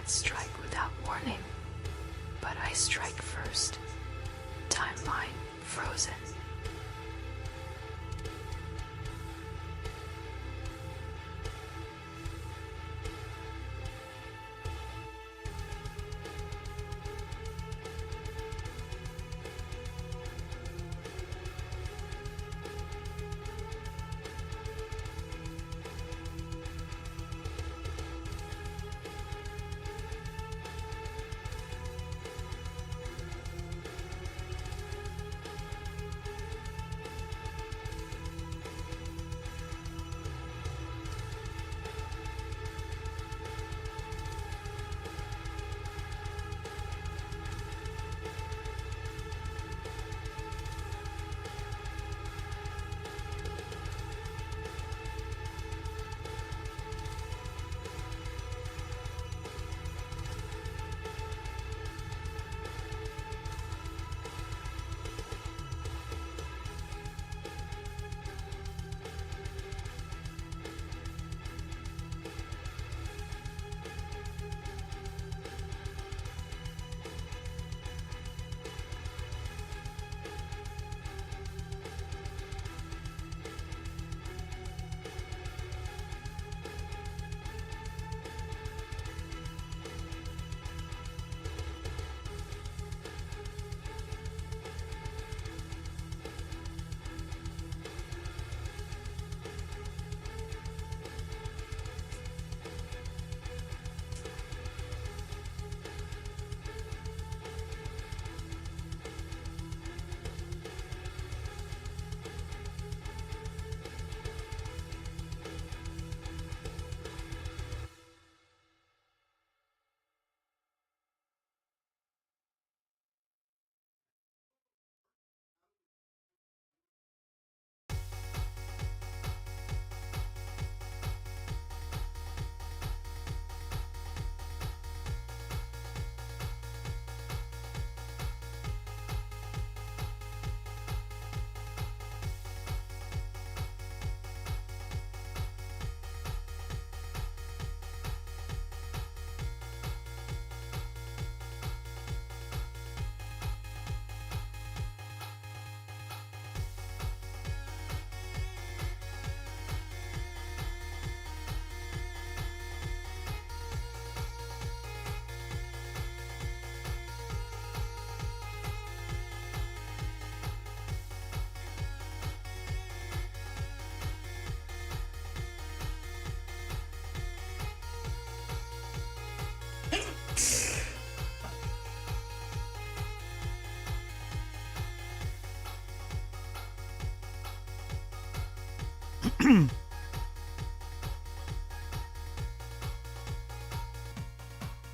can't strike without warning, but I strike first. Timeline frozen.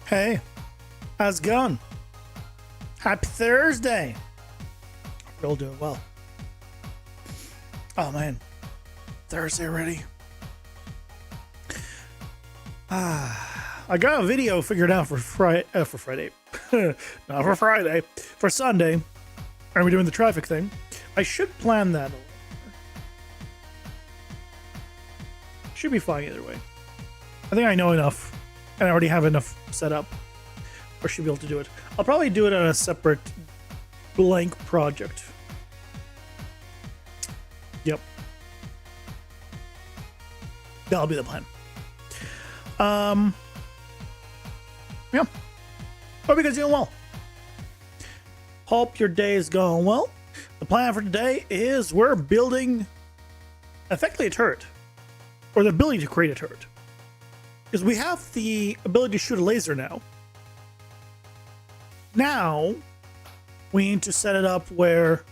Hey, how's it going? Happy Thursday. We're all doing well. Oh man, Thursday already. I got a video figured out for Friday. Not for Friday. For Sunday. Are we doing the traffic thing? I should plan that. Should be fine either way. I think I know enough, and I already have enough set up, or should be able to do it. I'll probably do it on a separate blank project. Yep. That'll be the plan. Yeah. Hope you guys doing well. Hope your day is going well. The plan for today is we're building effectively a turret, or the ability to create a turret, because we have the ability to shoot a laser now. Now we need to set it up where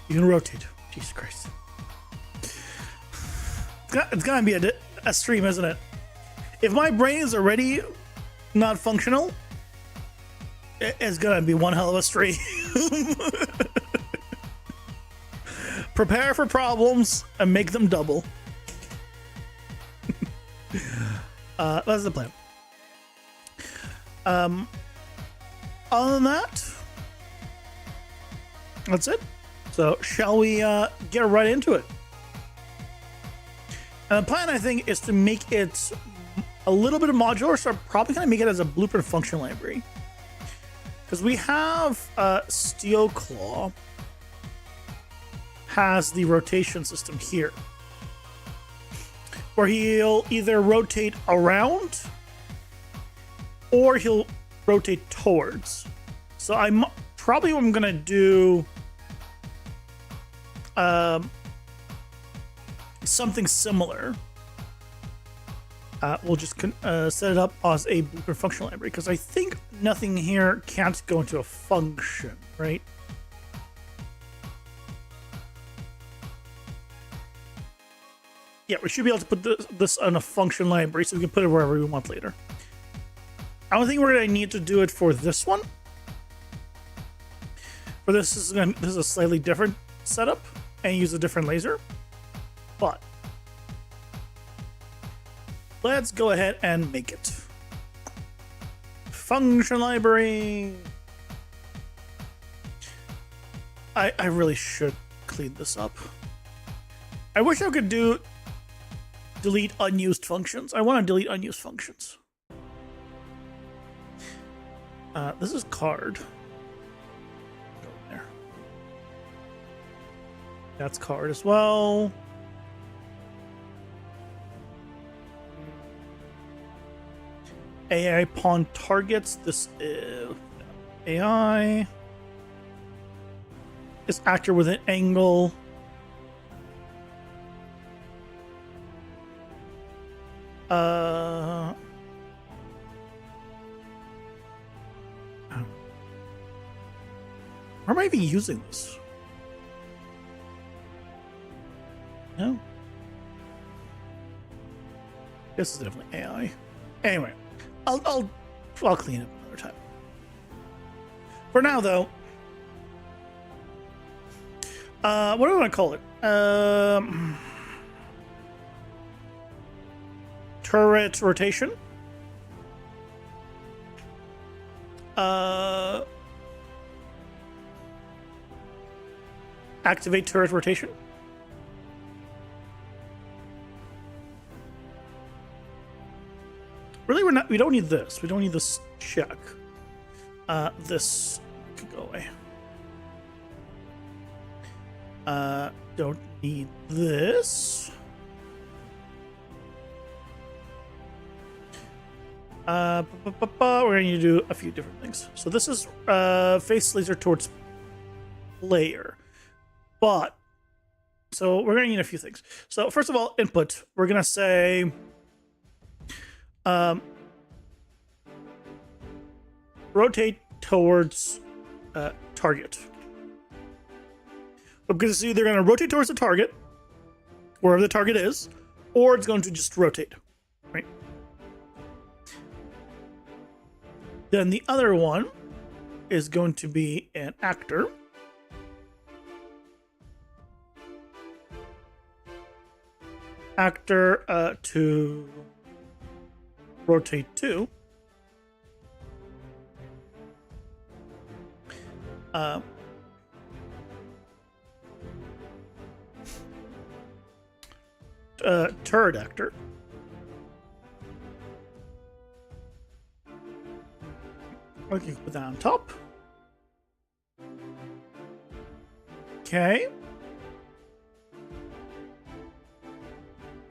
you can rotate. Jesus Christ. It's gonna be a stream, isn't it? If my brain is already not functional, it's gonna be one hell of a stream. Prepare for problems and make them double. That's the plan. Other than that, that's it. So shall we get right into it? And the plan, I think, is to make it a little bit of modular, so I'm probably going to make it as a blueprint function library. Because we have Steel Claw has the rotation system here, where he'll either rotate around or he'll rotate towards. So I'm probably what I'm gonna do something similar. We'll just set it up as a blueprint function library, because I think nothing here can't go into a function, right? Yeah, we should be able to put this on a function library, so we can put it wherever we want later. I don't think we're going to need to do it for this one. For this is a slightly different setup and use a different laser. But let's go ahead and make it. Function library. I really should clean this up. I wish I could delete unused functions. I want to delete unused functions. This is card. Go there. That's card as well. AI pawn targets. This is AI. Is actor with an angle. Why am I even using this? No. This is definitely AI. Anyway, I'll clean it another time. For now, though, what do I want to call it? Turret rotation. Activate turret rotation. Really, we don't need this. We don't need this check. This could go away. Don't need this. We're going to do a few different things. So this is face laser towards player. But, so we're going to need a few things. So first of all, input. We're going to say rotate towards target. Because it's either going to rotate towards the target, wherever the target is, or it's going to just rotate, right? Then the other one is going to be an actor. Actor to rotate to. Turret actor. Okay, put that on top. Okay.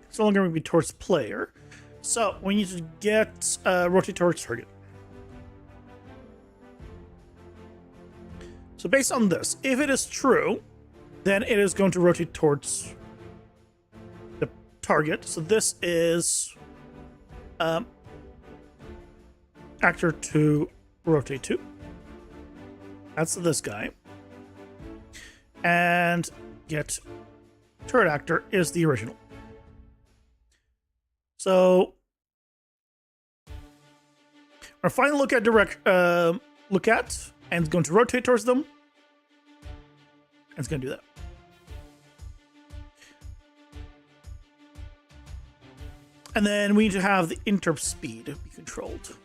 It's no longer going to be towards player. So we need to get rotate towards target. So based on this, if it is true, then it is going to rotate towards the target. So this is actor to rotate to. That's this guy. And get turret actor is the original. So our final look at and it's going to rotate towards them. And it's going to do that. And then we need to have the interp speed be controlled.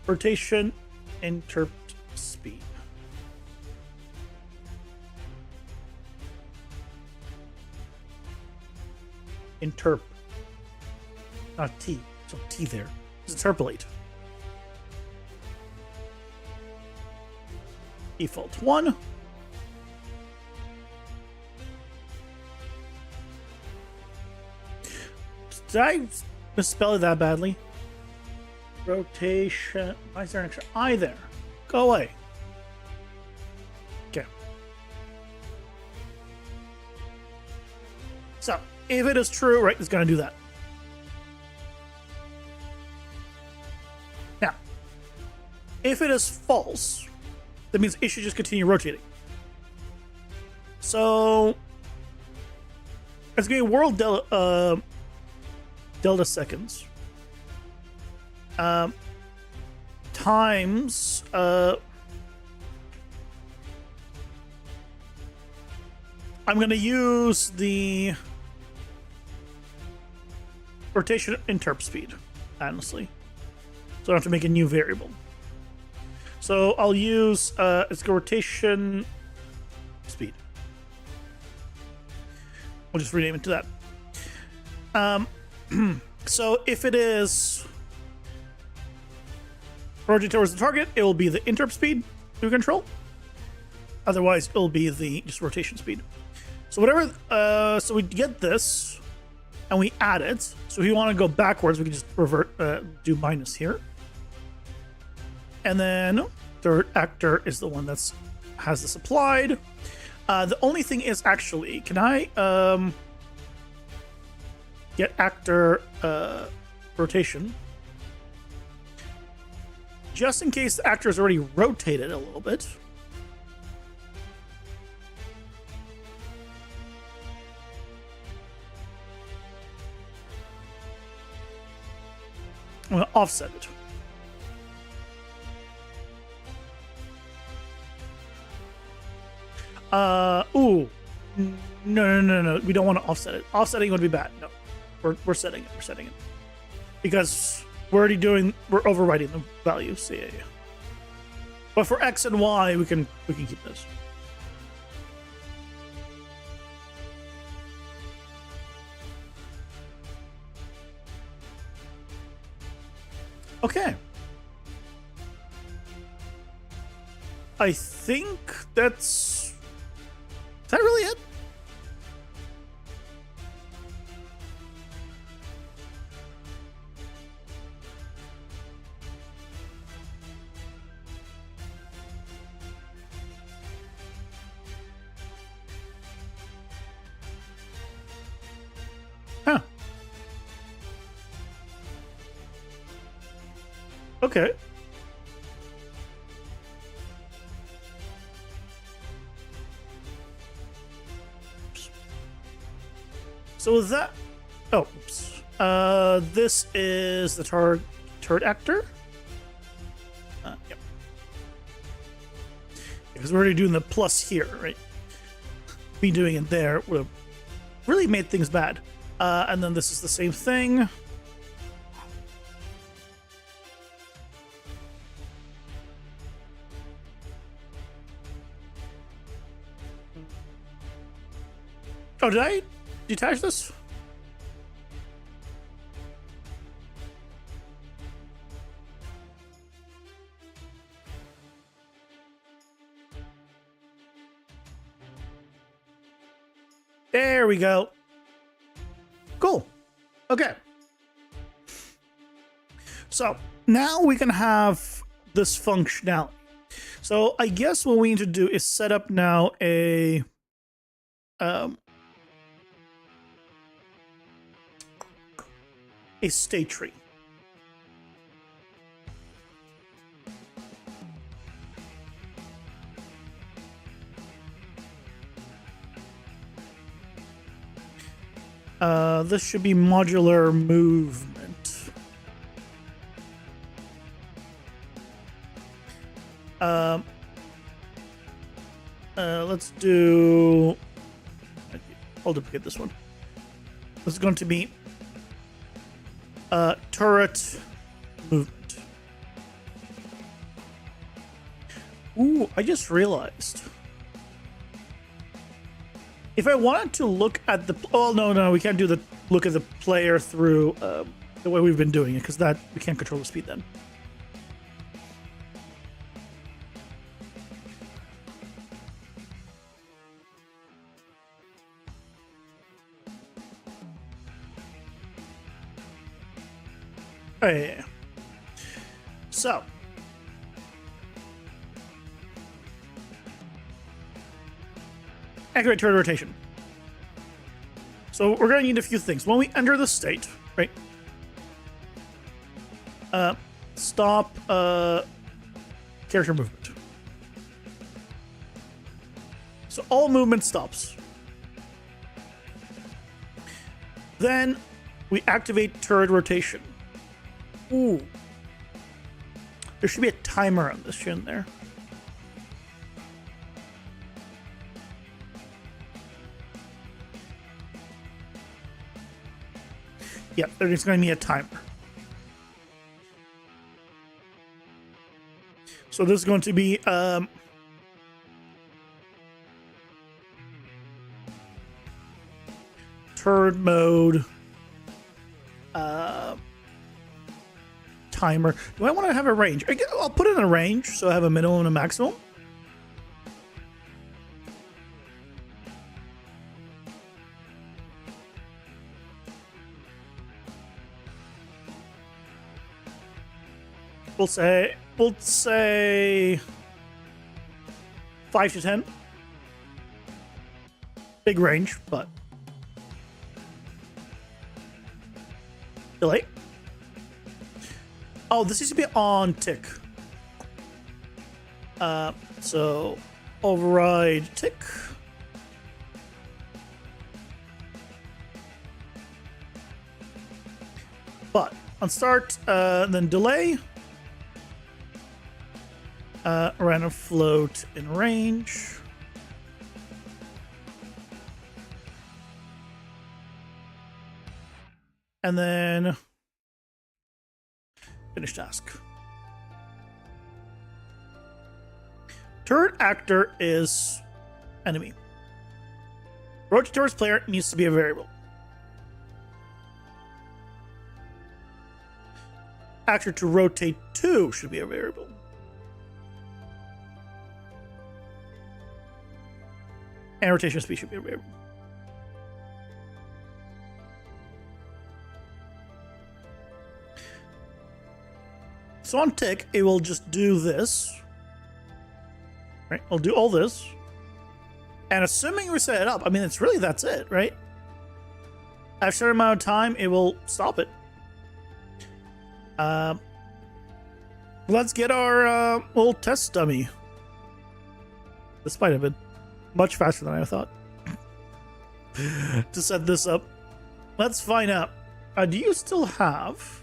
rotation, interp speed. Interp. Not T. So T there. Interpolate. Default 1. Did I misspell it that badly? Rotation. Why is there an extra I there? Go away. Okay. So, if it is true, right, it's going to do that. Now, if it is false, that means it should just continue rotating. So, it's going to be world delta seconds. Times I'm going to use the rotation interp speed, honestly. So I don't have to make a new variable. So I'll use it's rotation speed. We'll just rename it to that. So if it is rotate towards the target, it will be the interp speed through control. Otherwise, it'll be the just rotation speed. So whatever. So we get this, and we add it. So if you want to go backwards, we can just revert, do minus here. And then third actor is the one that's has this applied. The only thing is actually, can I get actor rotation? Just in case the actor is already rotated a little bit. I'm going to offset it. Ooh. No. We don't want to offset it. Offsetting would be bad. No. We're setting it. We're setting it. Because we're already we're overwriting the values. So yeah. But for X and Y, we can keep this. Okay. I think that's... Is that really it? Huh. Okay. So that... Oh, oops. This is the turret actor. Yep. Because we're already doing the plus here, right? Me doing it there would have really made things bad. And then this is the same thing. Oh, did I detach this? There we go. Cool. Okay. So now we can have this functionality. So I guess what we need to do is set up now a state tree. This should be modular movement. Let's do... I'll duplicate this one. This is going to be turret movement. Ooh, I just realized. If I wanted to look at the... Oh, no, we can't do the look at the player through the way we've been doing it, because that we can't control the speed then. Oh, yeah. So. Activate turret rotation. So we're going to need a few things. When we enter the state, right? Stop character movement. So all movement stops. Then we activate turret rotation. Ooh. There should be a timer on this, shouldn't there? Yeah, there's going to be a timer. So this is going to be turret mode timer. Do I want to have a range? I'll put it in a range so I have a minimum and a maximum. We'll say 5 to 10. Big range, but delay. Oh, this needs to be on tick. So override tick. But on start, then delay. Random float in range. And then finish task. Turret actor is enemy. Rotate towards player needs to be a variable. Actor to rotate to should be a variable. And rotation speed should be a variable. So on tick, it will just do this. Right? I'll do all this. And assuming we set it up, I mean, it's really, that's it, right? After a certain amount of time, it will stop it. Let's get our little test dummy. This might have been much faster than I thought to set this up. Let's find out. Do you still have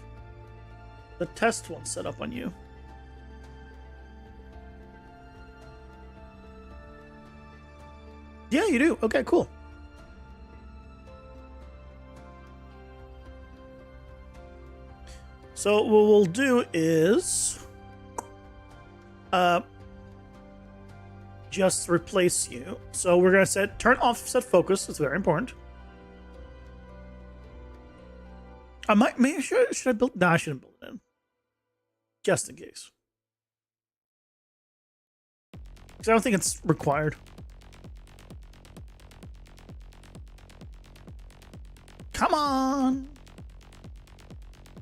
the test one set up on you? Yeah, you do. Okay, cool. So what we'll do is just replace you. So we're going to turn off set focus. It's very important. I might, maybe should I build? No, I shouldn't build it in. Just in case. Because I don't think it's required. Come on.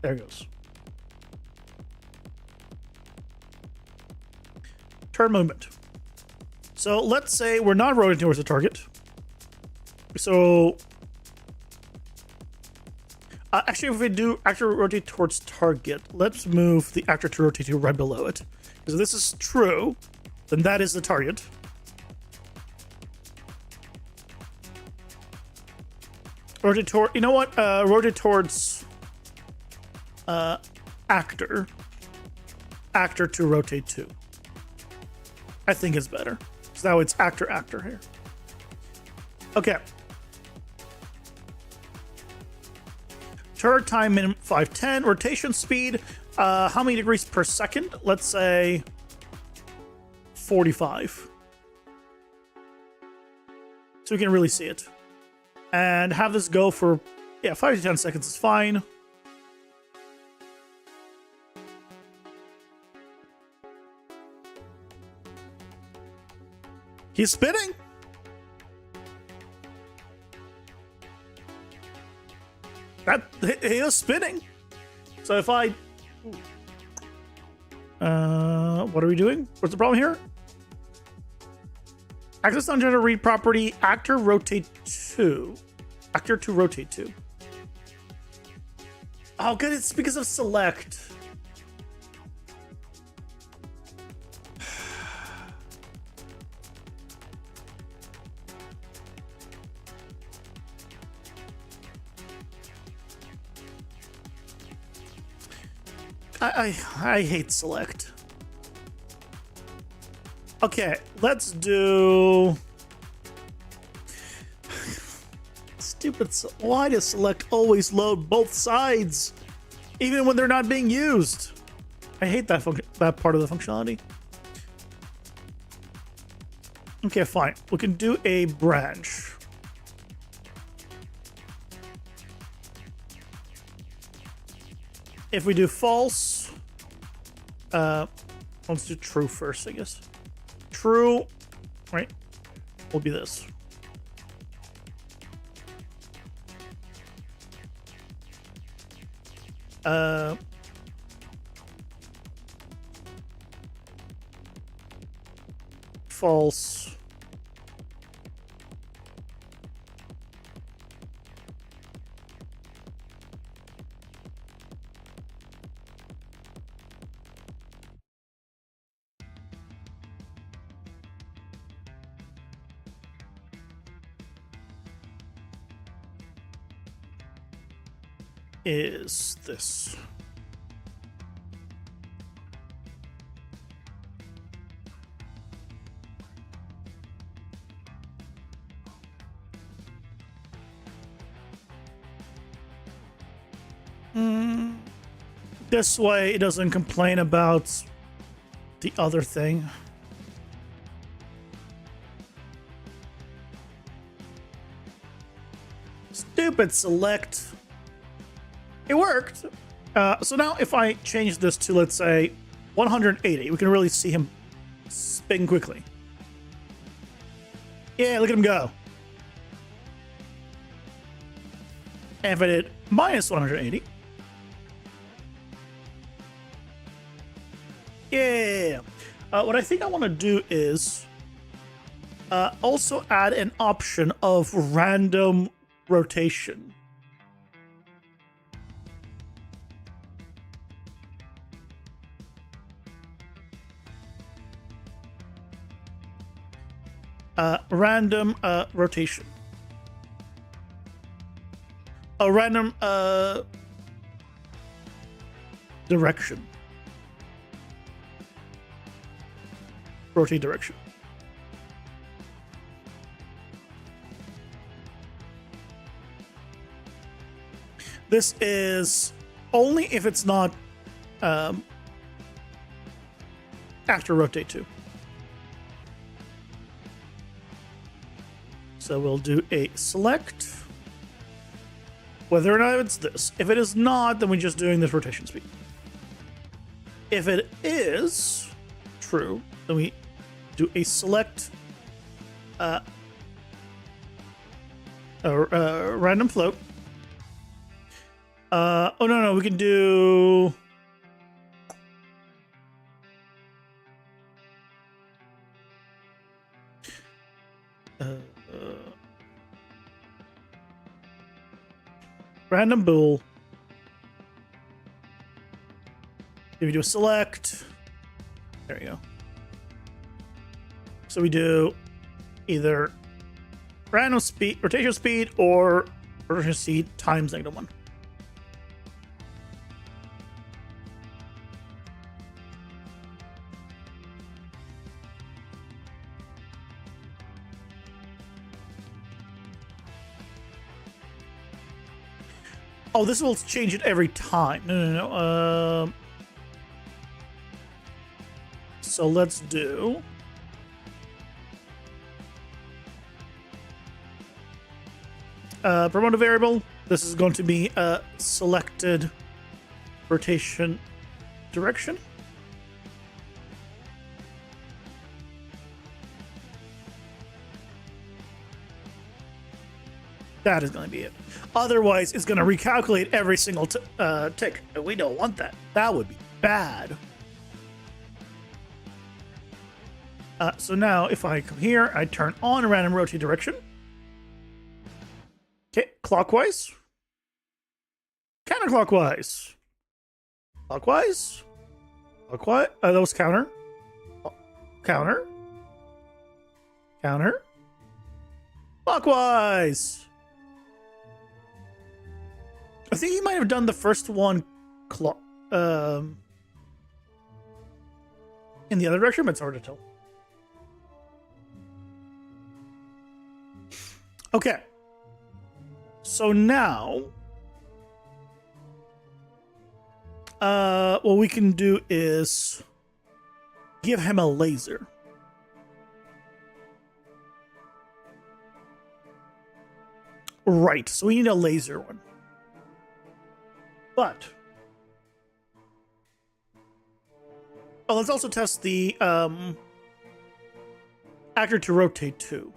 There it goes. Turn movement. So let's say we're not rotating towards the target. So actually, if we do actor rotate towards target, let's move the actor to rotate to right below it. Because if this is true, then that is the target. Rotate toward, you know what? Rotate towards actor. Actor to rotate to. I think it's better. So now it's actor here. Okay. Turret time minimum 510. Rotation speed. How many degrees per second? Let's say 45. So we can really see it. And have this go for, yeah, 5 to 10 seconds is fine. He's spinning. He is spinning. So if I, what are we doing? What's the problem here? Access ungenerated read property, actor rotate 2. Actor to rotate 2. Oh, good. It's because of select. I hate select. Okay, let's do stupid. Why does select always load both sides, even when they're not being used? I hate that that part of the functionality. Okay, fine. We can do a branch. If we do false, let's do true first, I guess. True, right, will be this. False. Is this. This way it doesn't complain about the other thing. Stupid select. It worked. So now if I change this to, let's say, 180, we can really see him spin quickly. Yeah, look at him go. And if I did minus 180. Yeah. What I think I want to do is also add an option of random rotation. Random rotation. A random direction. Rotate direction. This is only if it's not actor rotate 2. So we'll do a select, whether or not it's this. If it is not, then we're just doing this rotation speed. If it is true, then we do a select random float. Oh no, we can do random bool. If we do a select, there you go. So we do either random speed, rotation speed, or rotation speed times -1. Oh, this will change it every time. No. So let's do promote a variable. This is going to be a selected rotation direction. That is going to be it. Otherwise, it's going to recalculate every single tick. And we don't want that. That would be bad. So now, if I come here, I turn on a random rotate direction. Okay, clockwise. Counterclockwise. Clockwise. Clockwise. That was counter. Counter. Counter. Clockwise. I think he might have done the first one in the other direction, but it's hard to tell. Okay. So now, what we can do is give him a laser. Right, so we need a laser one. But let's also test the actor to rotate 2.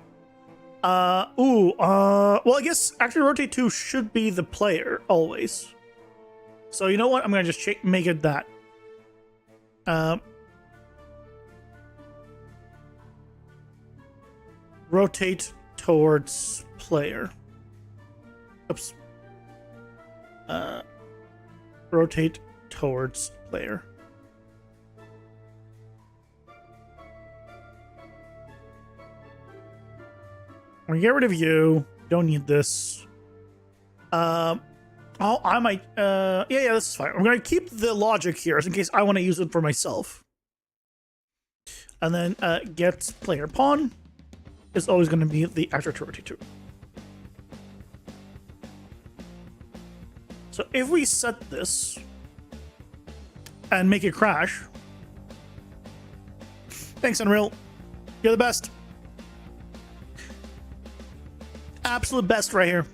Well, I guess actor to rotate 2 should be the player always. So you know what? I'm gonna just make it that. Rotate towards player. Oops. Rotate towards player. I'm gonna get rid of you. Don't need this. Oh, I might. Yeah, this is fine. I'm gonna keep the logic here, in case I want to use it for myself. And then get player pawn is always going to be the actor to rotate 2. So if we set this and make it crash, thanks Unreal, you're the best. Absolute best right here.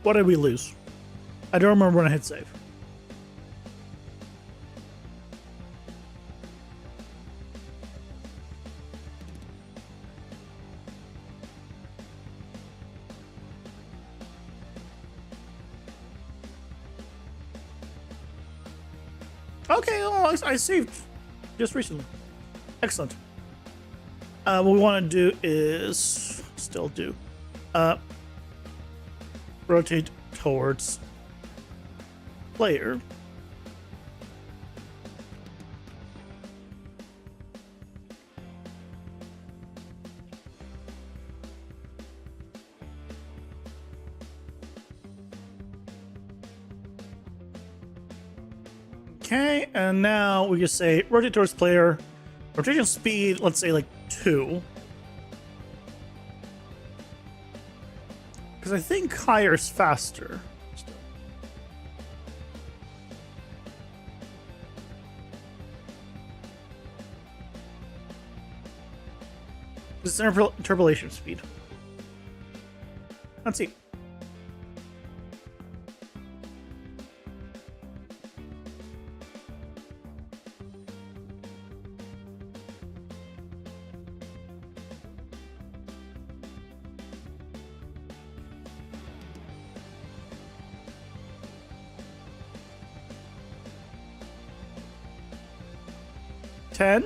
What did we lose? I don't remember when I hit save. Okay, oh, I saved just recently. Excellent. What we want to do is still do rotate towards player. Okay, and now we just say rotate towards player. Rotation speed, let's say like 2. Because I think higher is faster. This is interpolation speed. Let's see. Ten.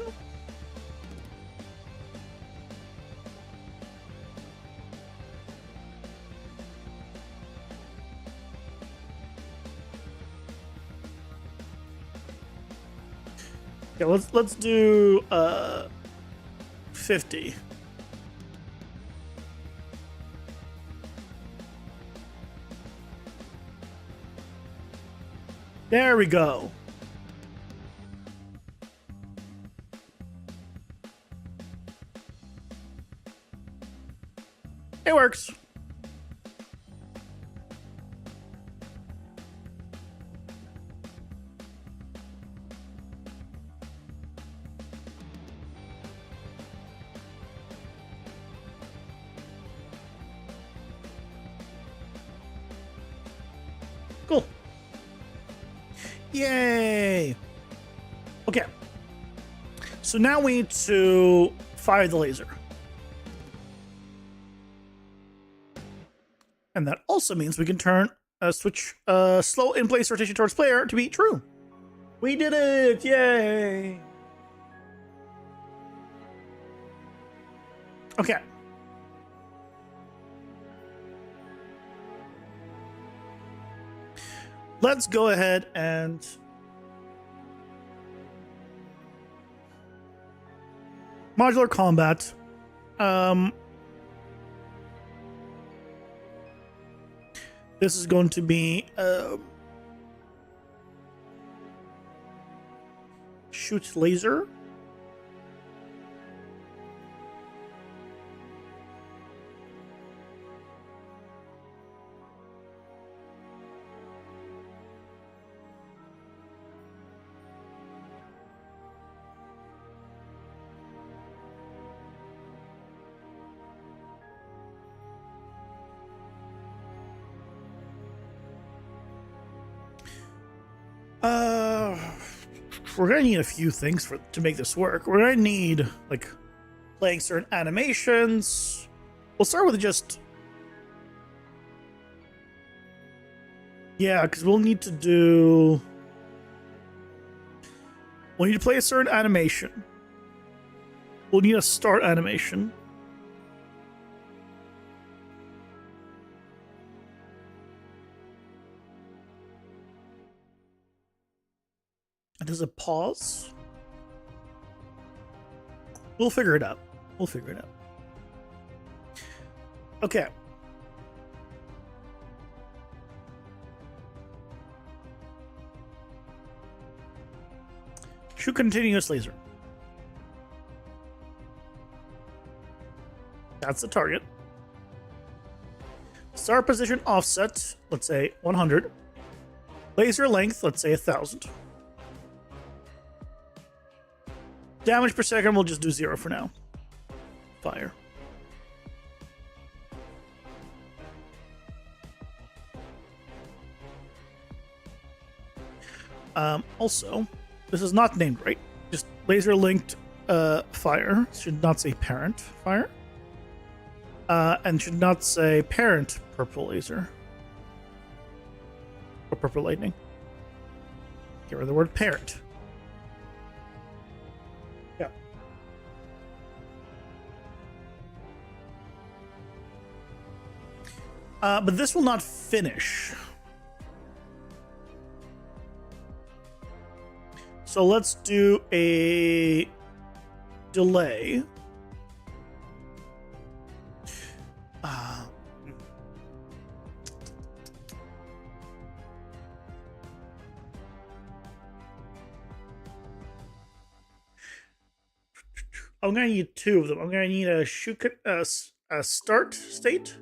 Yeah, let's do 50. There we go. It works. Yay! Okay. So now we need to fire the laser. And that also means we can turn switch slow in place rotation towards player to be true. We did it! Yay! Okay. Let's go ahead and modular combat. This is going to be shoot laser. We're gonna need a few things to make this work. We're gonna need like playing certain animations. We'll start with just because we'll need to play a certain animation. We'll need a start animation. And does it pause? We'll figure it out. Okay. Shoot continuous laser. That's the target. Start position offset, let's say 100. Laser length, let's say 1,000. Damage per second, we'll just do 0 for now. Fire. Also, this is not named right. Just laser linked fire. Should not say parent fire. And should not say parent purple laser. Or purple lightning. Get rid of the word parent. Yeah. But this will not finish. So let's do a delay. I'm gonna need two of them. I'm gonna need a start state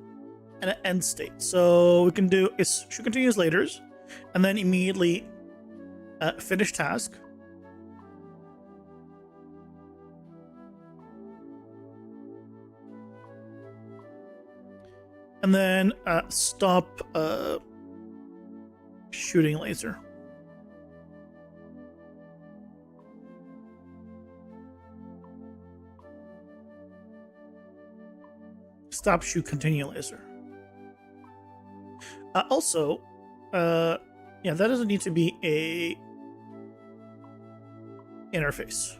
and an end state. So we can do is shoot continuous lasers, and then immediately finish task. And then stop shooting laser. Stop shoot continue laser. Also, that doesn't need to be a interface.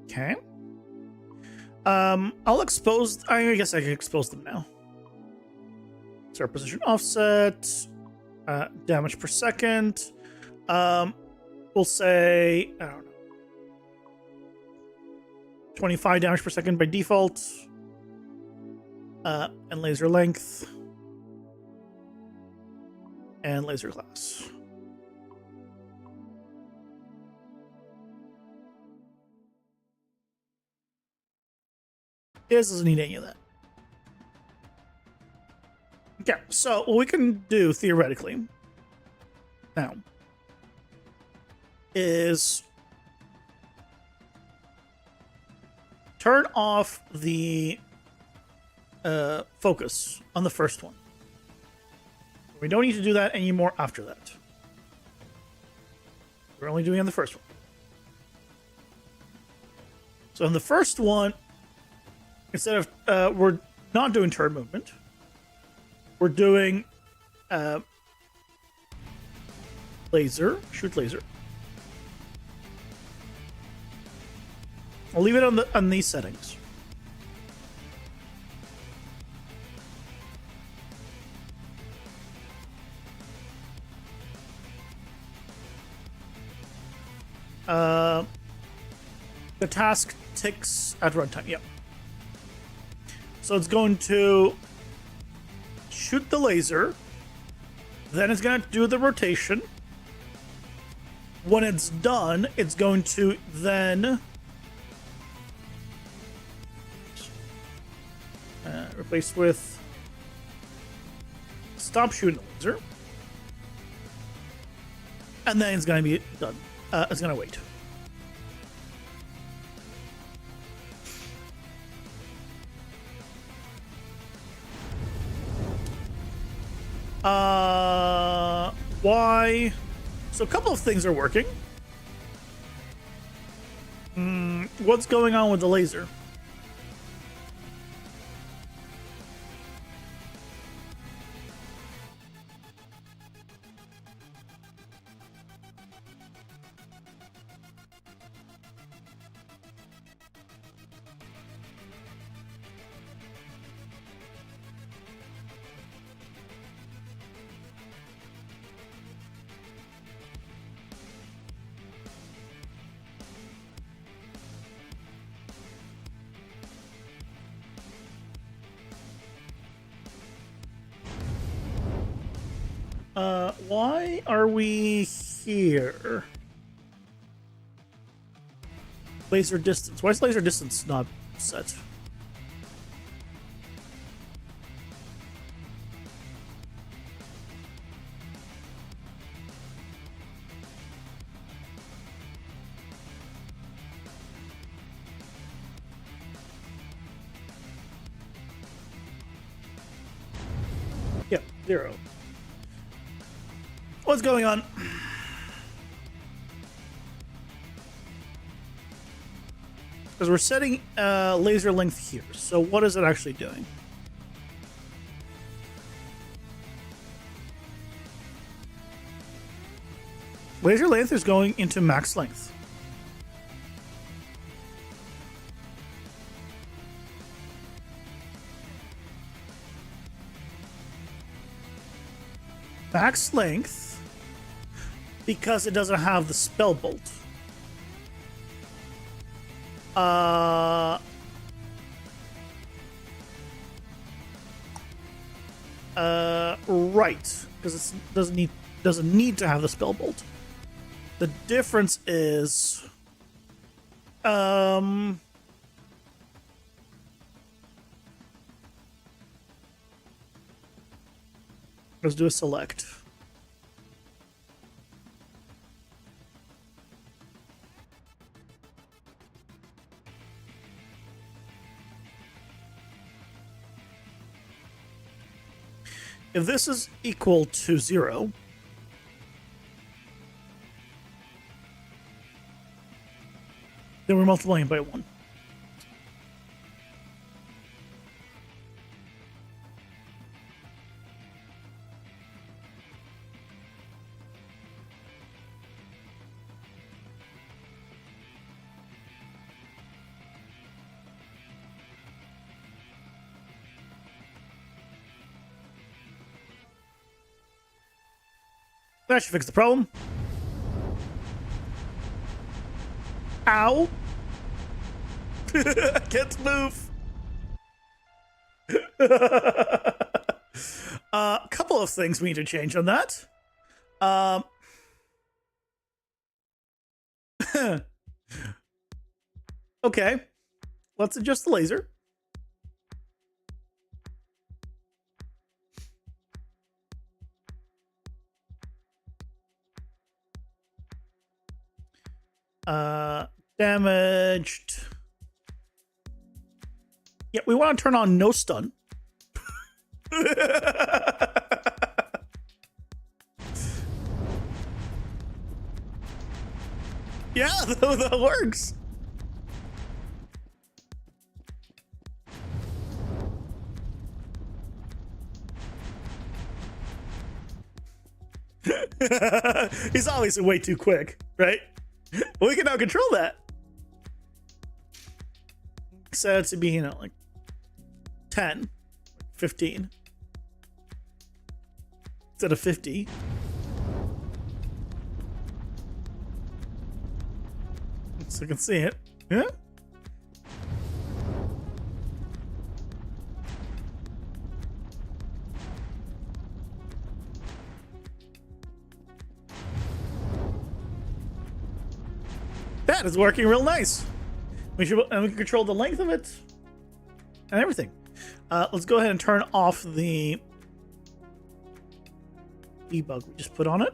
Okay. I'll expose. I guess I can expose them now. Start position offset. Damage per second. We'll say I don't know. 25 damage per second by default. And laser length. And laser class. This doesn't need any of that. Okay, so what we can do theoretically now is turn off the focus on the first one. We don't need to do that anymore after that. We're only doing it on the first one. So in the first one, instead of we're not doing turn movement, we're doing laser, shoot laser. I'll leave it on these settings. The task ticks at runtime. Yep. So it's going to shoot the laser, then it's going to do the rotation. When it's done, it's going to then replace with stop shooting the laser, and then it's going to be done. It's going to wait. Why? So a couple of things are working. What's going on with the laser? Why are we here? Laser distance. Why is laser distance not set? Yep, 0. What's going on? Because we're setting laser length here. So what is it actually doing? Laser length is going into max length. Max length because it doesn't have the spell bolt. Right, because it doesn't need to have the spell bolt. The difference is let's do a select. If this is equal to 0, then we're multiplying by 1. That should fix the problem. Ow! I can't move. A couple of things we need to change on that. Okay, let's adjust the laser. Damaged. Yeah, we want to turn on no stun. Yeah, that works. He's obviously way too quick, right? We can now control that. Set it to be, like 10, 15 instead of 50. So you can see it. Yeah. That is working real nice. We can control the length of it and everything. Let's go ahead and turn off the debug we just put on it.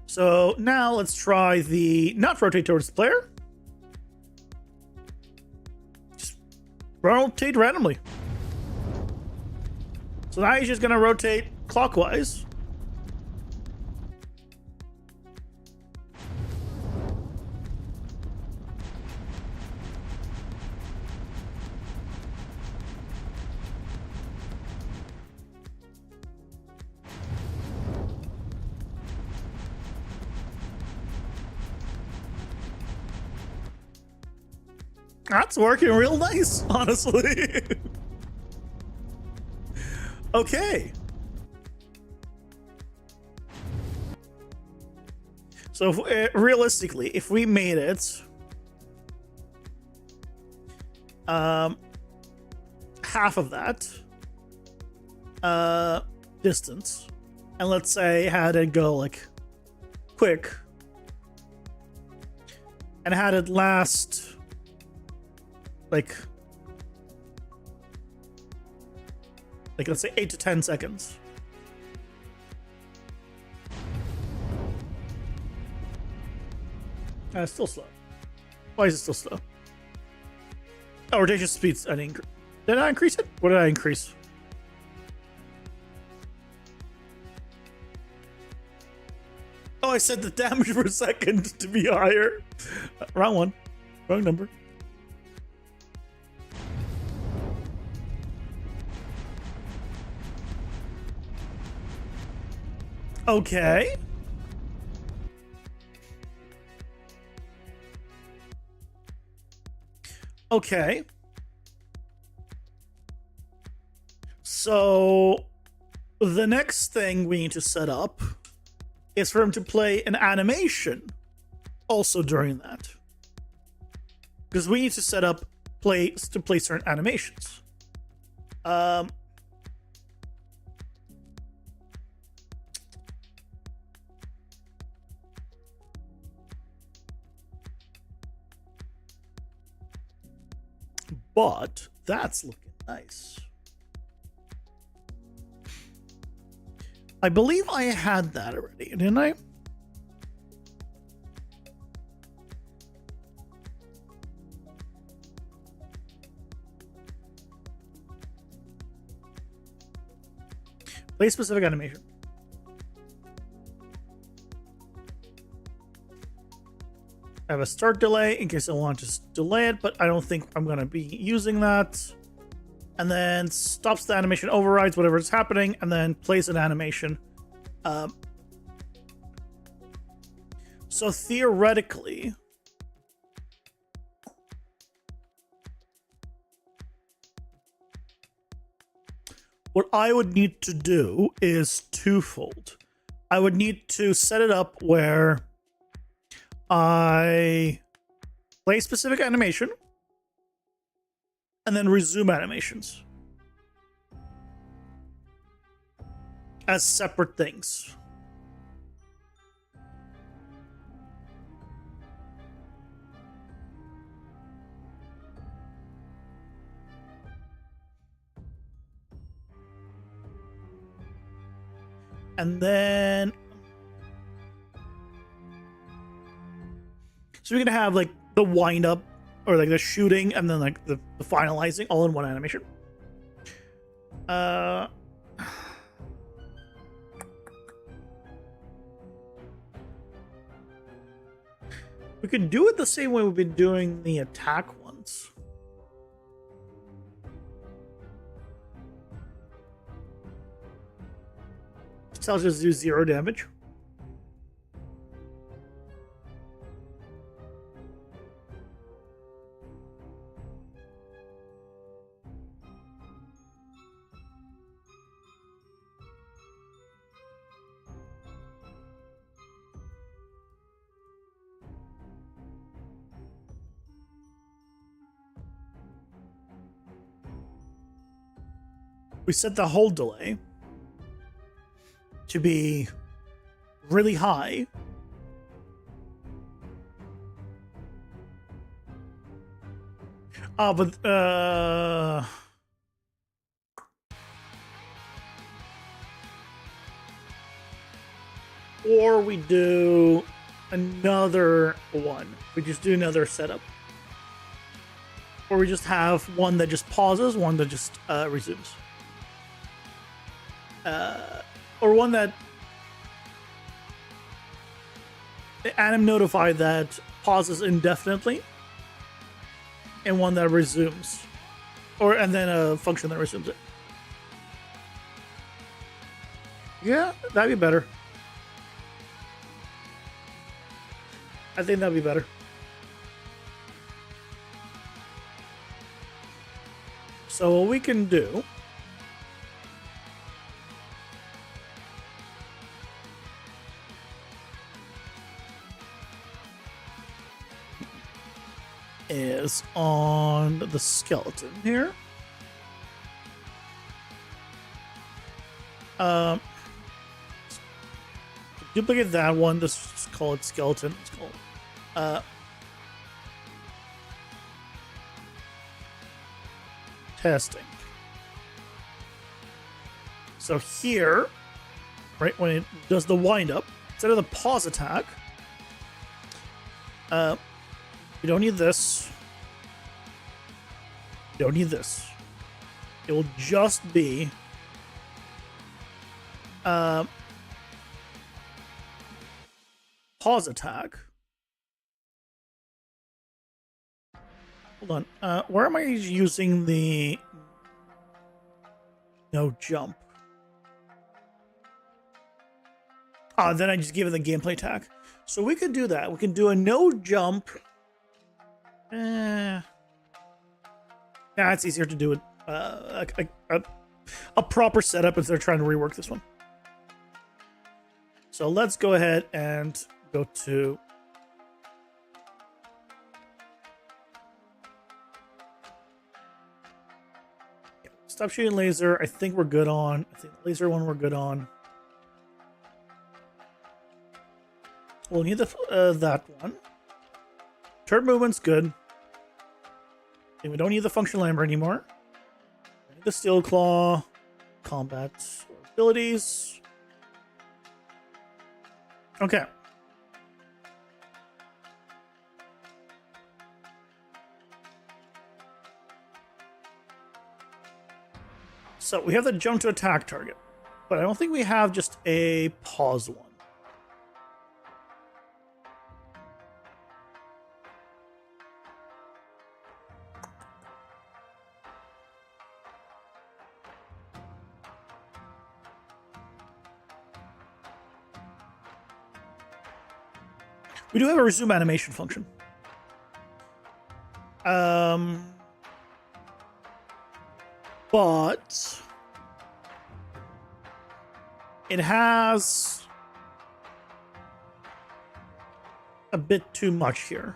So now let's try the not rotate towards the player. Just rotate randomly. So now he's just gonna rotate clockwise. That's working real nice, honestly. Okay. So realistically, if we made it half of that distance, and let's say had it go like quick and had it last like let's say 8 to 10 seconds. It's still slow. Why is it still slow? Oh, rotation speeds. Did I increase it? What did I increase? Oh, I said the damage per second to be higher. Wrong one. Wrong number. Okay. Okay. So the next thing we need to set up is for him to play an animation also during that. Because we need to set up play certain animations. But that's looking nice. I believe I had that already, didn't I? Play specific animation. I have a start delay in case I want to delay it, but I don't think I'm going to be using that. And then stops the animation, overrides whatever is happening, and then plays an animation. So theoretically, what I would need to do is twofold. I would need to set it up where I play specific animation and then resume animations as separate things. And then so we're gonna have like the wind up or like the shooting and then like the finalizing all in one animation. We could do it the same way we've been doing the attack ones. So I'll just do 0 damage. We set the hold delay to be really high. Or we do another one. We just do another setup. Or we just have one that just pauses, one that just resumes. Or one that the anim notified that pauses indefinitely, and one that resumes, and then a function that resumes it. Yeah, that'd be better. I think that'd be better. So what we can do is on the skeleton here. Duplicate that one. Let's call it skeleton. Let's call it testing. So here, right when it does the wind up, instead of the pause attack, you don't need this. You don't need this. It will just be pause attack. Hold on. Where am I using the no jump? Then I just give it the gameplay tag. So we could do that. We can do a no jump. Yeah, it's easier to do it a proper setup instead of trying to rework this one. So let's go ahead and go to stop shooting laser. I think we're good on. I think the laser one we're good on. We'll need the that one. Turn movement's good. Okay, we don't need the function lamber anymore. We need the steel claw, combat abilities. Okay. So we have the jump to attack target, but I don't think we have just a pause one. We do have a resume animation function. But it has a bit too much here.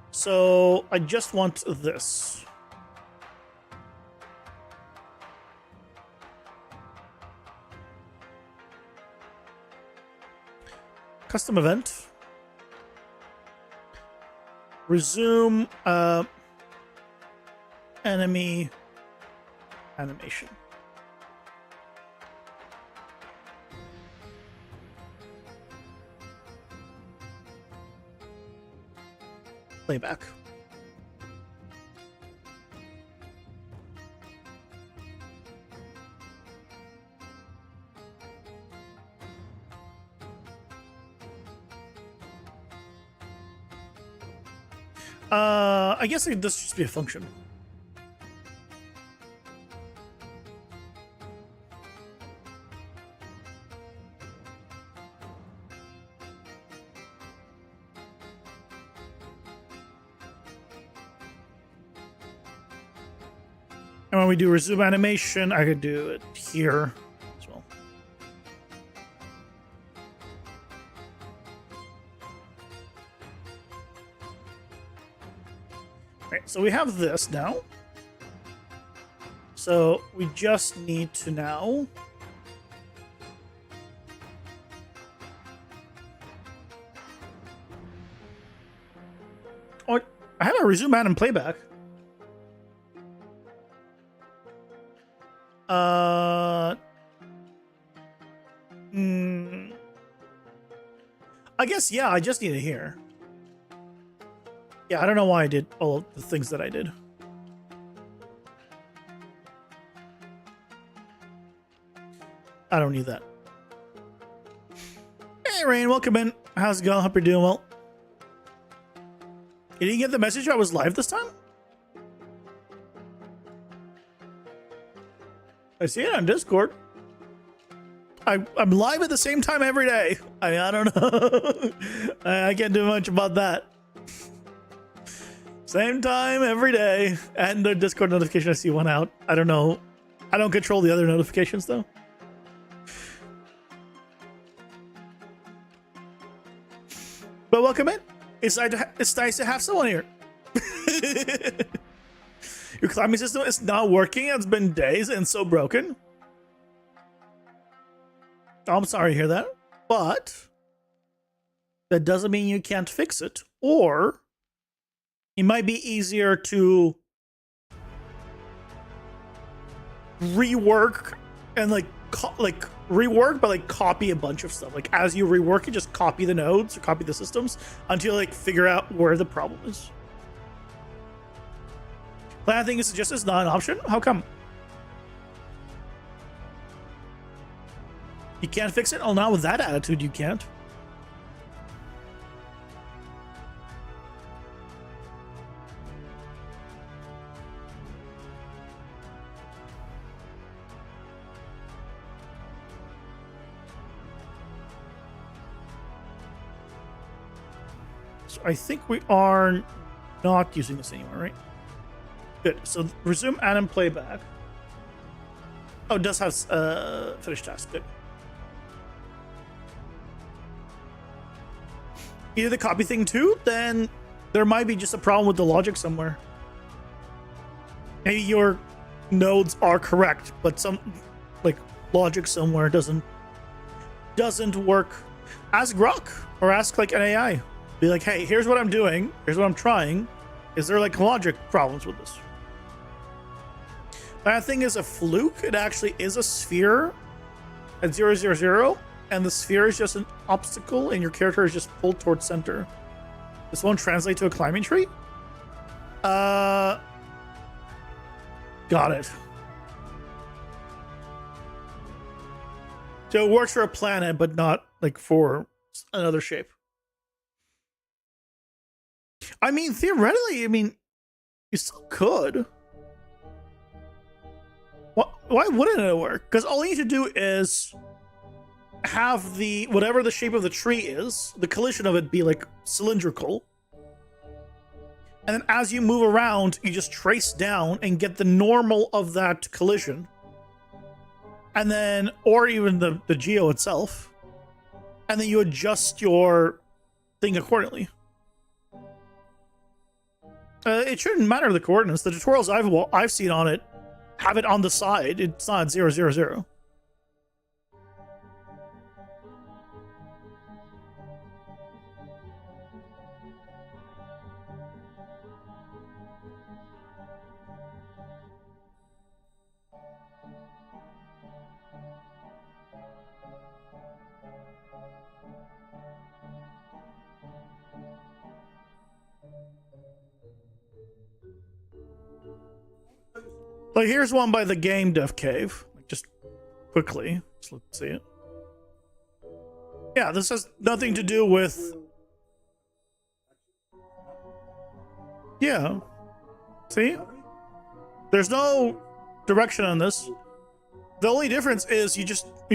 So I just want this. Custom event. Resume enemy animation. playback. I guess this should just be a function. And when we do resume animation, I could do it here as well. Right, so we have this now. So we just need to now oh, I have a resume anim playback. I guess, yeah, I just need it here. Yeah, I don't know why I did all of the things that I did. I don't need that. Hey, Rain, welcome in. How's it going? Hope you're doing well. You didn't get the message I was live this time? I see it on Discord. I'm live at the same time every day. I don't know. I can't do much about that. Same time every day. And the Discord notification, I see one out. I don't know. I don't control the other notifications, though. But welcome in. It's nice to have someone here. Your climbing system is not working. It's been days and so broken. I'm sorry to hear that. But that doesn't mean you can't fix it. Or it might be easier to rework and rework, but like copy a bunch of stuff. Like as you rework it, just copy the nodes or copy the systems until you like figure out where the problem is. Plan thing is just as not an option. How come? You can't fix it? Oh, not with that attitude, you can't. So I think we are not using this anymore, right? Good. So resume anim playback. Oh, it does have finished task. Good. Either the copy thing too, then there might be just a problem with the logic somewhere. Maybe your nodes are correct, but some like logic somewhere doesn't work. Ask Grok or ask like an AI. Be like, hey, here's what I'm doing. Here's what I'm trying. Is there like logic problems with this? That thing is a fluke. It actually is a sphere at 0, 0, 0. And the sphere is just an obstacle, and your character is just pulled towards center. This won't translate to a climbing tree? Got it. So it works for a planet, but not like for another shape. I mean, theoretically, you still could. Why wouldn't it work? Because all you need to do is have the whatever the shape of the tree is, the collision of it be like cylindrical, and then as you move around, you just trace down and get the normal of that collision, and then or even the geo itself, and then you adjust your thing accordingly. It shouldn't matter the coordinates. The tutorials I've seen on it have it on the side. It's not 0, 0, 0. Like, here's one by the Game Dev Cave. Just quickly, let's see it. Yeah, this has nothing to do with... Yeah. See? There's no direction on this. The only difference is you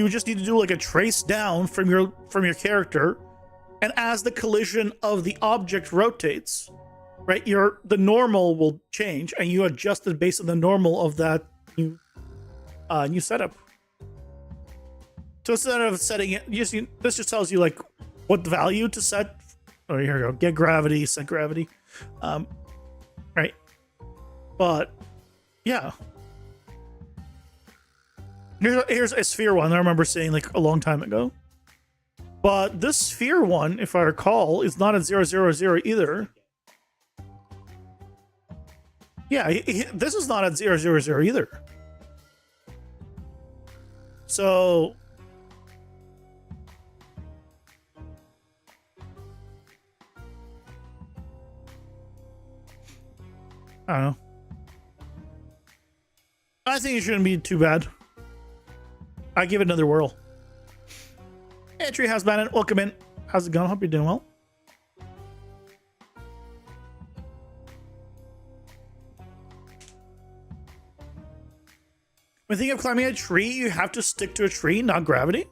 would just need to do like a trace down from your character, and as the collision of the object rotates, right, the normal will change, and you adjust it based on the normal of that new setup. So instead of setting it, this just tells you like what value to set. Oh, here we go. Get gravity, set gravity. Right. But yeah. Here's a sphere one I remember seeing like a long time ago. But this sphere one, if I recall, is not at 0, 0, 0 either. Yeah, this is not at 0, 0, 0 either. So I don't know. I think it shouldn't be too bad. I give it another whirl. Hey, Treehouse Bandit, welcome in. How's it going? Hope you're doing well. When thinking of climbing a tree, you have to stick to a tree, not gravity.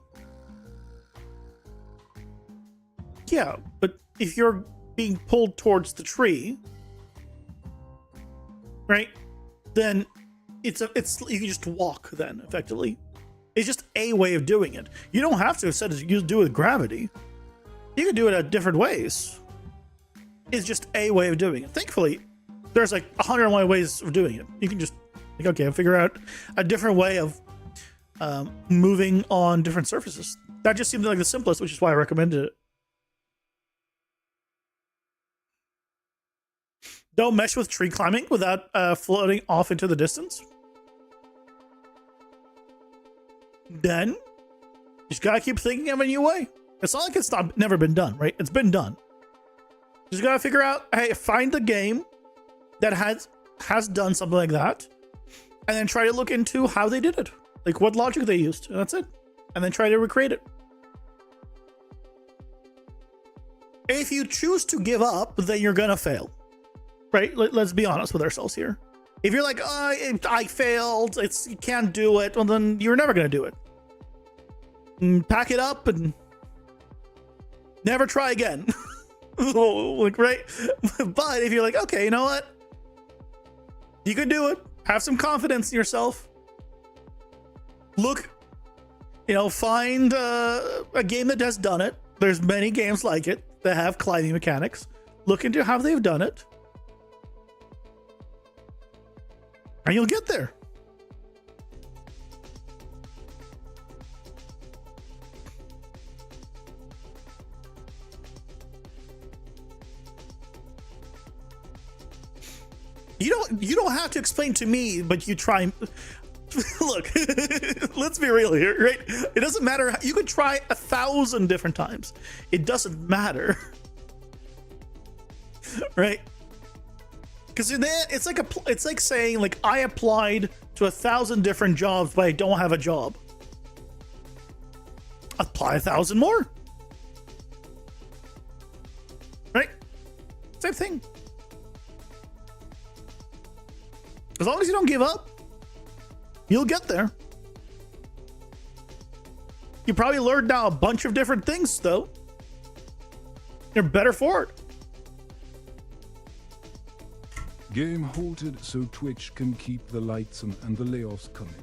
Yeah, but if you're being pulled towards the tree, right, then it's you can just walk then effectively. It's just a way of doing it. You don't have to set it you do it with gravity. You can do it at different ways. It's just a way of doing it. Thankfully, there's like 101 ways of doing it. You can just like, okay, figure out a different way of moving on different surfaces. That just seemed like the simplest, which is why I recommended it. Don't mesh with tree climbing without floating off into the distance. Then you just gotta keep thinking of a new way. It's not like it's never been done, right? It's been done. You just gotta figure out, hey, find the game that has done something like that, and then try to look into how they did it, like what logic they used, and that's it. And then try to recreate it. If you choose to give up, then you're gonna fail, right? Let's be honest with ourselves here. If you're like, oh, I failed, you can't do it, well then you're never gonna do it. And pack it up and never try again. Like, right? But if you're like, okay, you know what? You can do it. Have some confidence in yourself. Look, find a game that has done it. There's many games like it that have climbing mechanics. Look into how they've done it. And you'll get there. You don't have to explain to me, but you try. Look, let's be real here, right? It doesn't matter. You could try 1,000 different times. It doesn't matter, right? Because it's like saying like I applied to 1,000 different jobs, but I don't have a job. Apply 1,000 more, right? Same thing. As long as you don't give up, you'll get there. You probably learned now a bunch of different things, though. You're better for it. Game halted so Twitch can keep the lights on and the layoffs coming.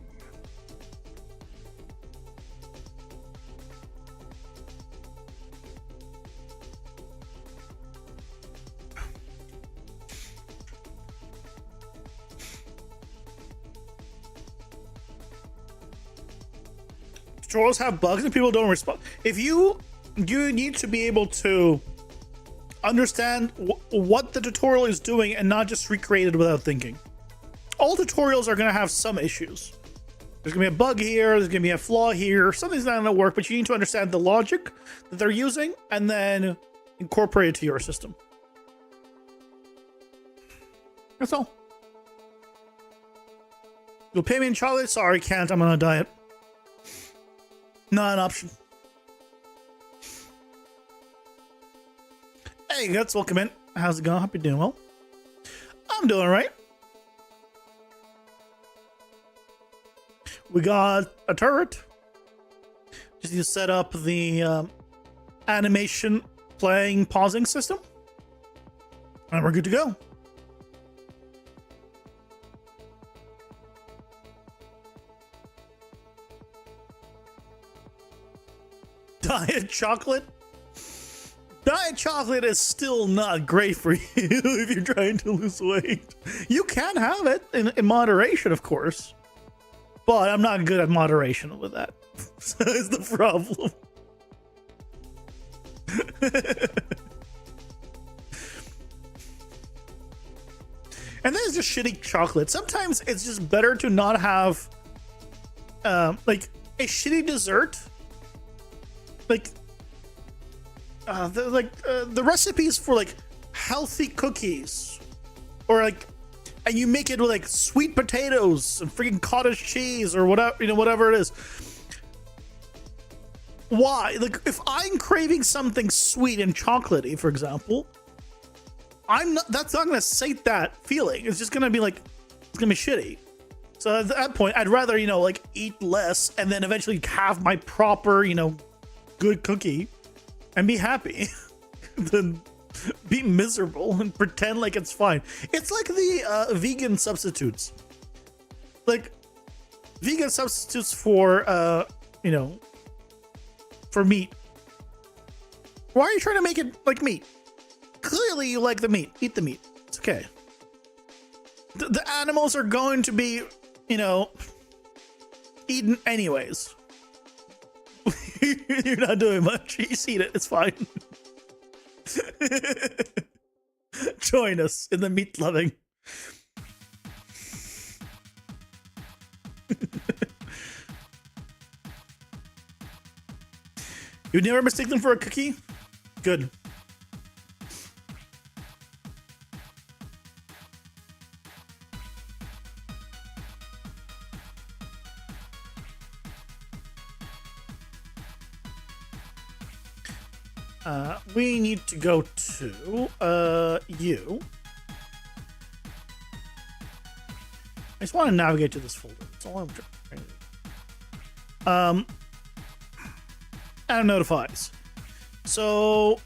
Tutorials have bugs and people don't respond. If you need to be able to understand what the tutorial is doing and not just recreate it without thinking. All tutorials are going to have some issues. There's going to be a bug here, there's going to be a flaw here, something's not going to work, but you need to understand the logic that they're using and then incorporate it to your system. That's all. You'll pay me in chocolate? Sorry, can't. I'm on a diet. Not an option. Hey, guys, welcome in. How's it going? Hope you're doing well. I'm doing all right. We got a turret. Just need to set up the animation playing pausing system. And we're good to go. Diet chocolate? Diet chocolate is still not great for you if you're trying to lose weight. You can have it in moderation, of course. But I'm not good at moderation with that. So that's the problem. And then it's just shitty chocolate. Sometimes it's just better to not have like a shitty dessert. Like the recipes for like healthy cookies, or like, and you make it with like sweet potatoes and freaking cottage cheese or whatever, you know, whatever it is. Why? Like, if I'm craving something sweet and chocolatey, for example, that's not gonna sate that feeling. It's just gonna be like, it's gonna be shitty. So at that point, I'd rather, you know, like eat less and then eventually have my proper, you know, good cookie and be happy than be miserable and pretend like it's fine. It's like the vegan substitutes. Like, vegan substitutes for, you know, for meat. Why are you trying to make it like meat? Clearly you like the meat. Eat the meat. It's okay. The animals are going to be, you know, eaten anyways. You're not doing much. You just eat it. It's fine. Join us in the meat loving. You'd never mistake them for a cookie? Good. We need to go to you. I just want to navigate to this folder. That's all I'm trying to do. And notifies. So,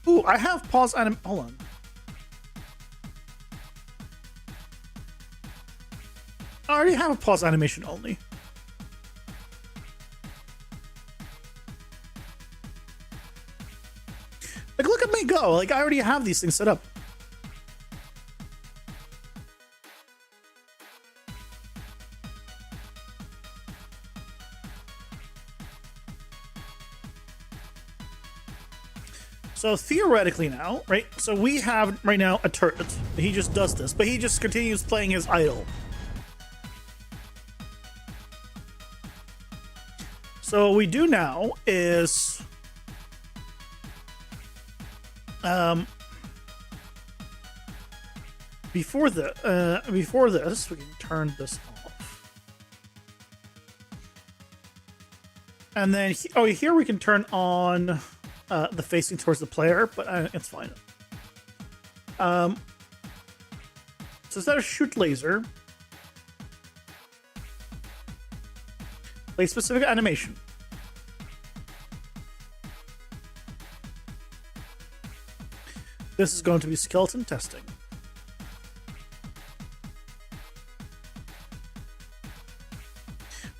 ooh, I have pause anim. Hold on. I already have a pause animation only. Like, look at me go. Like, I already have these things set up. So theoretically now, right? So we have right now a turret. He just does this, but he just continues playing his idol. So what we do now is before this, we can turn this off. And then here we can turn on the facing towards the player, but it's fine. So instead of shoot laser, play specific animation. This is going to be skeleton testing.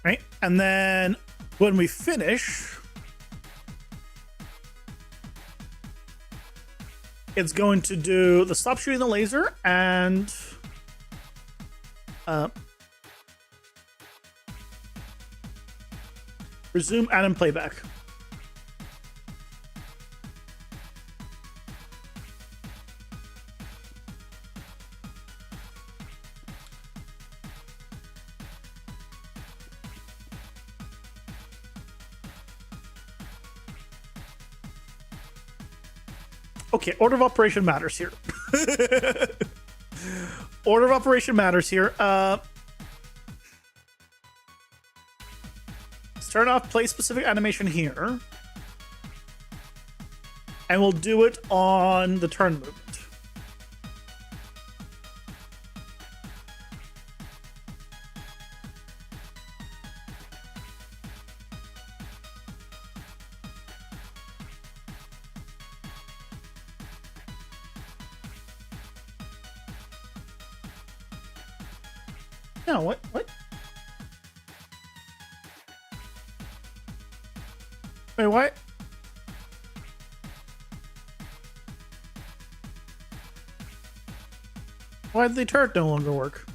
Right? And then when we finish, it's going to do the stop shooting the laser and resume anim playback. Okay, order of operation matters here. Order of operation matters here. turn off play specific animation here. And we'll do it on the turn movement. No, what? Wait, what? Why did the turret no longer work?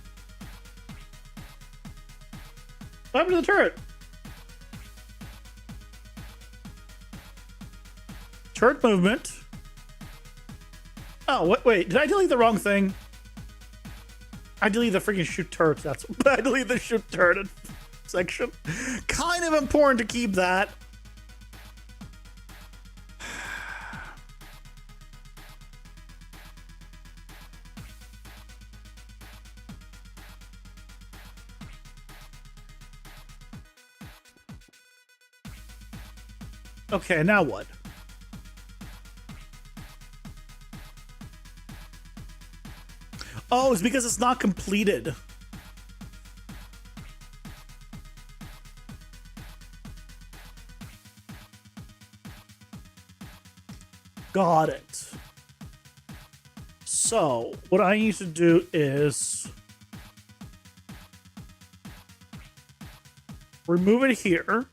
What happened to the turret? Turret movement. Oh, wait, did I delete the wrong thing? I deleted the freaking shoot turret. That's I deleted the shoot turret section. Kind of important to keep that. Okay, now what? Oh, it's because it's not completed. Got it. So, what I need to do is remove it here.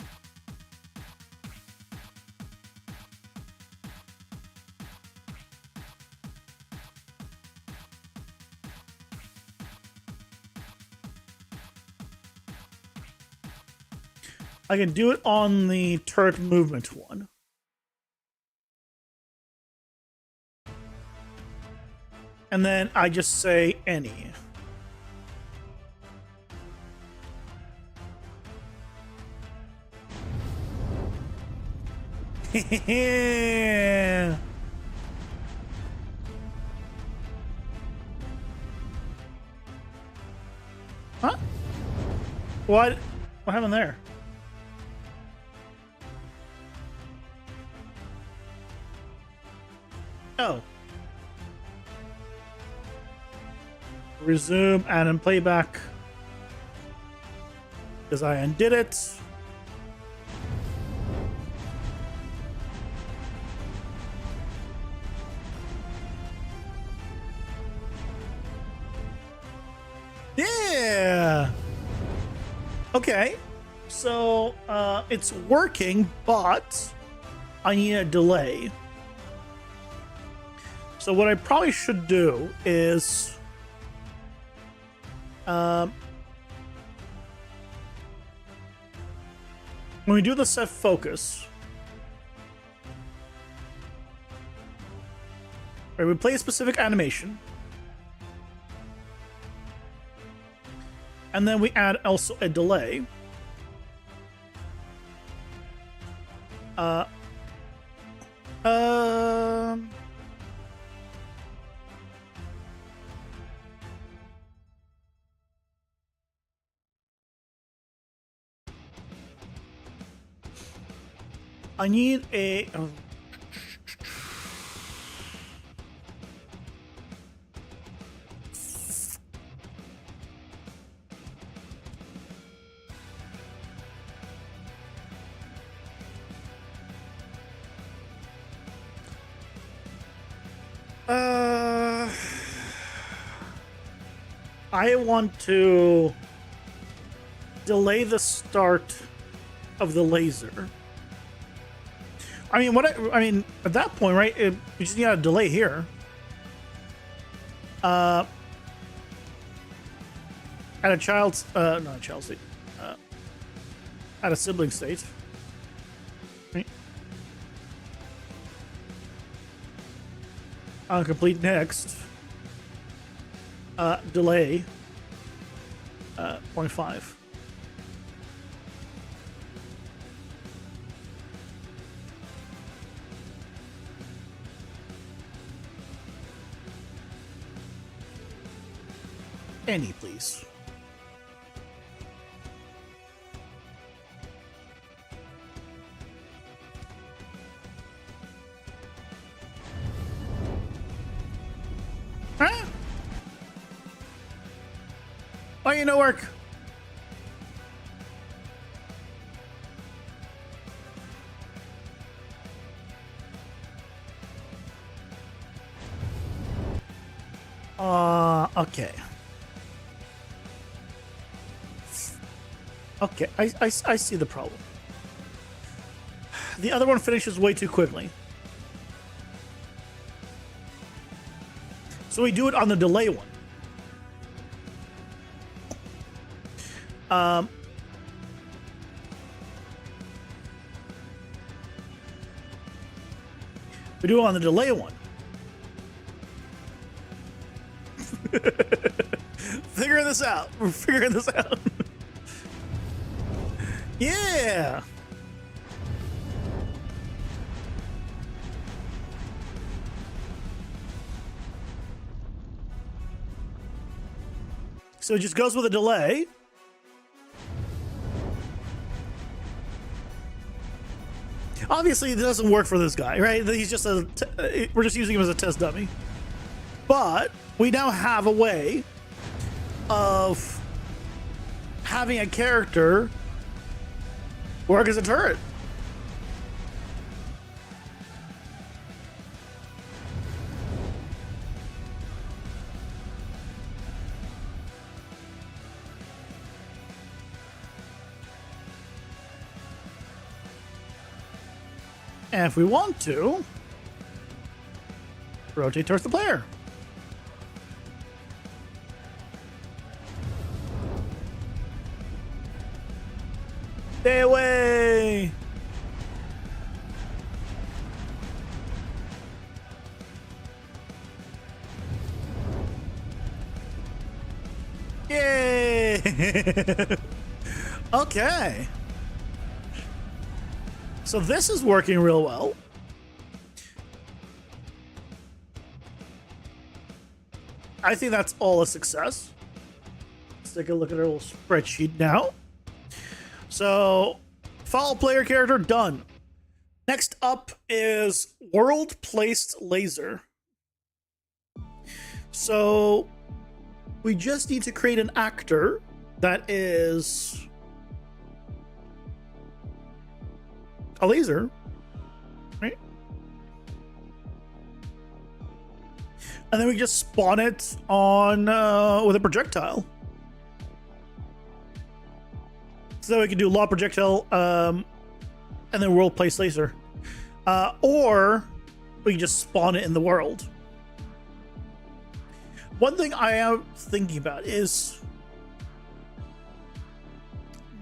I can do it on the turret movement one. And then I just say any. Huh? What happened there? Oh. Resume and then playback. Because I undid it. Yeah. Okay. So it's working, but I need a delay. So what I probably should do is when we do the set focus, right, we play a specific animation, and then we add also a delay. I need a. I want to delay the start of the laser. I mean, I mean, at that point, right? We just need a delay here. At a child's, not a child state. At a sibling state. Right? On complete next. Delay. 0.5. Any, please. Why ain't no work? Okay. Okay, I see the problem. The other one finishes way too quickly. So we do it on the delay one. We do it on the delay one. Figuring this out. We're figuring this out. Yeah. So it just goes with a delay. Obviously, it doesn't work for this guy, right? He's just we're just using him as a test dummy. But we now have a way of having a character work as a turret. And if we want to, rotate towards the player. Stay away! Yay! Okay. So this is working real well. I think that's all a success. Let's take a look at our little spreadsheet now. So, follow player character done. Next up is world placed laser. So, we just need to create an actor that is a laser, right? And then we just spawn it on with a projectile. So that we can do law projectile and then world place laser. Or we can just spawn it in the world. One thing I am thinking about is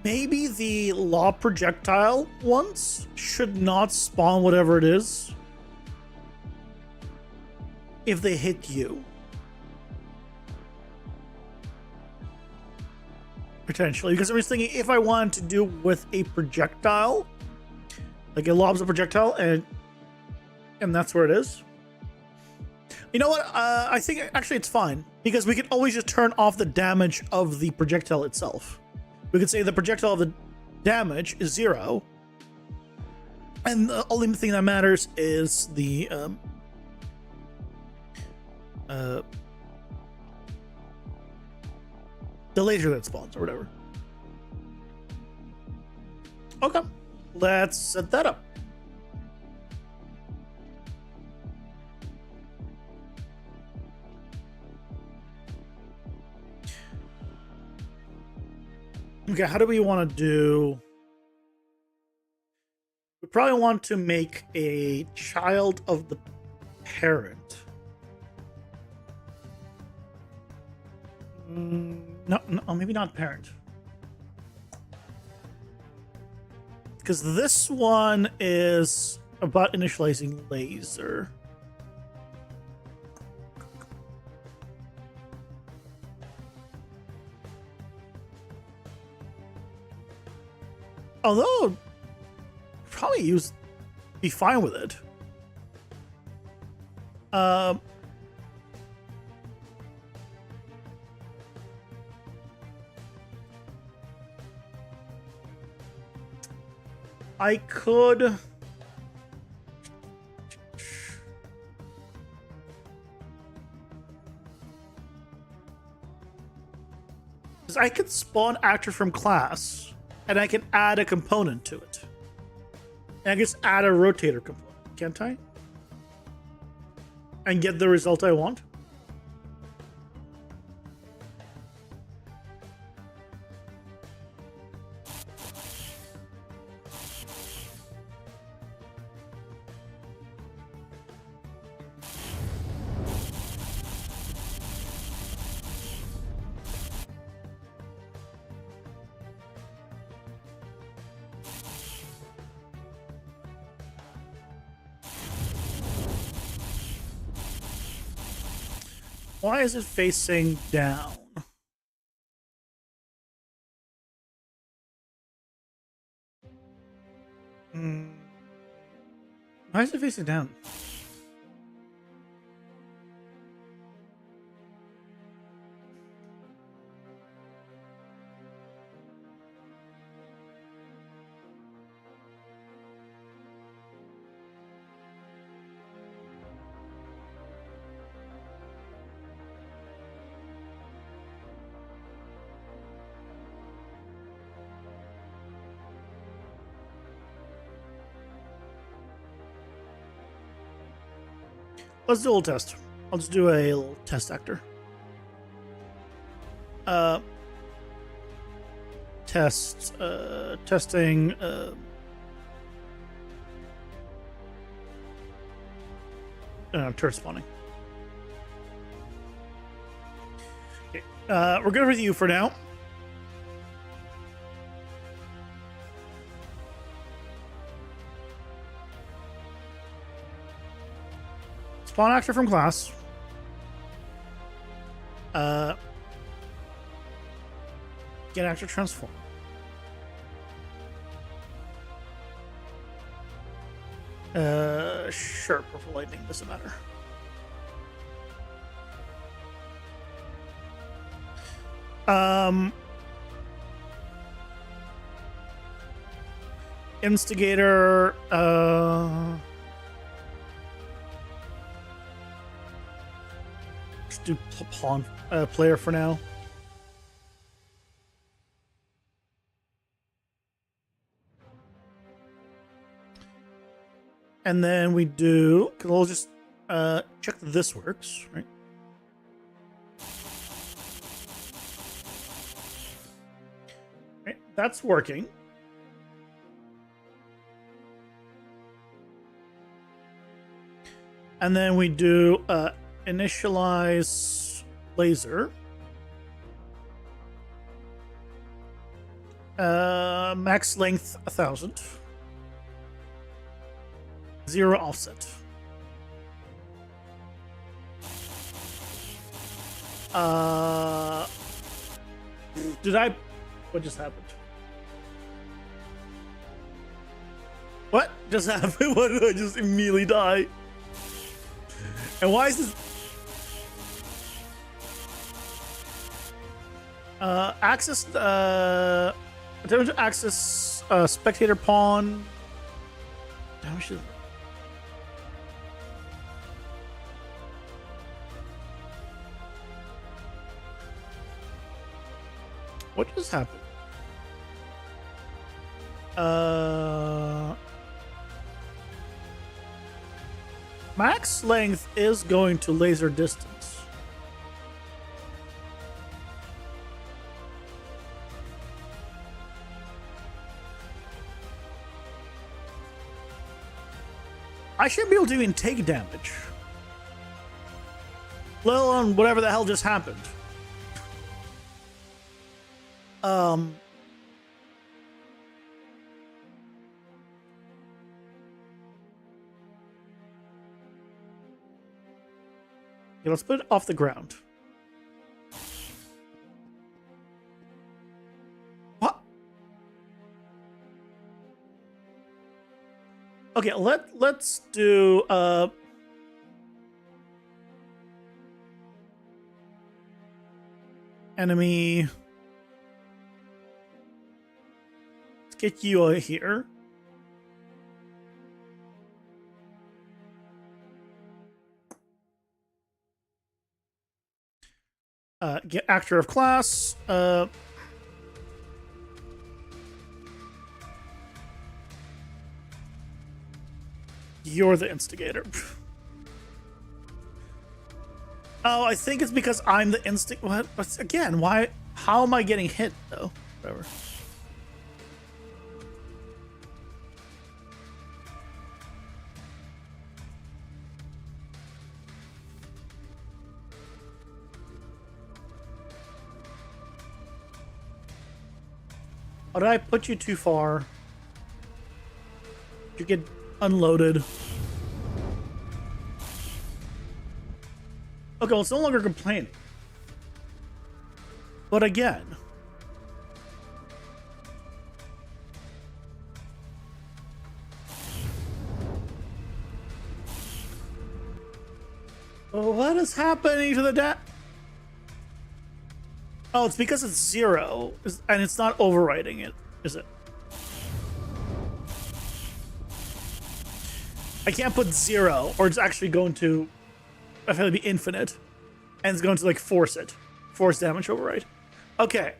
maybe the law projectile ones should not spawn whatever it is if they hit you. Potentially, because I was thinking if I wanted to do with a projectile, like it lobs a projectile and that's where it is. You know what? I think actually it's fine because we can always just turn off the damage of the projectile itself. We could say the projectile of the damage is 0, and the only thing that matters is the laser that spawns or whatever. Okay, let's set that up. Okay, how do we want to do? We probably want to make a child of the parent. No, maybe not parent. Because this one is about initializing laser. Although, probably be fine with it. I could Because I can spawn actor from class, and I can add a component to it. And I can just add a rotator component, can't I? And get the result I want. Why is it facing down? Why is it facing down? Let's do a little test. I'll just do a little test actor. Testing. Turret spawning. Okay, we're good with you for now. Spawn actor from class. Get actor transform. Sure, purple lightning doesn't matter. Instigator, just do pawn player for now. And then we do, because we'll just check that this works, right? Right, that's working. And then we do initialize laser. Max length 1,000. 0 offset. What just happened? What just happened? Why did I just immediately die? And why is this? Attempt to access spectator pawn. Damage is. What just happened? Max length is going to laser distance. I should be able to even take damage. Let alone whatever the hell just happened. Okay, let's put it off the ground. What? Okay, let's do enemy. Let's get you out here. Get actor of class. You're the instigator. Oh, I think it's because I'm the What? Again, why? How am I getting hit, though? Whatever. Oh, did I put you too far? Did you get unloaded? Okay, well, it's no longer complaining. But again... what is happening to the Oh, it's because it's 0, and it's not overriding it, is it? I can't put 0, or it's actually going to... I feel like be infinite, and it's going to like force damage override. Okay.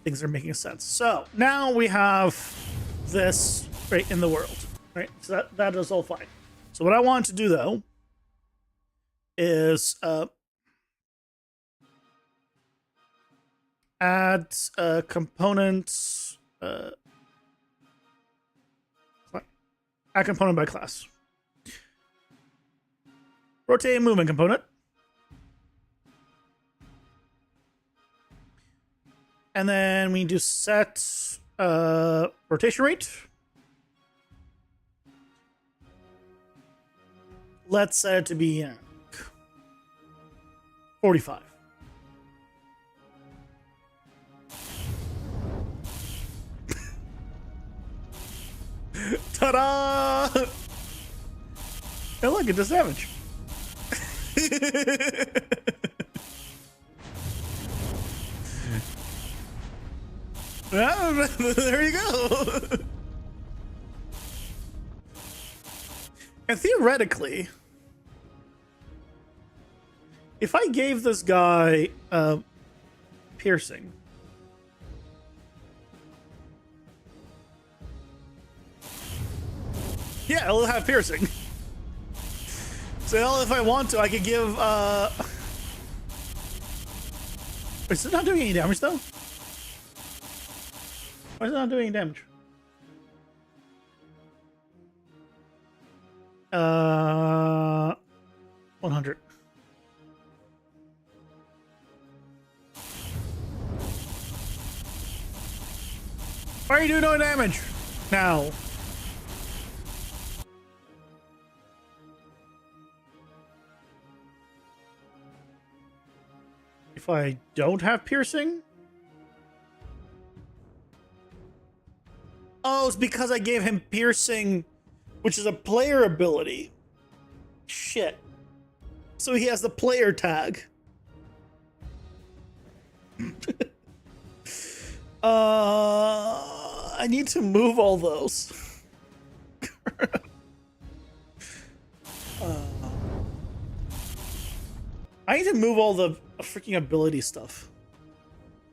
Things are making sense. So now we have this right in the world, right? So that is all fine. So what I want to do though is add components. Add component by class. Rotate movement component. And then we do set rotation rate. Let's set it to be 45. Ta-da! Hey, look, it does damage. Well, there you go. And theoretically, if I gave this guy piercing, yeah, it'll have piercing. So if I want to, I could give is it not doing any damage though? Why is it not doing any damage? 100. Why are you doing no damage now? If I don't have piercing? Oh, it's because I gave him piercing, which is a player ability. Shit. So he has the player tag. I need to move all those. I need to move all the freaking ability stuff.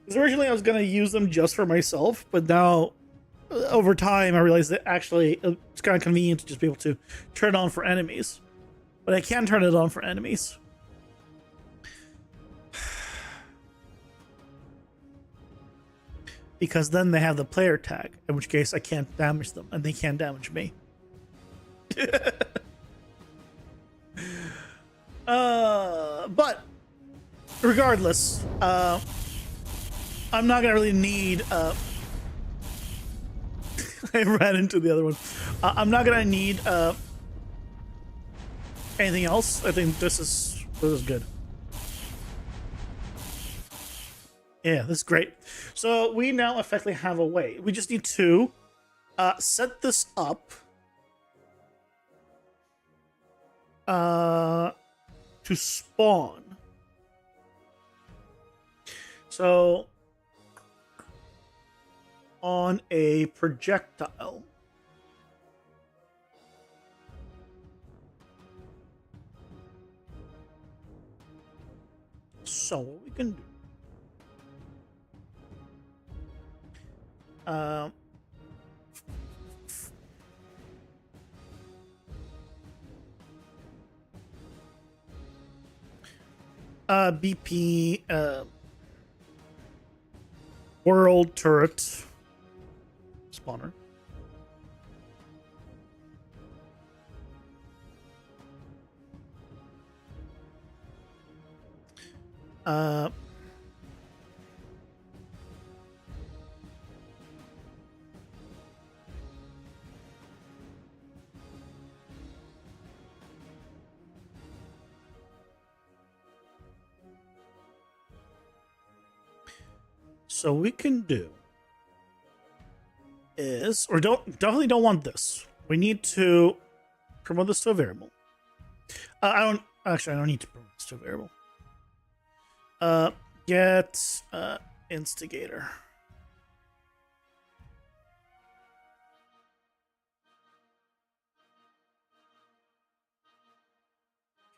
Because originally I was going to use them just for myself, but now, over time, I realized that actually it's kind of convenient to just be able to turn it on for enemies. But I can turn it on for enemies. Because then they have the player tag, in which case I can't damage them, and they can't damage me. But regardless, I'm not gonna really need. I ran into the other one. I'm not gonna need anything else. I think this is good. Yeah, this is great. So we now effectively have a way. We just need to set this up to spawn. So on a projectile. So what we can do? BP world turret spawner. So we can do is, or definitely don't want this. We need to promote this to a variable. I don't need to promote this to a variable. Get instigator.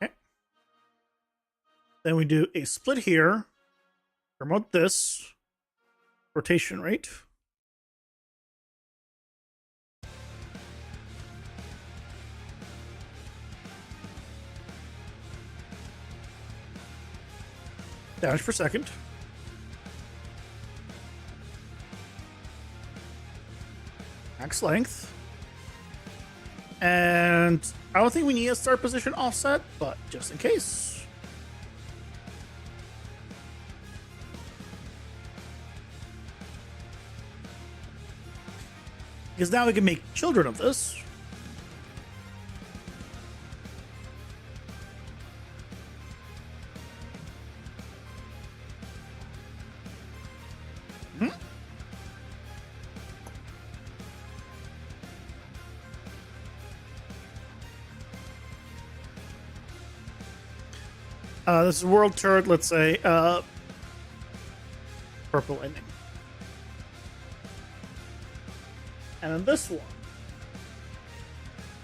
Okay. Then we do a split here. Promote this. Rotation rate. Damage per second. Max length. And I don't think we need a start position offset, but just in case. Because now we can make children of this. This is world turret, let's say, purple ending. And in this one,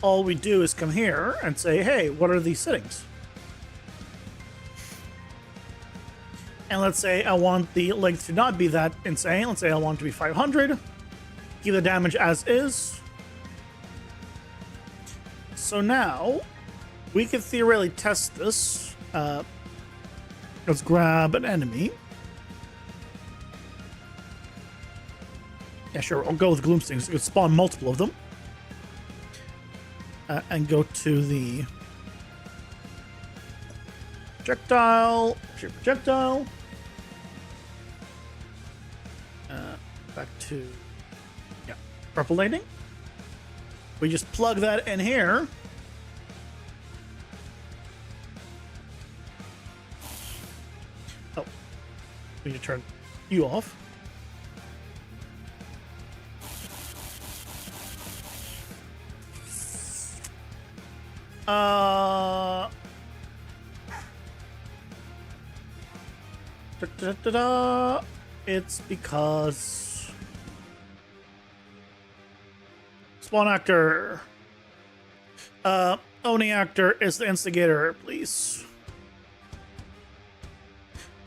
all we do is come here and say, hey, what are these settings? And let's say I want the length to not be that insane. Let's say I want it to be 500. Keep the damage as is. So now, we can theoretically test this. Let's grab an enemy. Yeah, sure, I'll go with Gloomstings. You can spawn multiple of them. And go to the projectile. Shoot projectile. Back to, yeah, purple lightning. We just plug that in here. Oh, we need to turn you off. It's because spawn actor, owning actor is the instigator, please.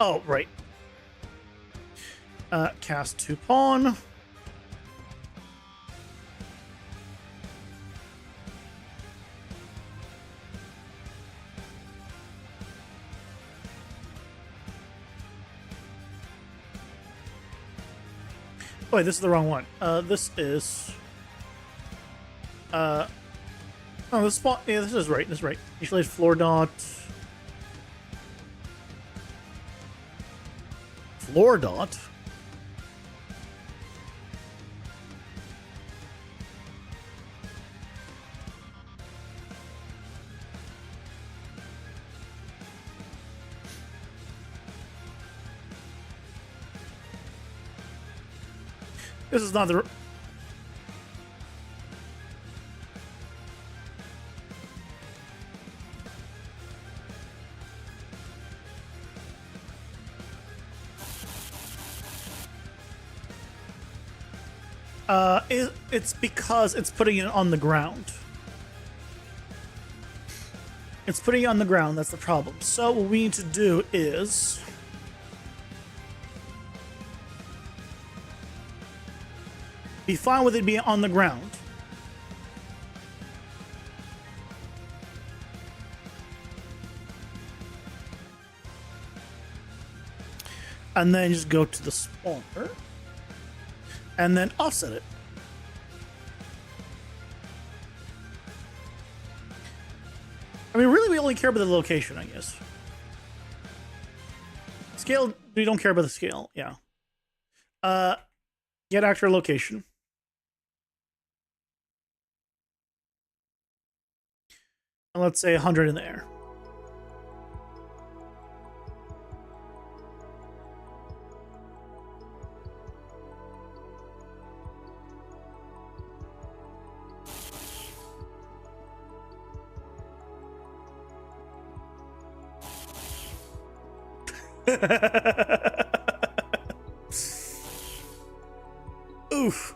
Oh, right. Cast to pawn. Oh, wait, this is the wrong one. This is... oh, this spot... Yeah, this is right. This is right. Initialize floor dot... Floor dot? This is not the... It's because it's putting it on the ground. It's putting it on the ground. That's the problem. So what we need to do is be fine with it being on the ground. And then just go to the spawner and then offset it. I mean, really, we only care about the location, I guess. Scale, we don't care about the scale, yeah. Get actor location. And let's say 100 in the air. Oof.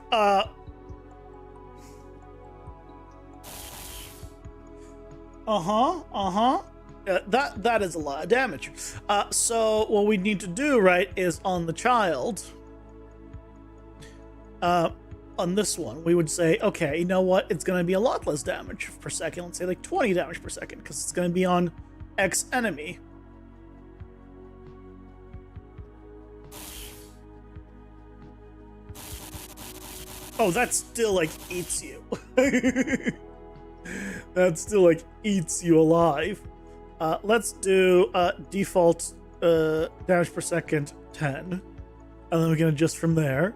That is a lot of damage. So what we need to do, right, is on the child, on this one, we would say, okay, you know what? It's going to be a lot less damage per second. Let's say like 20 damage per second, because it's going to be on X enemy. Oh, that still, like, eats you. That still, like, eats you alive. Let's do default damage per second 10. And then we can adjust from there.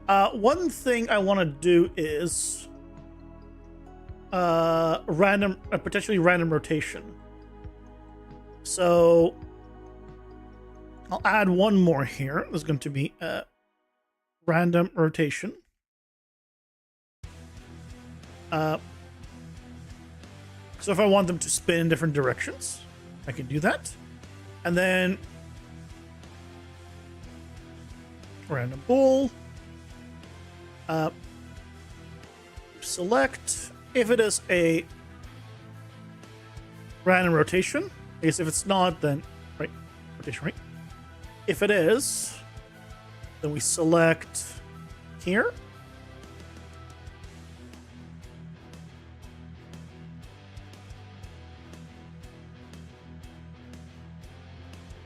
One thing I want to do is potentially random rotation. So I'll add one more here. There's going to be a random rotation. So if I want them to spin in different directions, I can do that. And then random bool. Select. If it is a random rotation, I guess if it's not, then right, rotation right. If it is, then we select here.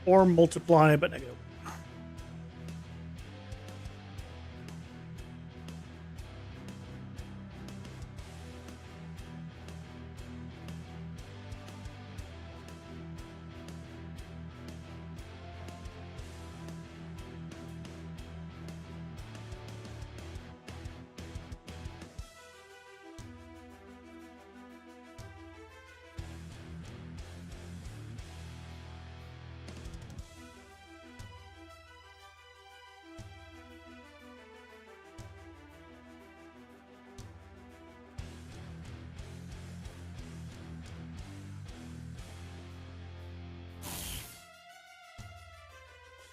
Or multiply by negative.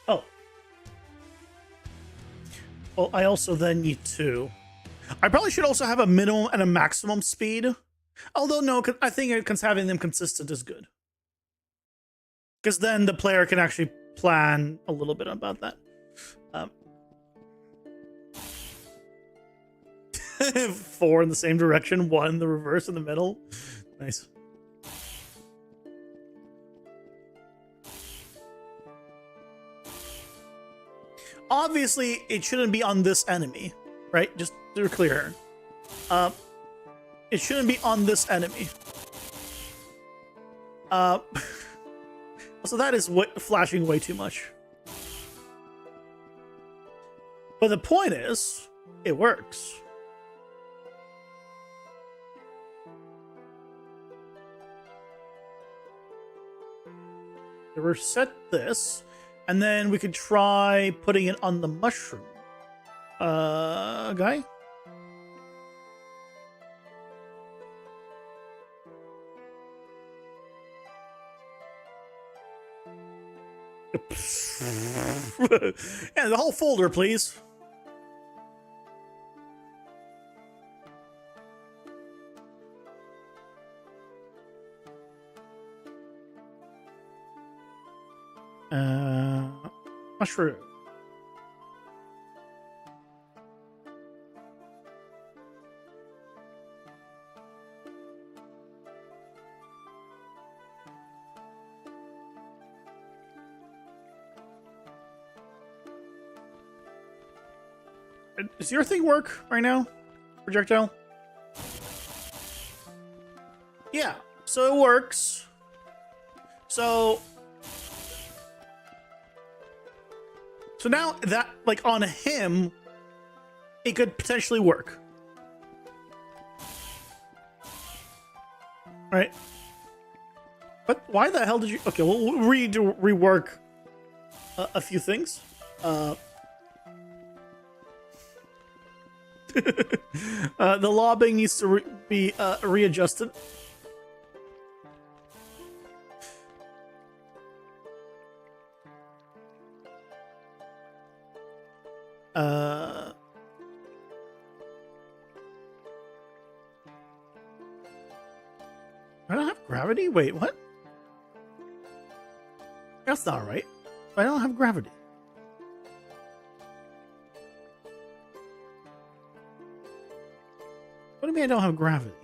Oh. Well, I also then need to... I probably should also have a minimum and a maximum speed. Although, no, I think having them consistent is good. Because then the player can actually plan a little bit about that. 4 in the same direction, 1 in the reverse in the middle. Nice. Obviously, it shouldn't be on this enemy, right? Just to be clear. It shouldn't be on this enemy. So that is flashing way too much. But the point is, it works. So we're set this, and then we could try putting it on the mushroom guy. Yeah, the whole folder, please. Mushroom. Does your thing work right now? Projectile? Yeah, so it works. So now that, like, on him, it could potentially work. Right? But why the hell did you... Okay, well, we need to rework a few things. The lobbing needs to be readjusted. I don't have gravity? Wait, what? That's not right. I don't have gravity. What do you mean I don't have gravity?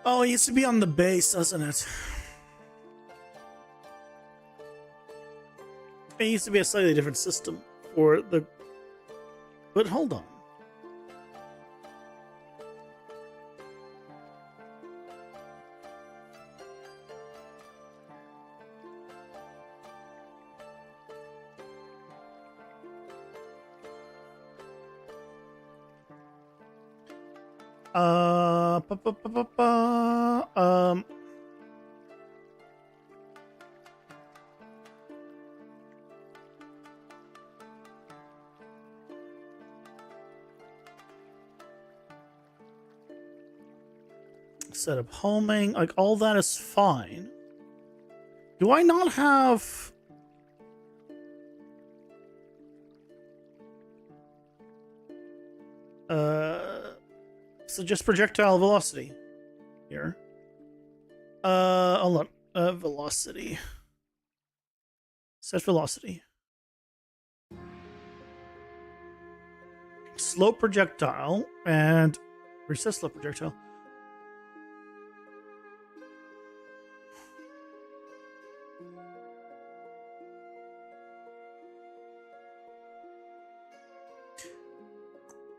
Oh, it used to be on the base, doesn't it? It used to be a slightly different system for the... But hold on. Set up homing, like all that is fine. Do I not have... So just projectile velocity here. Hold on. Velocity. Set velocity. Slow projectile and reset slow projectile.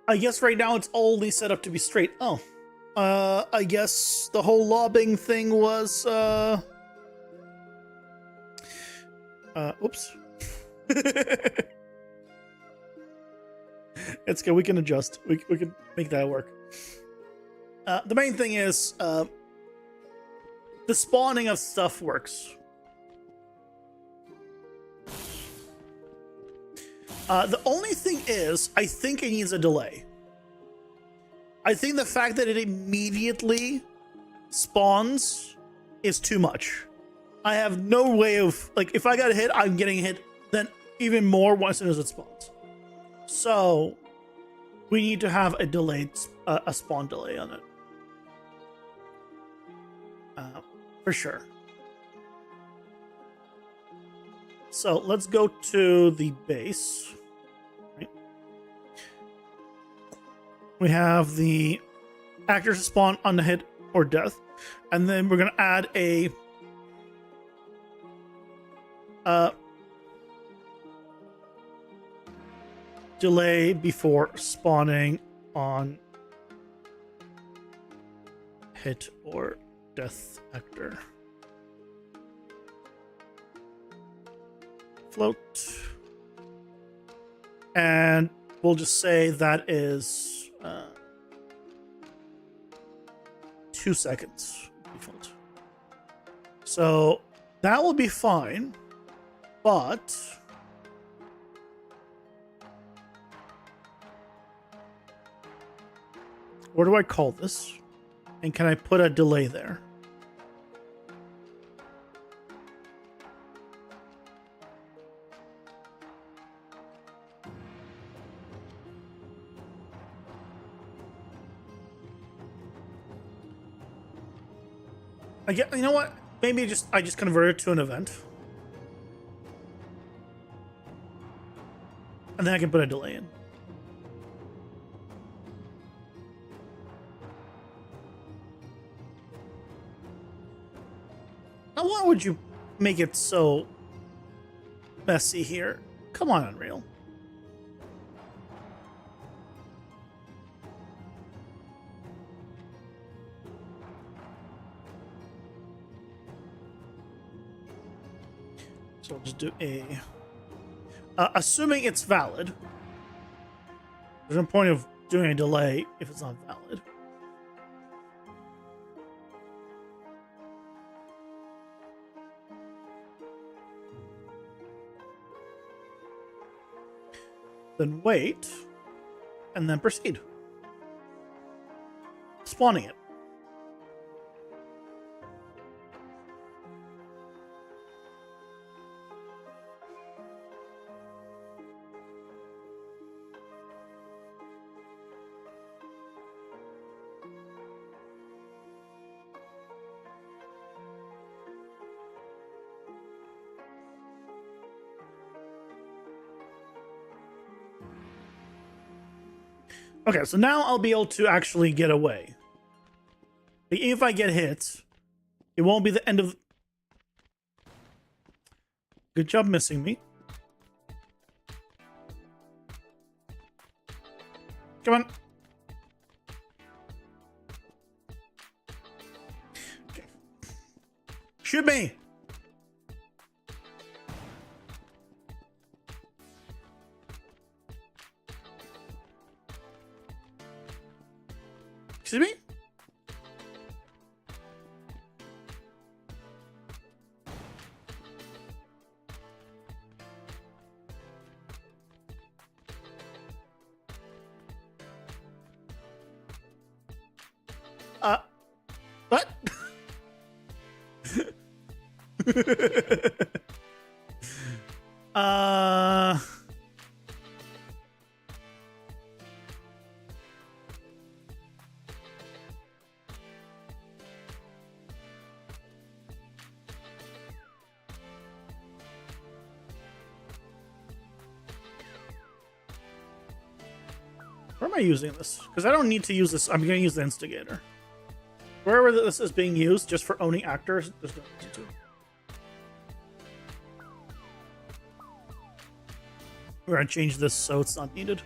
I guess right now it's only set up to be straight. Oh. I guess the whole lobbing thing was, oops. It's good. We can adjust. We can make that work. The main thing is, the spawning of stuff works. The only thing is, I think it needs a delay. I think the fact that it immediately spawns is too much. I have no way of, like, if I got hit, I'm getting hit then even more as soon as it spawns. So, we need to have a delayed, a spawn delay on it. For sure. So, let's go to the base. We have the actors spawn on the hit or death, and then we're gonna add a delay before spawning on hit or death actor. Float, and we'll just say that is 2 seconds default. So that will be fine, but what do I call this? And can I put a delay there? I get, you know what? Maybe I just convert it to an event. And then I can put a delay in. Now, why would you make it so messy here? Come on, Unreal. So I'll just do a... assuming it's valid. There's no point of doing a delay if it's not valid. Then wait, and then proceed. Spawning it. Okay, so now I'll be able to actually get away. Like, if I get hit, it won't be the end of... Good job missing me. Come on. Okay. Shoot me! Excuse me? What? Where am I using this? Because I don't need to use this. I'm going to use the instigator. Wherever this is being used, just for owning actors, there's no need to. We're going to change this so it's not needed.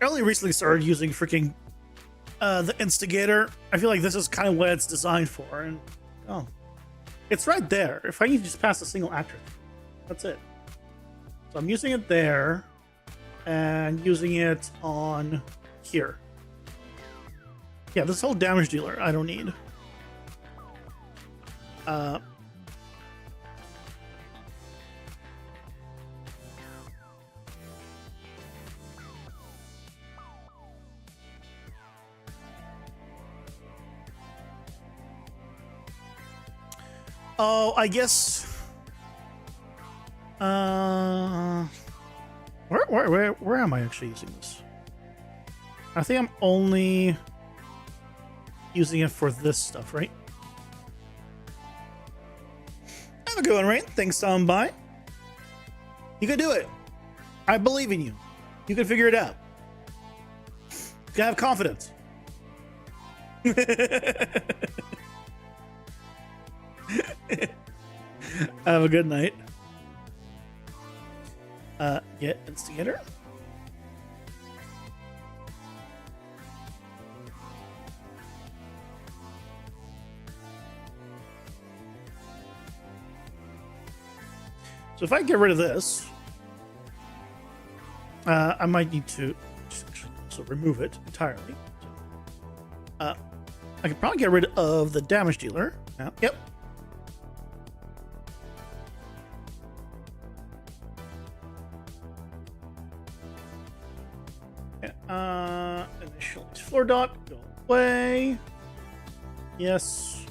I only recently started using freaking the instigator. I feel like this is kind of what it's designed for. And oh, it's right there. If I need to just pass a single actor, that's it. So I'm using it there and using it on here. Yeah, this whole damage dealer I don't need. Oh, I guess. Where am I actually using this? I think I'm only using it for this stuff, right? Have a good one, Rain. Thanks, by. You can do it. I believe in you. You can figure it out. You can have confidence. Have a good night. Get instigator. So if I get rid of this, I might need to just also remove it entirely. I could probably get rid of the damage dealer. Yep. Initial floor dot, go away. Yes.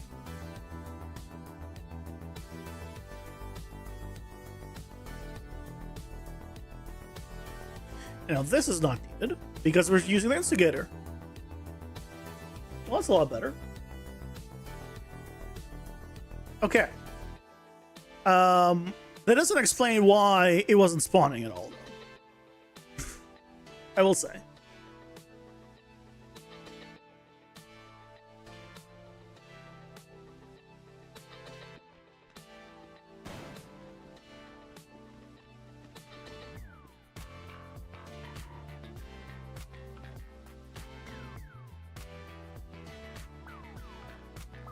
Now this is not needed because we're using the instigator. Well, that's a lot better. Okay. That doesn't explain why it wasn't spawning at all, though. I will say.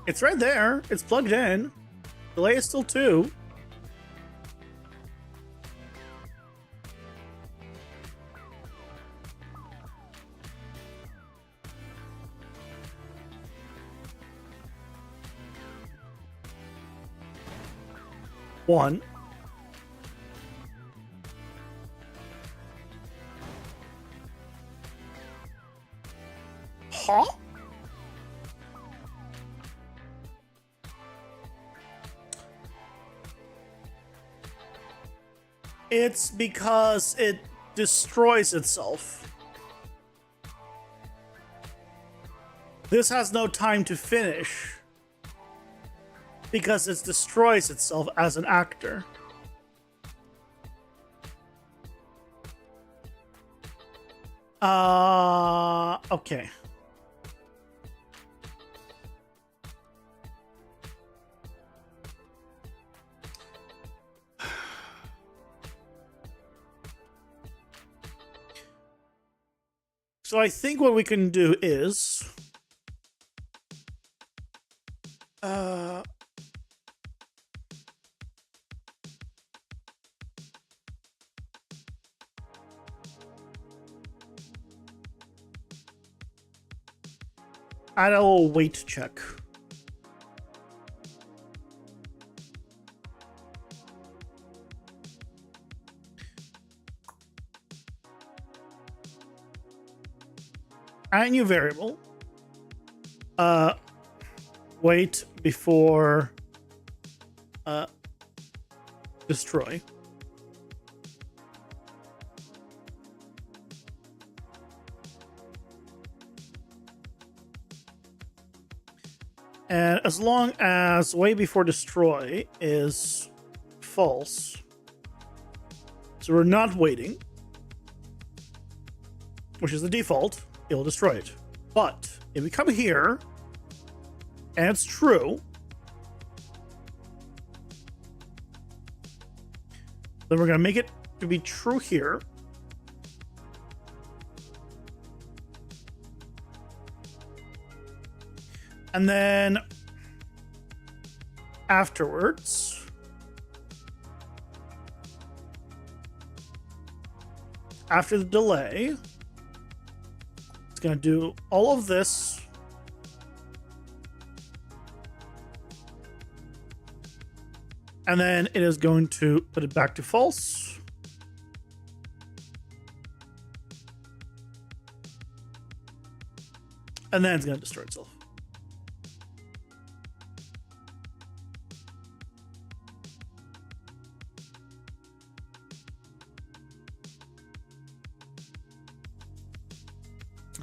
It's right there. It's plugged in. Delay is still 2. One. Huh? It's because it destroys itself. This has no time to finish because it destroys itself as an actor. Okay. So I think what we can do is add a little weight check. Add a new variable. Wait before destroy. And as long as wait before destroy is false, so we're not waiting, which is the default, it'll destroy it. But if we come here and it's true, then we're going to make it to be true here. And then afterwards, after the delay, it's going to do all of this. And then it is going to put it back to false. And then it's going to destroy itself.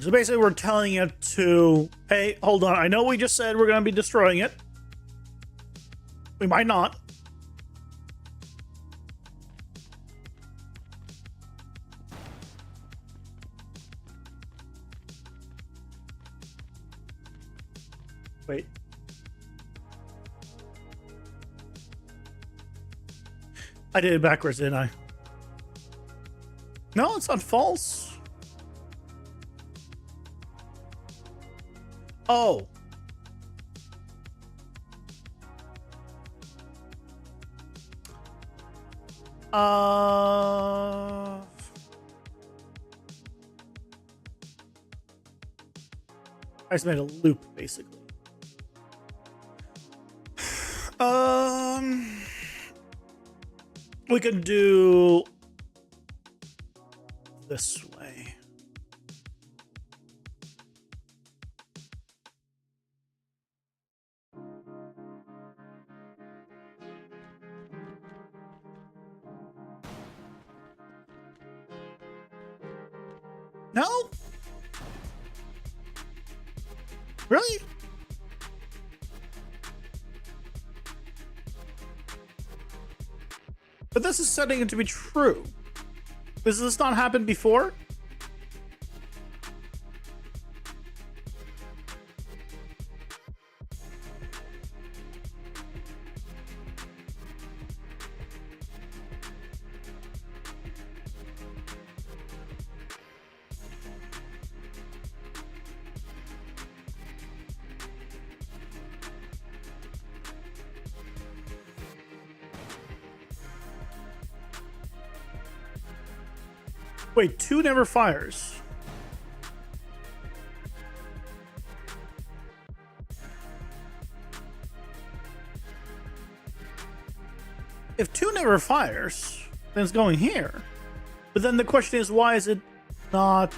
So basically we're telling it to, hey, hold on, I know we just said we're going to be destroying it. We might not. Wait. I did it backwards, didn't I? No, it's not false. Oh. I just made a loop, basically. We can do this way. No? Really? But this is setting it to be true. Does this not happen before? Wait, 2 never fires. If 2 never fires, then it's going here. But then the question is, why is it not...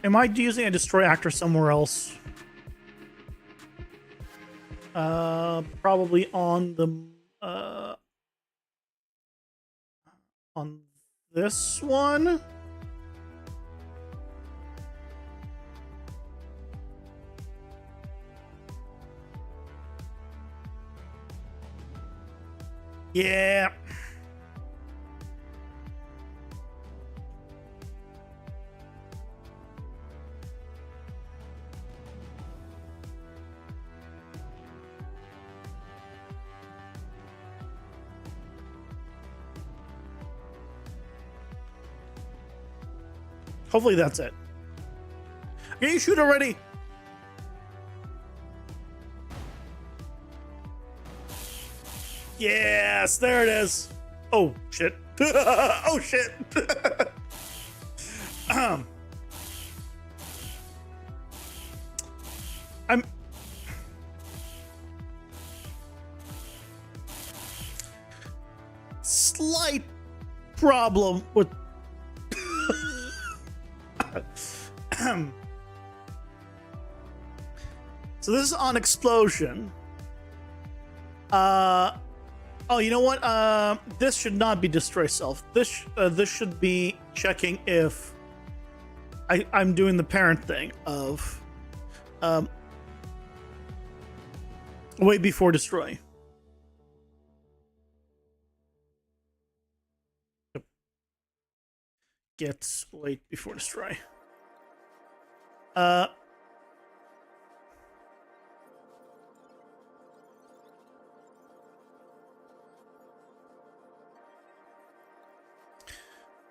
Am I using a destroy actor somewhere else? Probably on the on this one. Yeah. Hopefully that's it. Can you shoot already? Yes, there it is. Oh, shit. Oh, shit. I'm... Slight problem with... So this is on explosion. Oh, you know what? This should not be destroy self. This should be checking if I'm doing the parent thing of wait before destroy. Gets wait before destroy.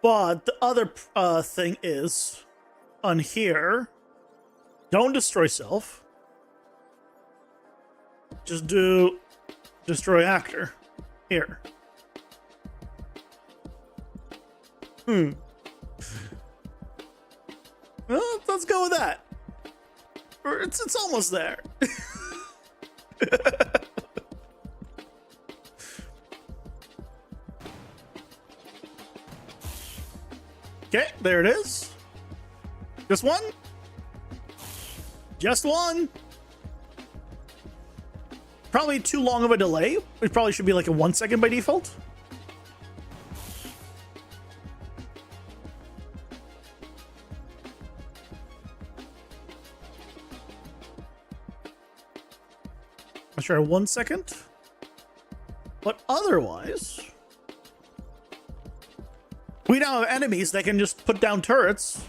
But the other thing is, on here, don't destroy self. Just do destroy actor. Here. Well, let's go with that. It's almost there. Okay, there it is. Just one? Just one? Probably too long of a delay. It probably should be like a 1 second by default. Let's try 1 second. But otherwise, we now have enemies that can just put down turrets,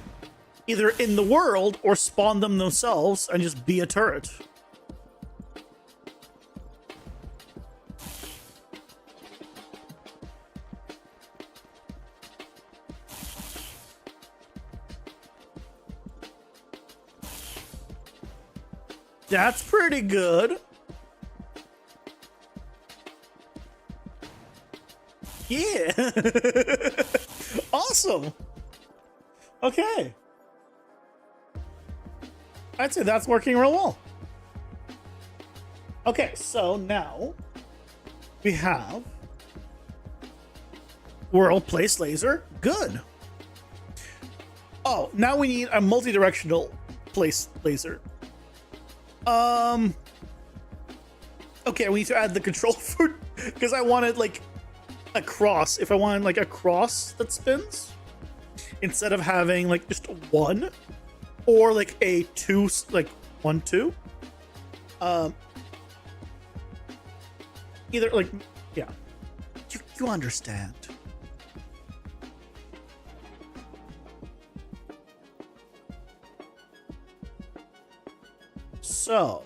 either in the world or spawn them themselves and just be a turret. That's pretty good. Yeah. Awesome. Okay. I'd say that's working real well. Okay, so now we have world place laser. Good. Oh, now we need a multi-directional place laser. Okay, we need to add the control for because I wanted like a cross. If I wanted like a cross that spins instead of having like just one or like a two, like 1 2. Either like yeah, you understand. So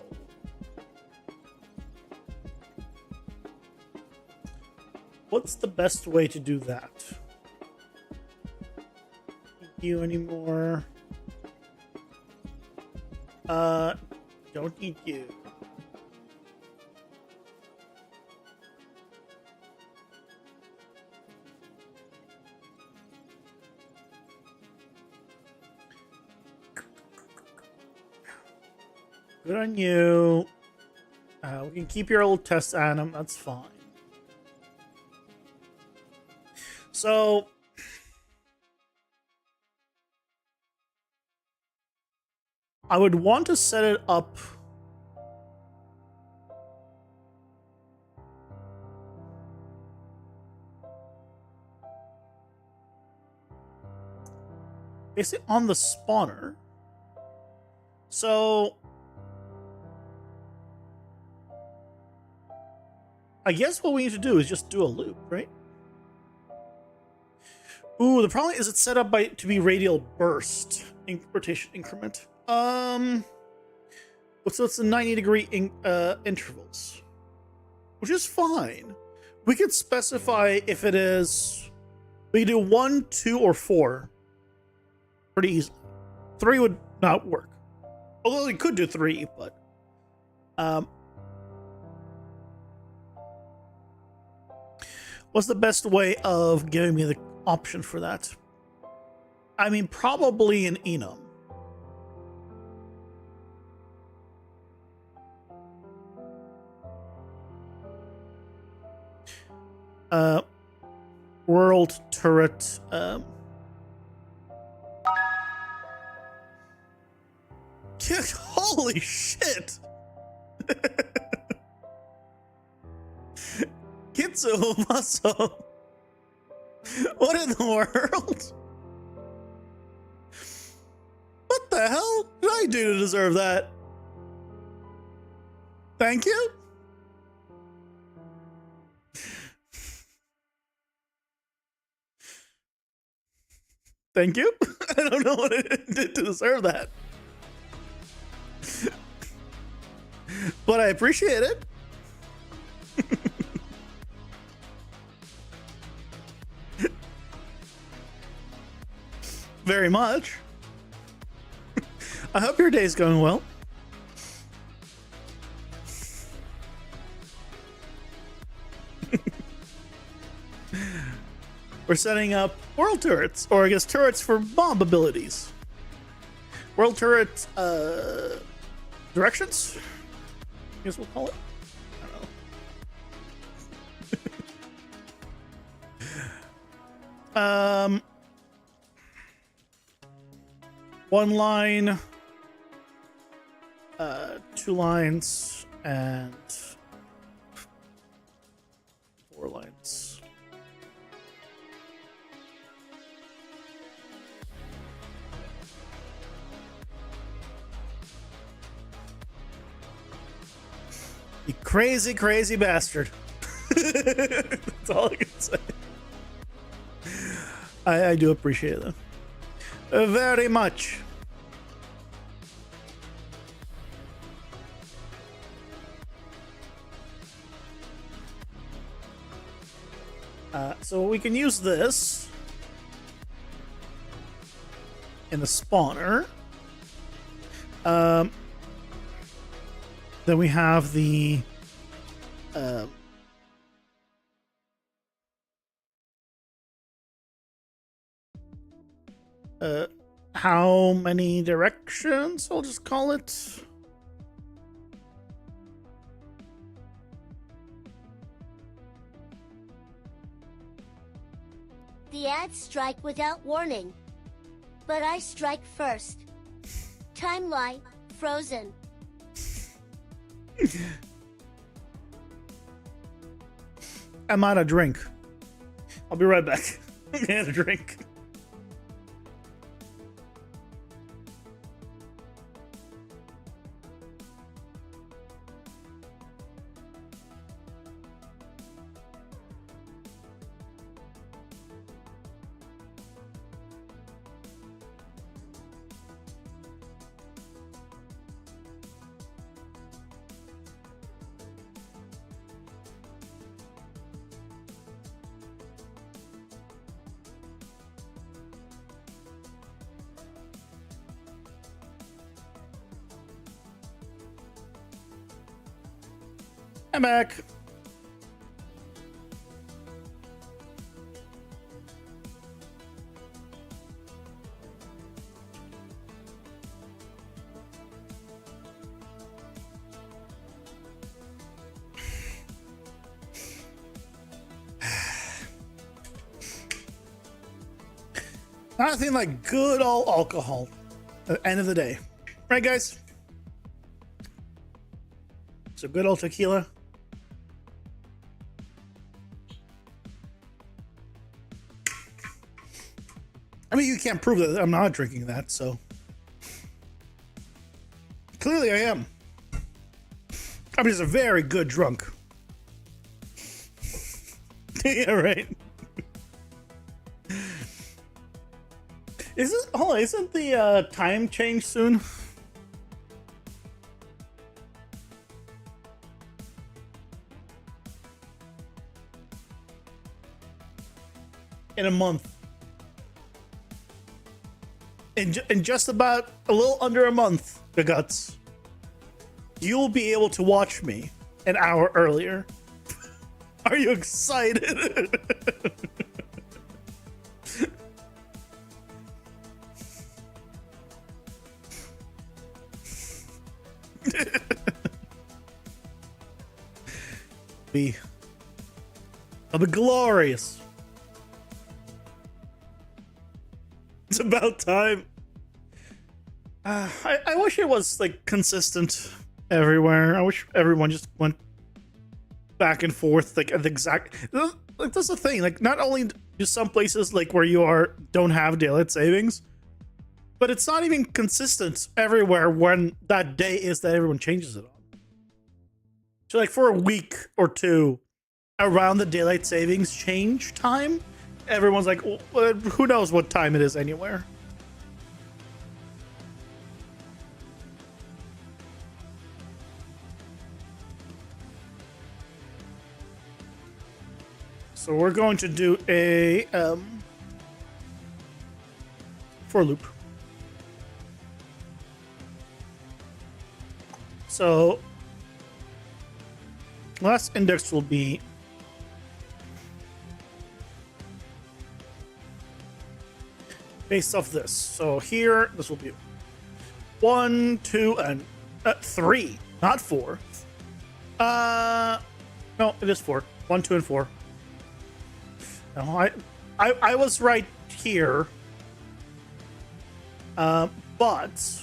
what's the best way to do that? You anymore? Don't need you. Good on you. We can keep your old test Adam. That's fine. So I would want to set it up basically on the spawner. So I guess what we need to do is just do a loop, right? Ooh, the problem is it's set up to be radial burst rotation increment. So it's the 90-degree intervals, which is fine. We could specify if it is. We could do 1, 2, or 4 pretty easily. 3 would not work, although we could do 3. But what's the best way of giving me the option for that? I mean, probably an enum. World turret. Holy shit! Kitsu Maso. What in the world? What the hell did I do to deserve that? Thank you? Thank you? I don't know what I did to deserve that. But I appreciate it. Very much. I hope your day's going well. We're setting up world turrets, or I guess turrets for bomb abilities. World turret directions? I guess we'll call it. I don't know. 1 line, 2 lines, and 4 lines. You crazy, crazy bastard. That's all I can say. I do appreciate that. Very much. So we can use this in the spawner. Then we have the how many directions? I'll just call it. The ads strike without warning. But I strike first. Timeline frozen. am out of drink. I'll be right back. And a drink. I'm back. Nothing like good old alcohol at the end of the day. Right, guys? So good old tequila. I mean, you can't prove that I'm not drinking that, so. Clearly I am. I'm just a very good drunk. Yeah, right. Isn't the time change soon? In a month. In just about a little under a month, the guts, you'll be able to watch me an hour earlier. Are you excited? It'll be glorious. It's about time. I wish it was like consistent everywhere. I wish everyone just went back and forth like at the exact. Like that's the thing. Like not only do some places like where you are don't have daylight savings, but it's not even consistent everywhere when that day is that everyone changes it on. So like for a week or two around the daylight savings change time, everyone's like, well, who knows what time it is anywhere. So we're going to do a for loop. So last index will be based off this. So here, this will be 1, 2, and 3, not 4. No, it is 4. 1, 2, and 4. No, I was right here. But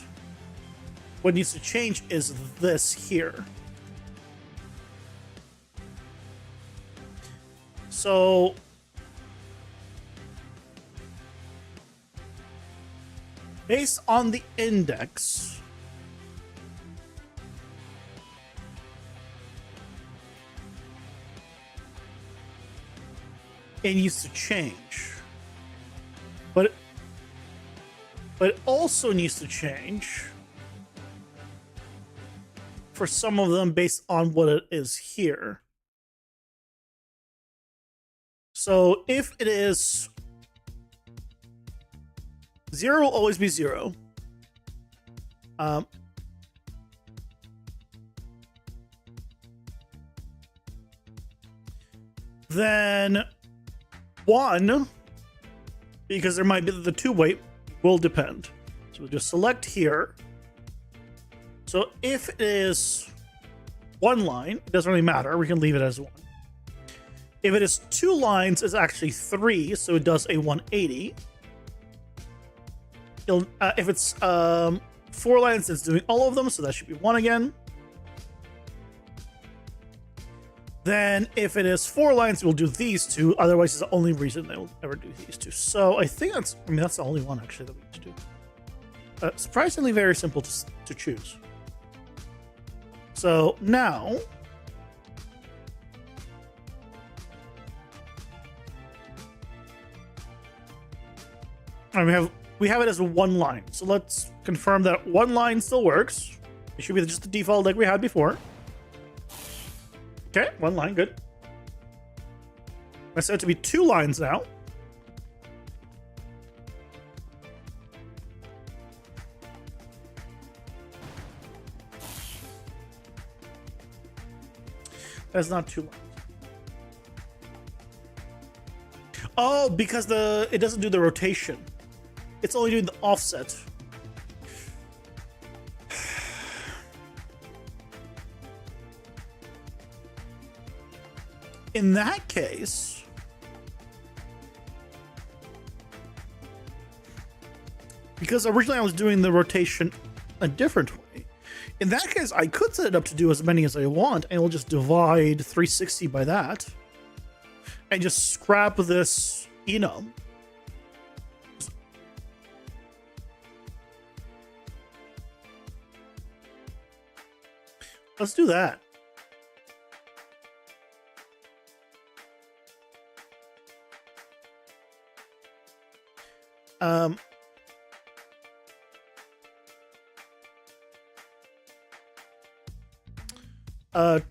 what needs to change is this here. So based on the index, it needs to change. But it also needs to change for some of them based on what it is here. So if it is 0 will always be 0. Then 1, because there might be the 2 weight, will depend. So we'll just select here. So if it is 1 line, it doesn't really matter. We can leave it as 1. If it is 2 lines, it's actually 3, so it does a 180. If it's 4 lines, it's doing all of them, so that should be 1 again. Then if it is 4 lines, we'll do these 2. Otherwise, it's the only reason they will ever do these 2. So I think that's, I mean, that's the only one actually that we need to do. Surprisingly very simple to choose. So now, and we have it as 1 line. So let's confirm that 1 line still works. It should be just the default like we had before. Okay, 1 line, good. I set it to be 2 lines now. That's not 2 lines. Oh, because it doesn't do the rotation. It's only doing the offset. In that case, because originally I was doing the rotation a different way, in that case I could set it up to do as many as I want, and we'll just divide 360 by that, and just scrap this enum. Let's do that.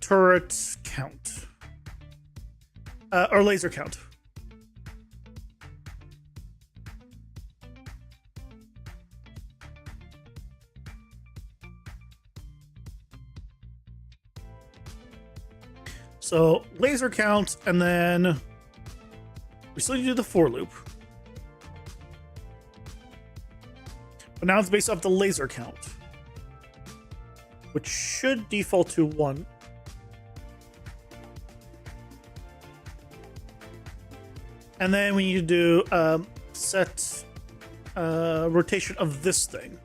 Turret count. Or laser count. So laser count, and then we still need to do the for loop. But now it's based off the laser count, which should default to 1. And then we need to do set rotation of this thing.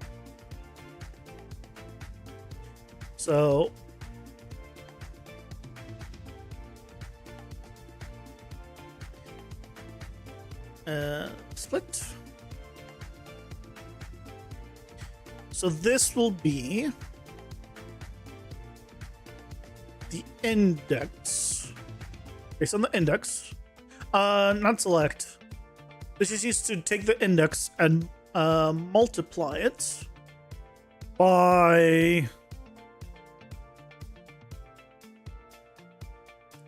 So split. So this will be the index. Based on the index. Not select. This is used to take the index and multiply it by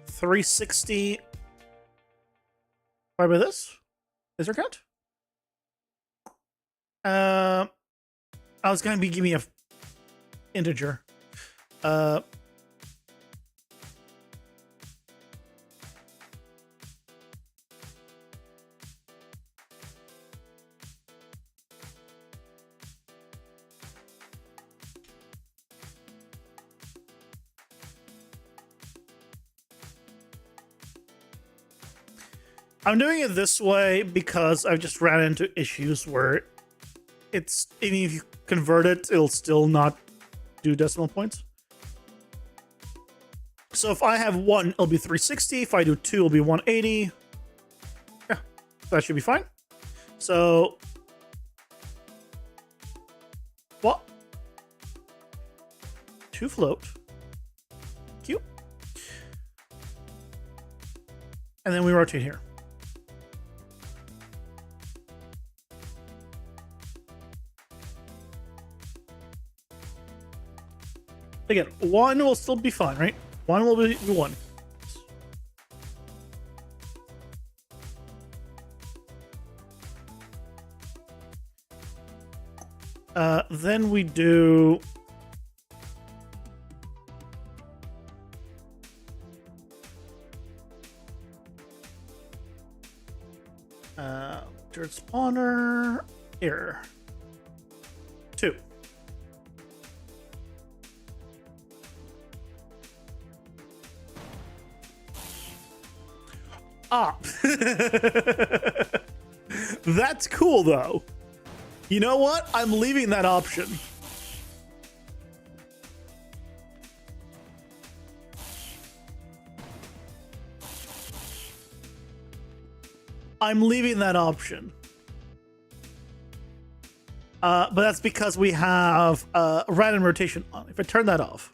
360 by this. Is there count? I was gonna be giving me a integer. I'm doing it this way because I've just ran into issues where it's, even if you convert it, it'll still not do decimal points. So if I have 1, it'll be 360. If I do 2, it'll be 180. Yeah, that should be fine. So, what? 2 float. Q. And then we rotate here. Again, 1 will still be fine, right? 1 will be 1. Then we do dirt spawner error 2. Ah. That's cool though. You know what? I'm leaving that option. I'm leaving that option. But that's because we have random rotation on. If I turn that off.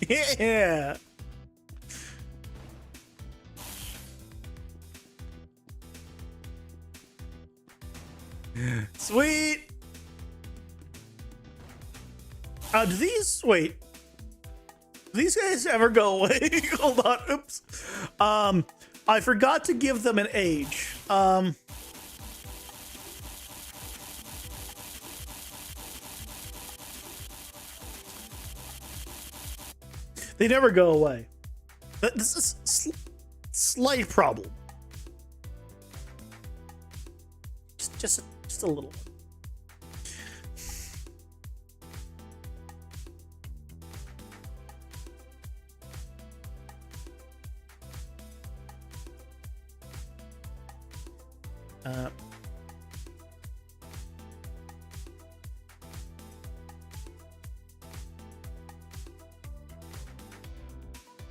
Yeah. Sweet. Do these wait? Do these guys ever go away? Hold on. Oops. I forgot to give them an age. They never go away. This is slight problem. Just a little.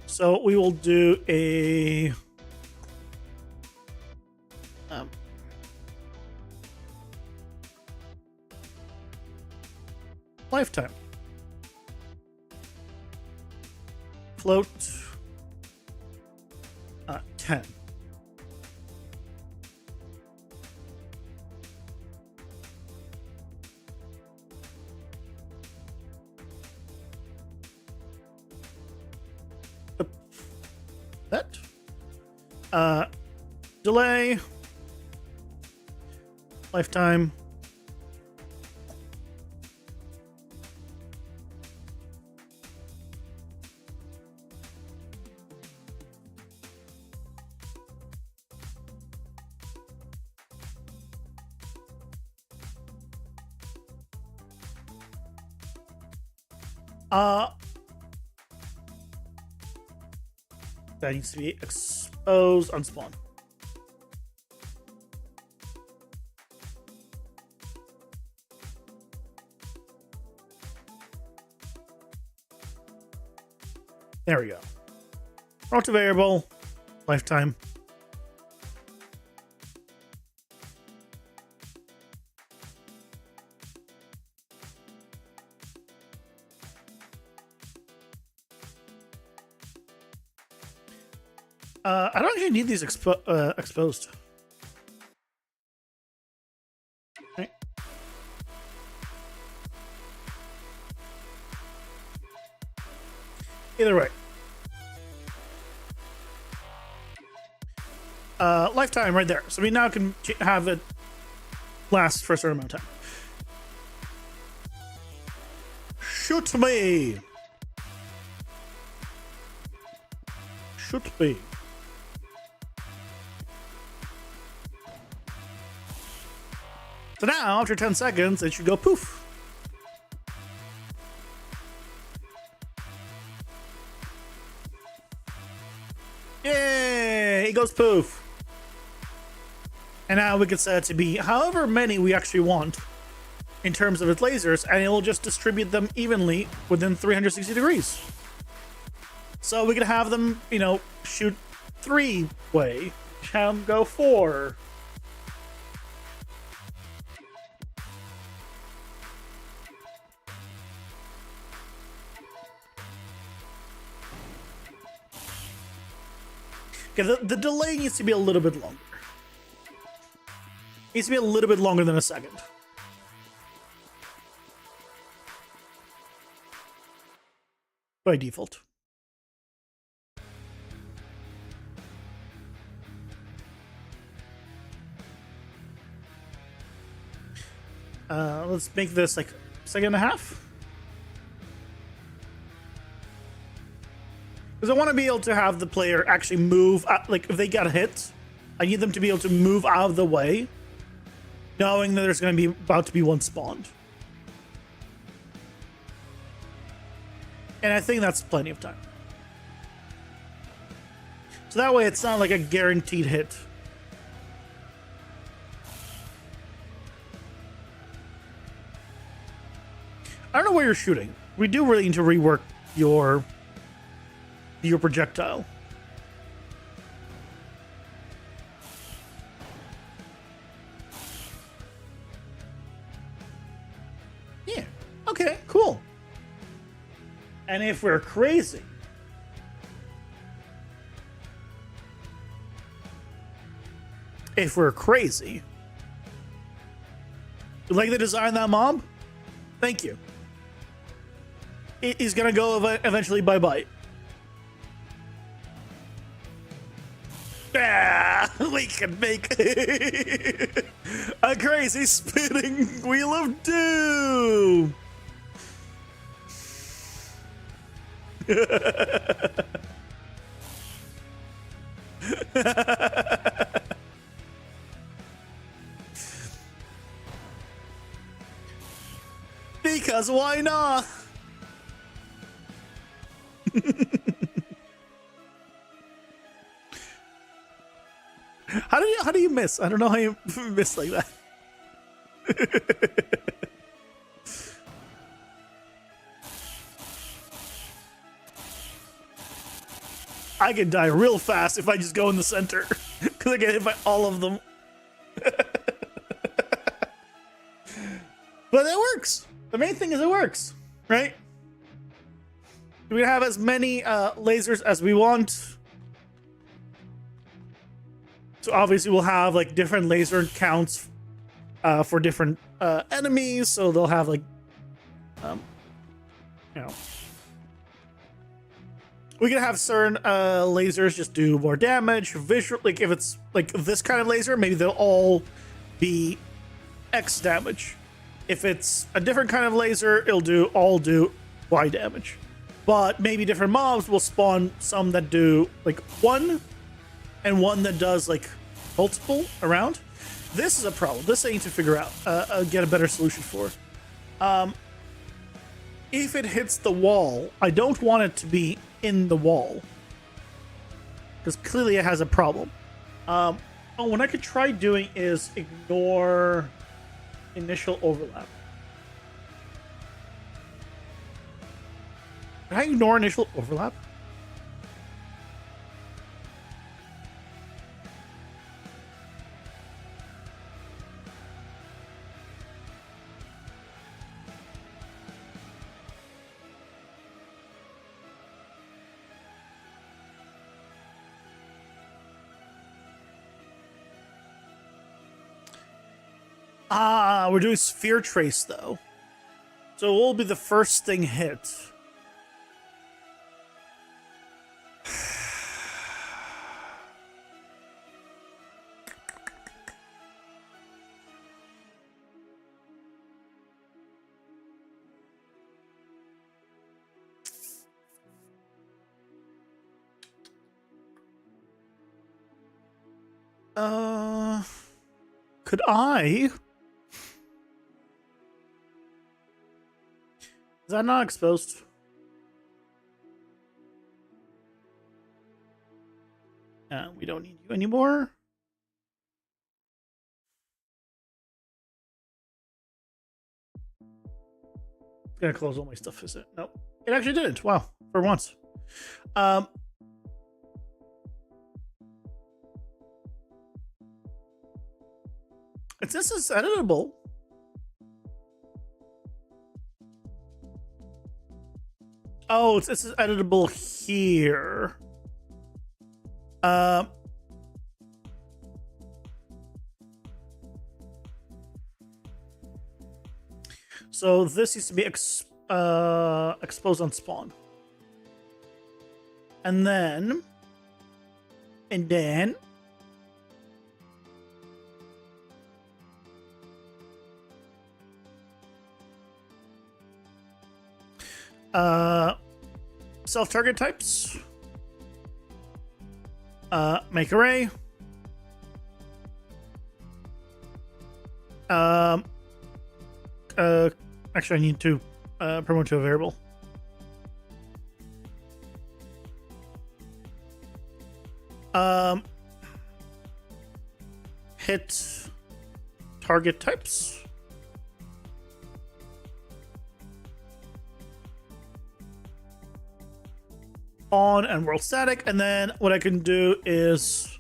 So we will do a lifetime float 10. That delay lifetime that needs to be exposed on spawn. There we go. Auto variable, lifetime. I don't actually need these exposed. Okay. Either way. Lifetime right there. So we now can have it last for a certain amount of time. Shoot me! Shoot me. So now, after 10 seconds, it should go poof. Yay! It goes poof. And now we can set it to be however many we actually want in terms of its lasers, and it will just distribute them evenly within 360 degrees. So we can have them, you know, shoot 3-way, have them go 4. Okay, the delay needs to be a little bit longer. Needs to be a little bit longer than a second. By default. Let's make this like a second and a half. Because I want to be able to have the player actually move, like if they get hit, I need them to be able to move out of the way, knowing that there's going to be about to be one spawned. And I think that's plenty of time. So that way it's not like a guaranteed hit. I don't know where you're shooting. we do really need to rework your projectile. Yeah. Okay, cool. And if we're crazy, you like the design of that mob? Thank you. It is gonna go eventually bye-bye. Ah, we can make a crazy spinning wheel of doom. Because why not? How do you miss? I don't know how you miss like that. I can die real fast if I just go in the center because I get hit by all of them. But it works. The main thing is it works, right? We have as many lasers as we want. So obviously we'll have like different laser counts for different enemies. So they'll have like, you know, we can have certain lasers just do more damage. Visual, like if it's like this kind of laser, maybe they'll all be X damage. If it's a different kind of laser, it'll all do Y damage. But maybe different mobs will spawn some that do like 1 and one that does like multiple around. This is a problem. This I need to figure out, get a better solution for. If it hits the wall, I don't want it to be in the wall because clearly it has a problem. What I could try doing is ignore initial overlap. Can I ignore initial overlap? We're doing sphere trace though. So it will be the first thing hit. Could I? Is that not exposed? We don't need you anymore. It's gonna close all my stuff, is it? Nope. It actually didn't. Wow. For once. This is editable. Oh, this is editable here. So this used to be exposed on spawn. And then self-target types. Make array. Actually, I need to promote to a variable. Hit target types. on and world static, and then what I can do is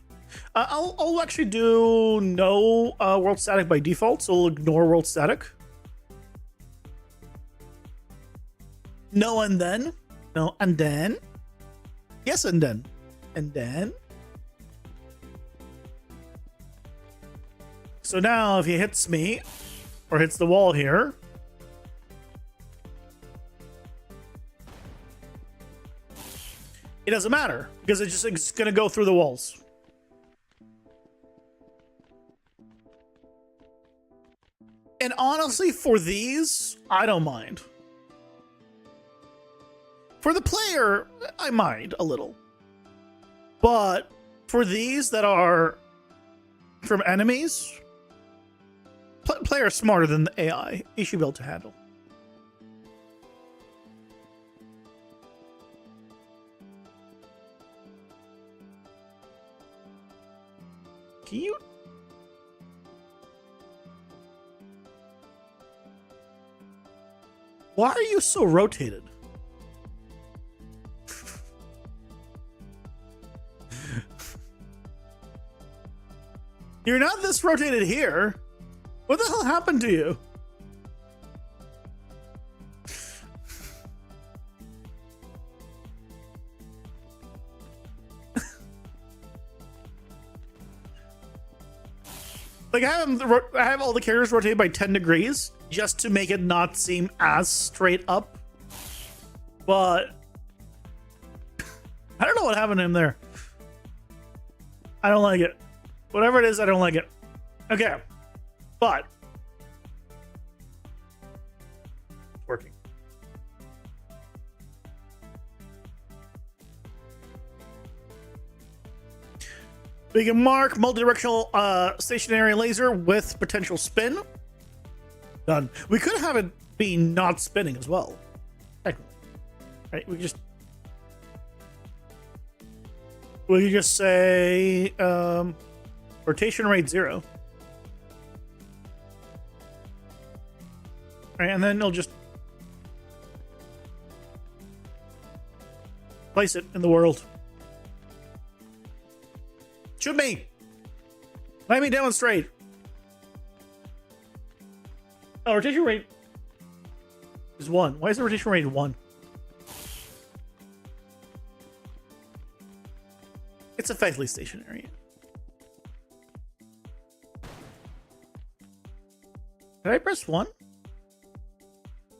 I'll actually do no world static by default, so we'll ignore world static. No and then. No and then. Yes and then. And then. So now if he hits me, or hits the wall here, it doesn't matter, because it's going to go through the walls. And honestly, for these, I don't mind. For the player, I mind a little. But for these that are from enemies, player smarter than the AI. You should be able to handle. Can you? Why are you so rotated? You're not this rotated here. What the hell happened to you? Like I have all the characters rotated by 10 degrees just to make it not seem as straight up. But I don't know what happened to him there. I don't like it. Whatever it is, I don't like it. Okay. But it's working. We can mark multi-directional stationary laser with potential spin. Done. We could have it be not spinning as well. Technically. Right? We could just say rotation rate 0. Right, and then it'll just place it in the world. Shoot me! Let me demonstrate. Oh, rotation rate is 1. Why is the rotation rate 1? It's effectively stationary. Did I press 1?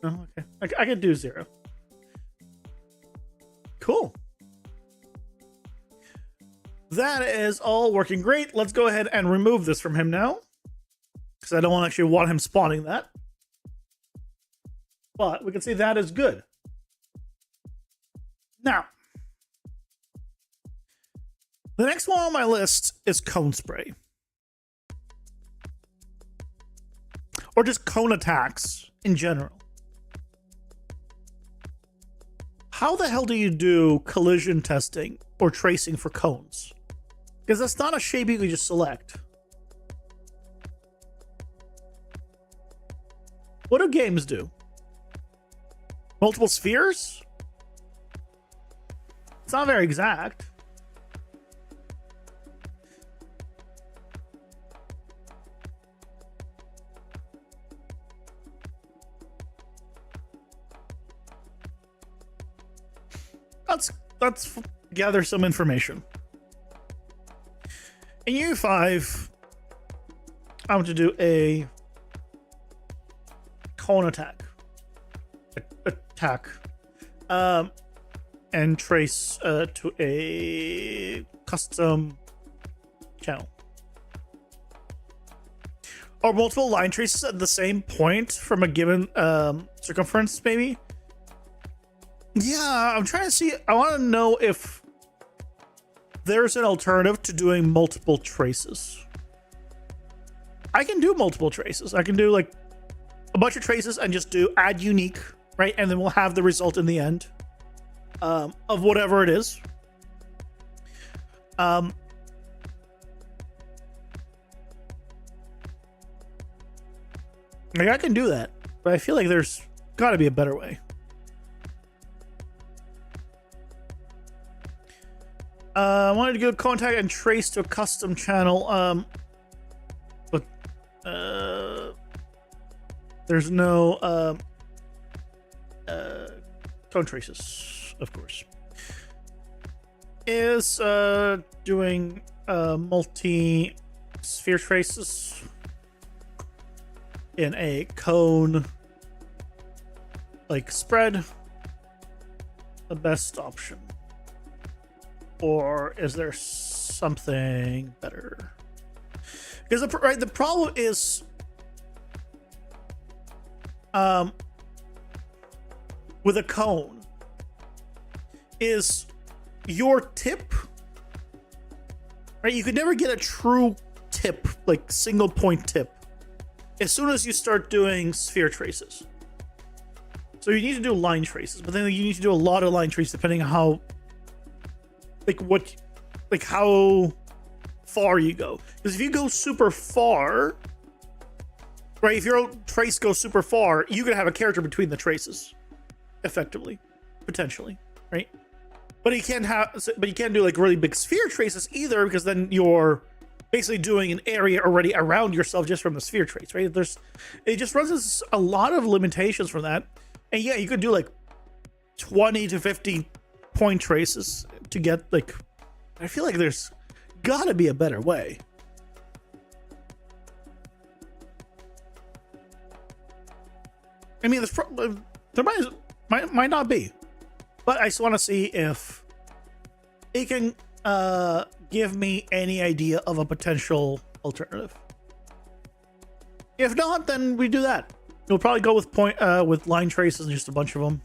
Oh, okay. I can do 0. Cool. That is all working great. Let's go ahead and remove this from him now, because I don't actually want him spawning that. But we can see that is good. Now, the next one on my list is cone spray. Or just cone attacks in general. How the hell do you do collision testing or tracing for cones? Because that's not a shape you can just select. What do games do? Multiple spheres? It's not very exact. Let's gather some information. In U5, I want to do a cone attack. And trace to a custom channel. Or multiple line traces at the same point from a given circumference, maybe? Yeah, I'm trying to see. I want to know if there's an alternative to doing multiple traces. I can do multiple traces. I can do like a bunch of traces and just do add unique, right? And then we'll have the result in the end of whatever it is. Like I can do that, but I feel like there's got to be a better way. I wanted to go contact and trace to a custom channel. But there's no cone traces, of course. Is doing multi sphere traces in a cone like spread the best option, or is there something better? Because the problem is with a cone is your tip, right? You could never get a true tip, like single point tip, as soon as you start doing sphere traces. So you need to do line traces, but then you need to do a lot of line traces depending on how, how far you go. Because if you go super far, right? If your trace goes super far, you could have a character between the traces, effectively, potentially, right? But you can't do like really big sphere traces either, because then you're basically doing an area already around yourself just from the sphere trace, right? It just runs into a lot of limitations from that. And yeah, you could do like 20 to 50 point traces to get like, I feel like there's gotta be a better way. I mean, there might not be, but I just want to see if it can give me any idea of a potential alternative. If not, then we do that. We'll probably go with line traces and just a bunch of them.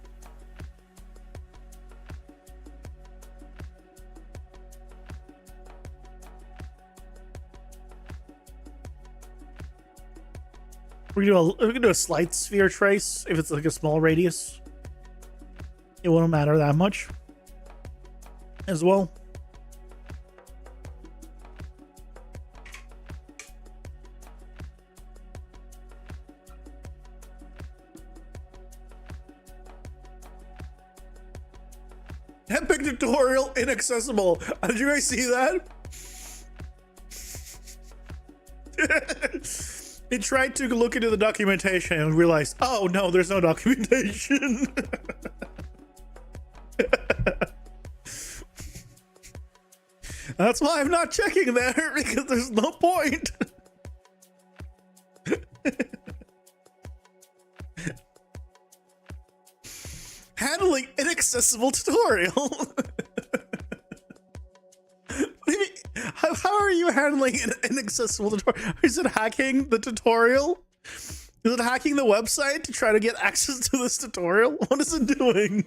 We can do a slight sphere trace if it's like a small radius. It won't matter that much as well. Epic tutorial inaccessible. Did you guys see that? It tried to look into the documentation and realized, oh no, there's no documentation. That's why I'm not checking there, because there's no point. Handling inaccessible tutorial. What do you mean? How are you handling an inaccessible tutorial? Is it hacking the tutorial? Is it hacking the website to try to get access to this tutorial? What is it doing?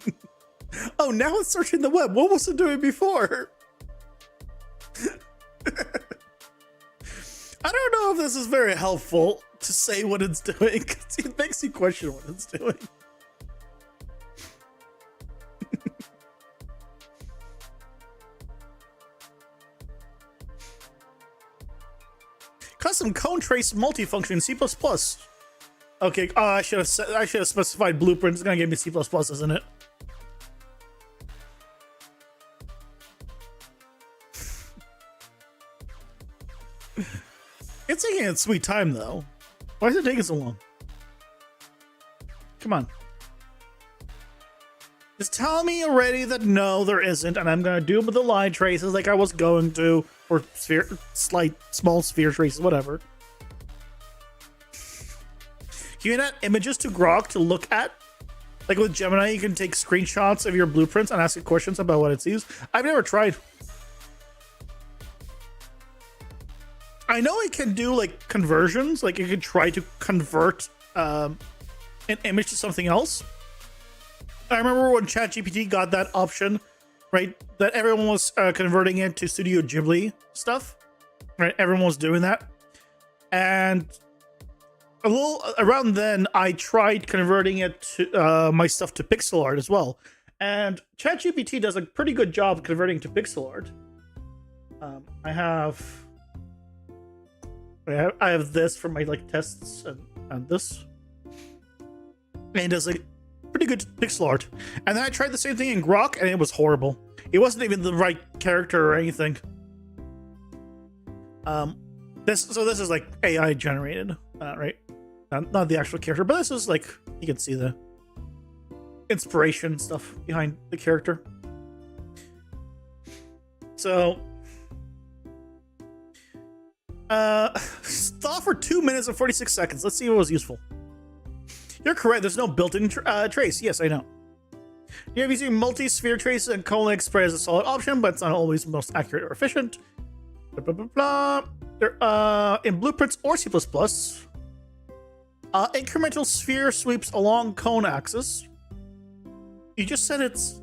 Oh, now it's searching the web. What was it doing before? I don't know if this is very helpful to say what it's doing, because it makes you question what it's doing. Custom cone trace multifunction in C++. Okay, I should have specified blueprint. It's gonna give me C++, isn't it? It's taking its sweet time though. Why is it taking so long? Come on. Just tell me already that no, there isn't, and I'm gonna do it with the line traces like I was going to, or small sphere traces, whatever. Can you add images to Grok to look at? Like with Gemini, you can take screenshots of your blueprints and ask it questions about what it sees. I've never tried. I know it can do like conversions, like it could try to convert an image to something else. I remember when ChatGPT got that option, right? That everyone was converting it to Studio Ghibli stuff, right? Everyone was doing that. And a little around then, I tried converting it to my stuff to pixel art as well. And ChatGPT does a pretty good job converting to pixel art. I have this for my like tests and this. And it does like pretty good pixel art. And then I tried the same thing in Grok and it was horrible. He wasn't even the right character or anything. This is like AI generated, right? Not the actual character, but this is like, you can see the inspiration stuff behind the character. So, thought for 2 minutes and 46 seconds. Let's see what was useful. You're correct. There's no built-in trace. Yes, I know. You have using multi-sphere traces and cone-like spread as a solid option, but it's not always most accurate or efficient. Blah, blah, blah, blah. In blueprints or C++, incremental sphere sweeps along cone axis. You just said it's...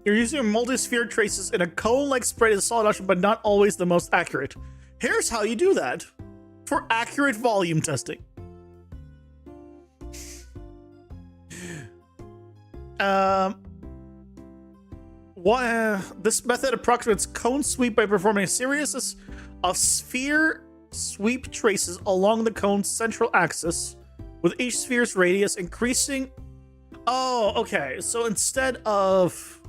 You're using multi-sphere traces in a cone-like spread as a solid option, but not always the most accurate. Here's how you do that for accurate volume testing. This method approximates cone sweep by performing a series of sphere sweep traces along the cone's central axis, with each sphere's radius increasing. Oh, okay. So instead of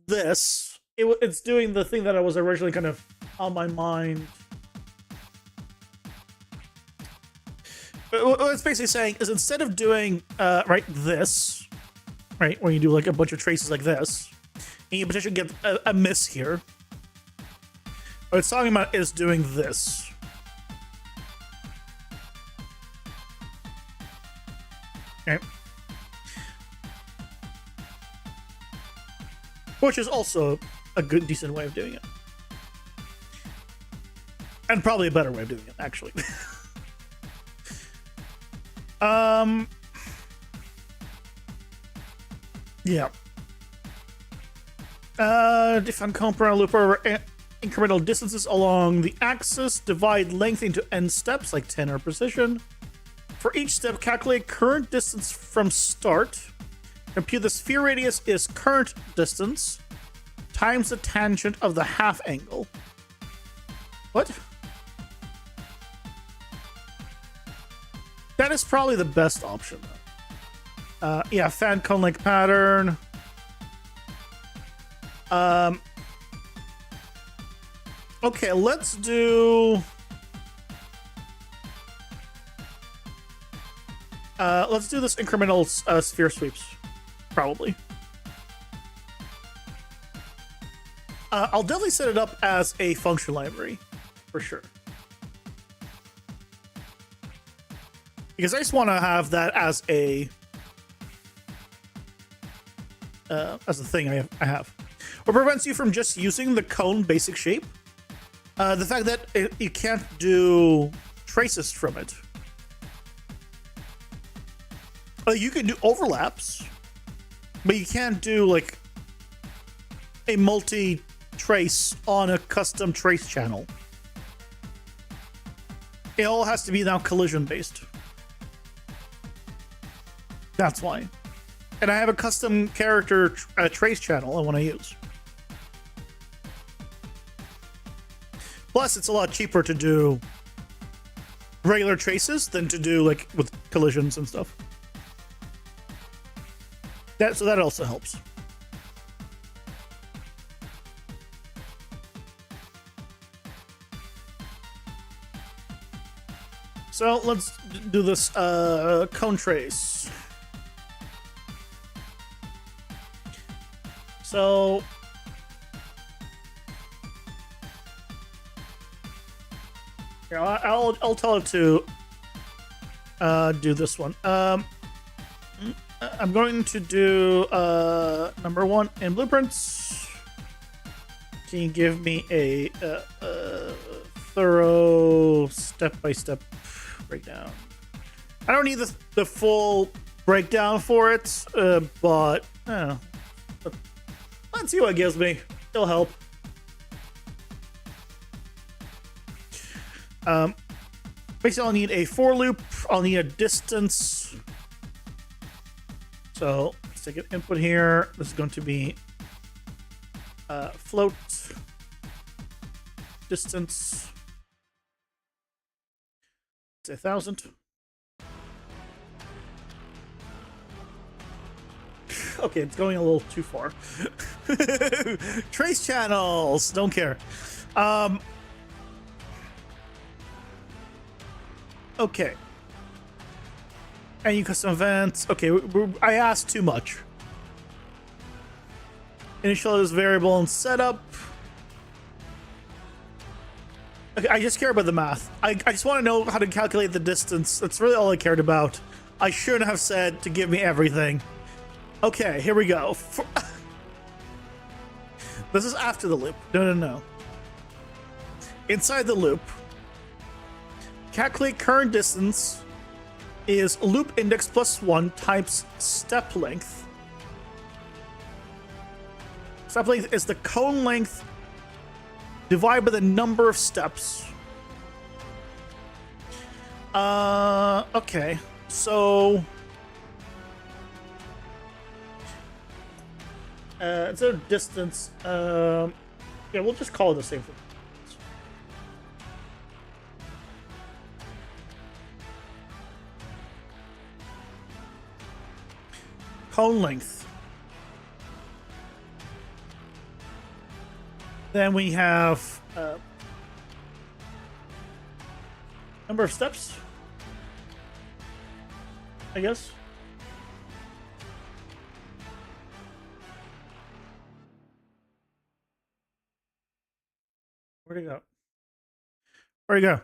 this, it's doing the thing that I was originally kind of on my mind. What it's basically saying is, instead of doing right this, right, where you do like a bunch of traces like this, and you potentially get a miss here, what it's talking about is doing this. Okay. Which is also a good, decent way of doing it. And probably a better way of doing it, actually. Yeah. Define cone per loop over incremental distances along the axis. Divide length into n steps, like 10 or precision. For each step, calculate current distance from start. Compute the sphere radius is current distance times the tangent of the half angle. What? That is probably the best option, though. Yeah, fan cone-like pattern. Okay, let's do... let's do this incremental sphere sweeps, probably. I'll definitely set it up as a function library, for sure. Because I just want to have that as a thing I have. What prevents you from just using the cone basic shape? The fact that you can't do traces from it. You can do overlaps, but you can't do like a multi-trace on a custom trace channel. It all has to be now collision based. That's why. And I have a custom character trace channel I want to use. Plus, it's a lot cheaper to do regular traces than to do like with collisions and stuff. So that also helps. So let's do this cone trace. So here, I'll tell it to do this one. I'm going to do number 1 in blueprints. Can you give me a thorough step-by-step breakdown? I don't need the full breakdown for it, but let's see what it gives me. It'll help. Basically, I'll need a for loop. I'll need a distance. So let's take an input here. This is going to be float distance. It's 1,000. Okay, it's going a little too far. Trace channels. Don't care. Okay. And you custom events. Okay, I asked too much. Initialize variable and setup. Okay, I just care about the math. I just want to know how to calculate the distance. That's really all I cared about. I shouldn't have said to give me everything. Okay, here we go. This is after the loop. No. Inside the loop, calculate current distance is loop index plus 1 times step length. Step length is the cone length divided by the number of steps. Okay. So instead of distance, yeah, we'll just call it the same thing. Cone length. Then we have number of steps, I guess. Where'd it go? Where'd it go?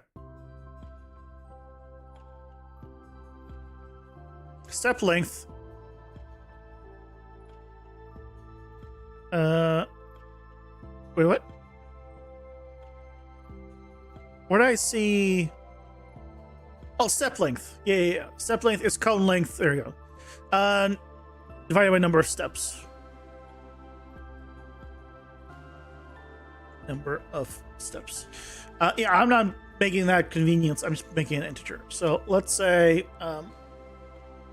Step length. Wait, what? Where did I see? Oh, step length. Yeah. Step length is cone length. There you go. Divided by number of steps. Number of steps. Yeah, I'm not making that convenience. I'm just making an integer. So let's say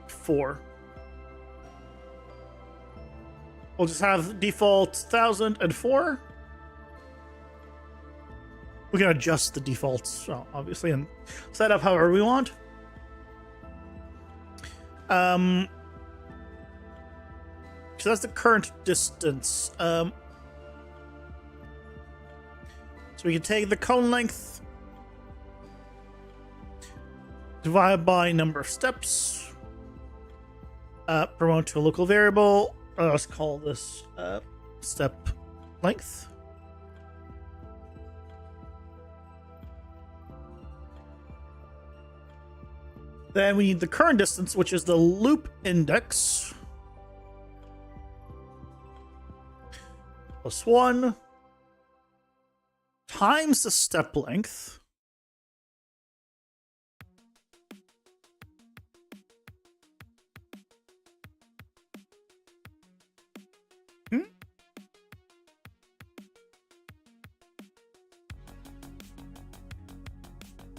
4. We'll just have default 1004. We can adjust the defaults, obviously, and set up however we want. So that's the current distance. So we can take the cone length, divide by number of steps, promote to a local variable. Let's call this step length. Then we need the current distance, which is the loop index, plus 1 times the step length.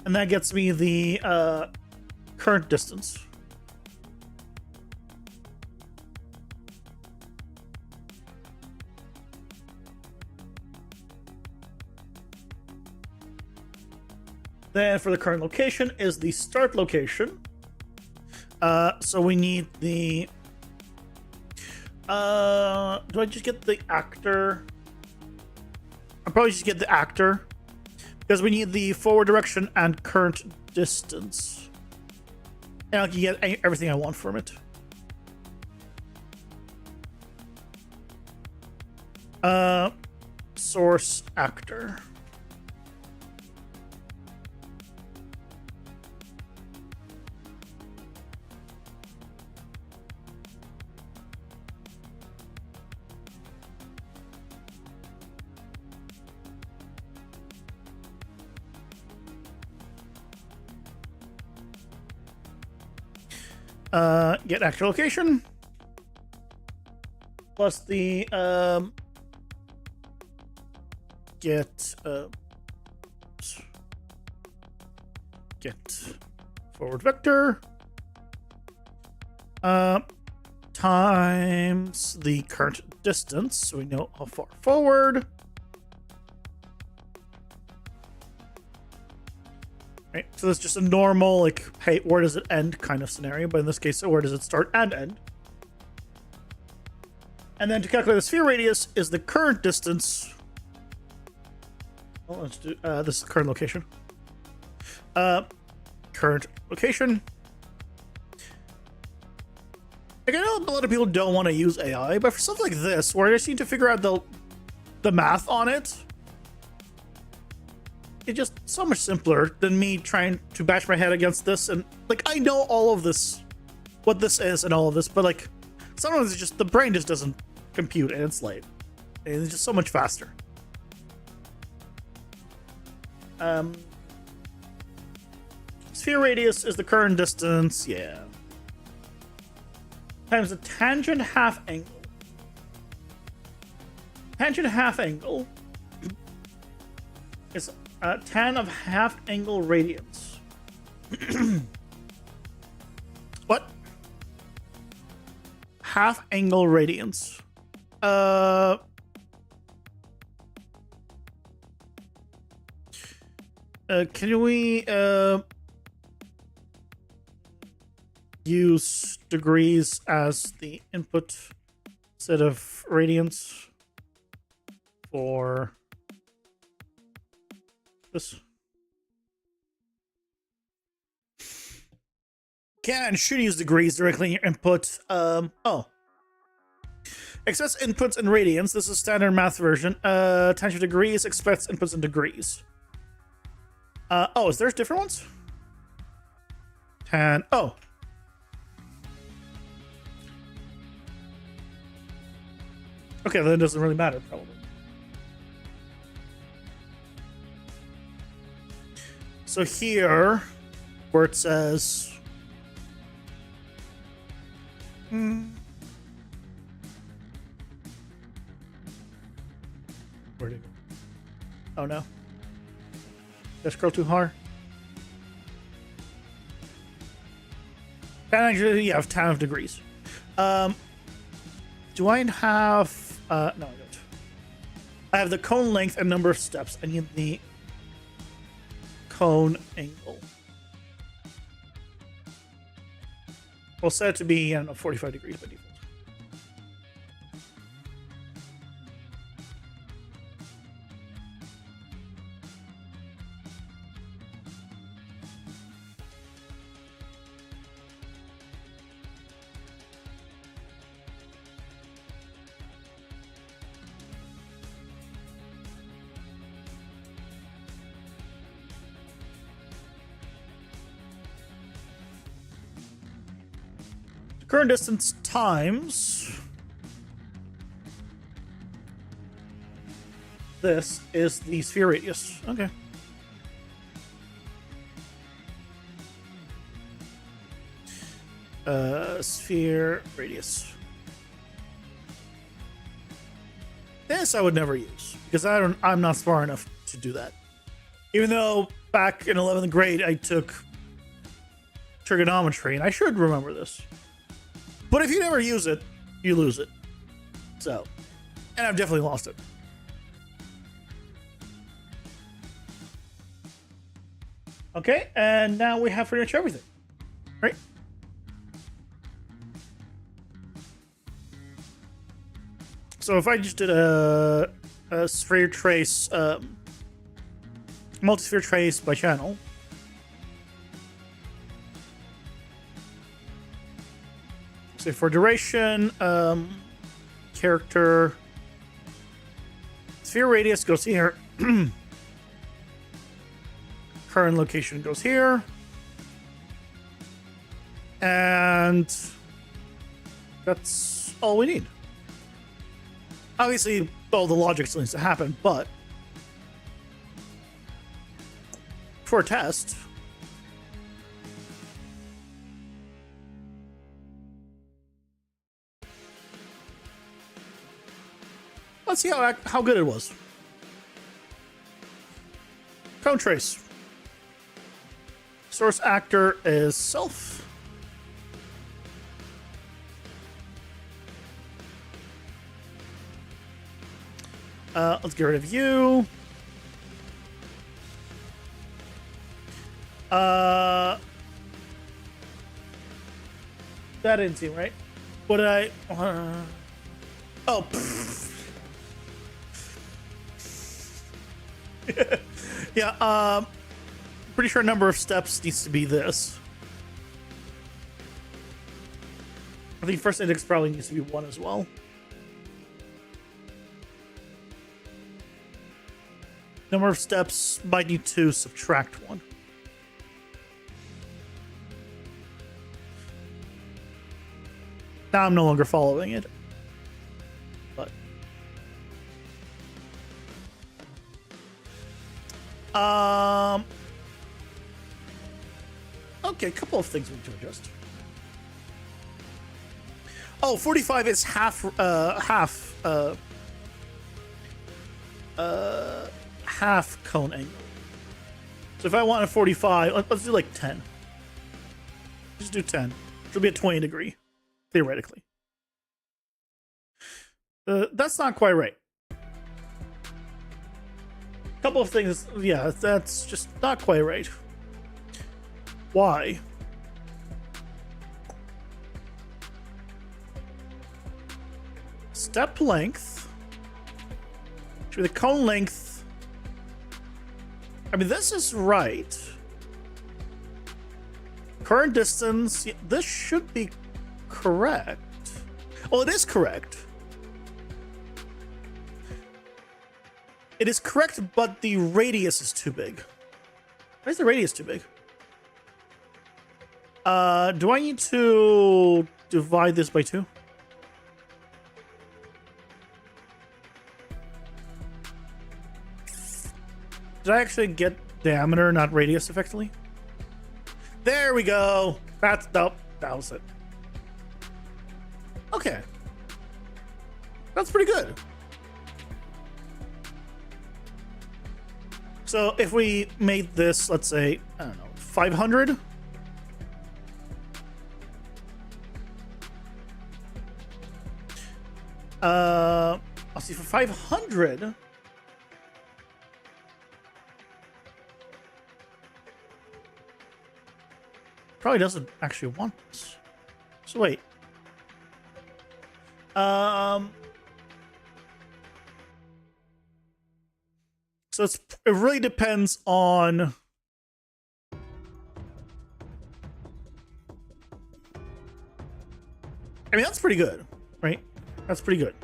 And that gets me the current distance. Then for the current location is the start location. So we need the... do I just get the actor? I'll probably just get the actor. Because we need the forward direction and current distance. And I can get everything I want from it. Source actor. Get actor location plus the get forward vector times the current distance, so we know how far forward. Right, so that's just a normal, like, hey, where does it end kind of scenario, but in this case, where does it start and end? And then to calculate the sphere radius is the current distance. Well, let's do this is the current location. Current location. Like, I know a lot of people don't want to use AI, but for something like this, where I just need to figure out the math on it, it's just so much simpler than me trying to bash my head against this. And like, I know all of this, what this is and all of this, but like, sometimes it's just, the brain just doesn't compute and it's late. And it's just so much faster. Sphere radius is the current distance, yeah. Times the tangent half angle. Tangent half angle is tan of half angle radians. What? Half angle radians. Can we use degrees as the input instead of radians for this? Can and should use degrees directly in your input. Expects inputs in radians. This is standard math version. Tangent degrees expects inputs in degrees. Is there different ones? Oh. Okay, then it doesn't really matter, probably. So here, where it says... Where'd it go? Oh no. Did I scroll too hard? Actually, yeah, 10 degrees. Do I have... no, I don't. I have the cone length and number of steps. I need the cone angle. We'll set it to be, I don't know, 45 degrees by default. Current distance times this is the sphere radius. Okay. Sphere radius. This I would never use because I'm not smart enough to do that. Even though back in 11th grade I took trigonometry and I should remember this. But if you never use it, you lose it. So, and I've definitely lost it. Okay, and now we have pretty much everything, right? So if I just did a sphere trace, multi-sphere trace by channel, say for duration, character, sphere radius goes here. Current location goes here. And that's all we need. Obviously, all the logic still needs to happen, but for a test, let's see how good it was. Cone trace. Source actor is self. Let's get rid of you. That didn't seem right. What did I... Oh, pfft. Yeah, pretty sure number of steps needs to be this. I think first index probably needs to be 1 as well. Number of steps might need to subtract 1. Now I'm no longer following it. But okay, a couple of things we need to adjust. Oh, 45 is half cone angle. So if I want a 45, let's do like 10. Just do 10. It'll be a 20 degree, theoretically. That's not quite right. Couple of things, yeah, that's just not quite right. Why? Step length. Should be the cone length. I mean, this is right. Current distance. Yeah, this should be correct. Oh, it is correct. It is correct, but the radius is too big. Why is the radius too big? Do I need to divide this by 2? Did I actually get diameter, not radius, effectively? There we go. That's nope. That was it. Okay. That's pretty good. So if we made this, let's say, I don't know, 500. I'll see, for 500. Probably doesn't actually want this. So wait. So it really depends on. I mean, that's pretty good, right? That's pretty good.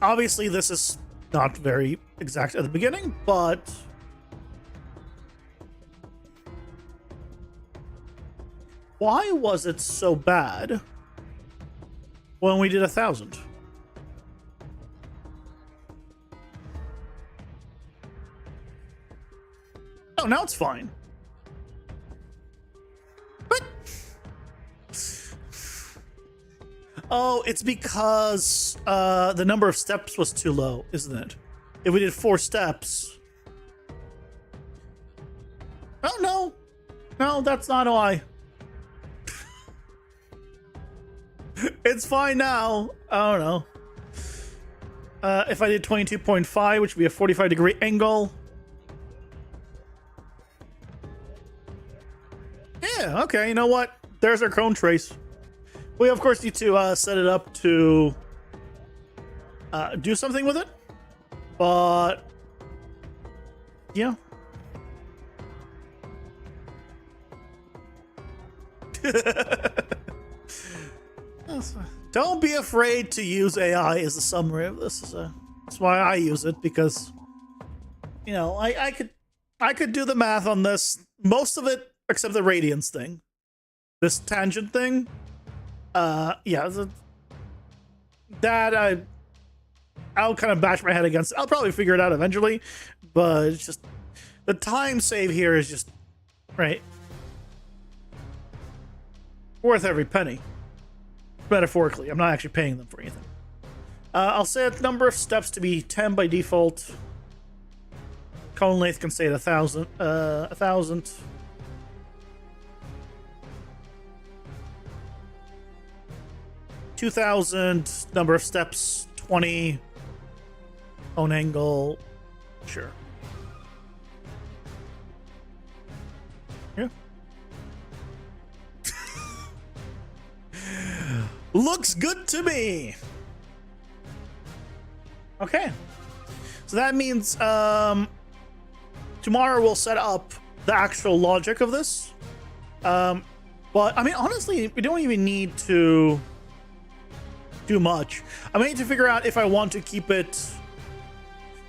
Obviously, this is not very exact at the beginning, but why was it so bad when we did 1,000? Oh, now it's fine. But oh, it's because the number of steps was too low, isn't it? If we did 4 steps. Oh no, no, that's not why. It's fine now. I don't know. If I did 22.5, which would be a 45-degree angle. Yeah, okay, you know what? There's our cone trace. We, of course, need to set it up to do something with it. But, yeah. Don't be afraid to use AI is the summary of this. That's why I use it, because, you know, I could do the math on this. Most of it, except the radiance thing. This tangent thing. Yeah. I'll kind of bash my head against it. I'll probably figure it out eventually. But it's just, the time save here is just, right, worth every penny. Metaphorically, I'm not actually paying them for anything. I'll set the number of steps to be 10 by default. Cone length can stay at 1,000. 1,000. $2,000. Number of steps 20. Cone angle, sure. Yeah. Looks good to me. Okay. So that means tomorrow we'll set up the actual logic of this. But I mean, honestly, we don't even need to do much. I need to figure out if I want to keep it.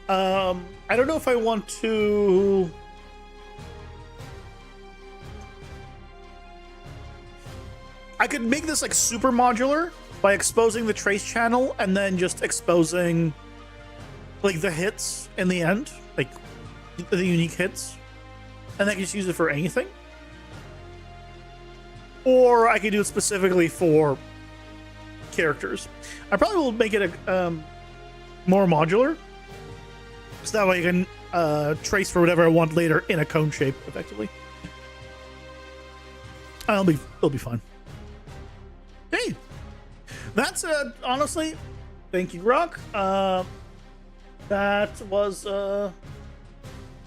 I don't know if I want to. I could make this like super modular by exposing the trace channel and then just exposing like the hits in the end, like the unique hits, and I can just use it for anything. Or I could do it specifically for characters. I probably will make it a more modular, so that way I can trace for whatever I want later in a cone shape, effectively. It'll be fun. Hey, that's honestly, thank you, Rock. That was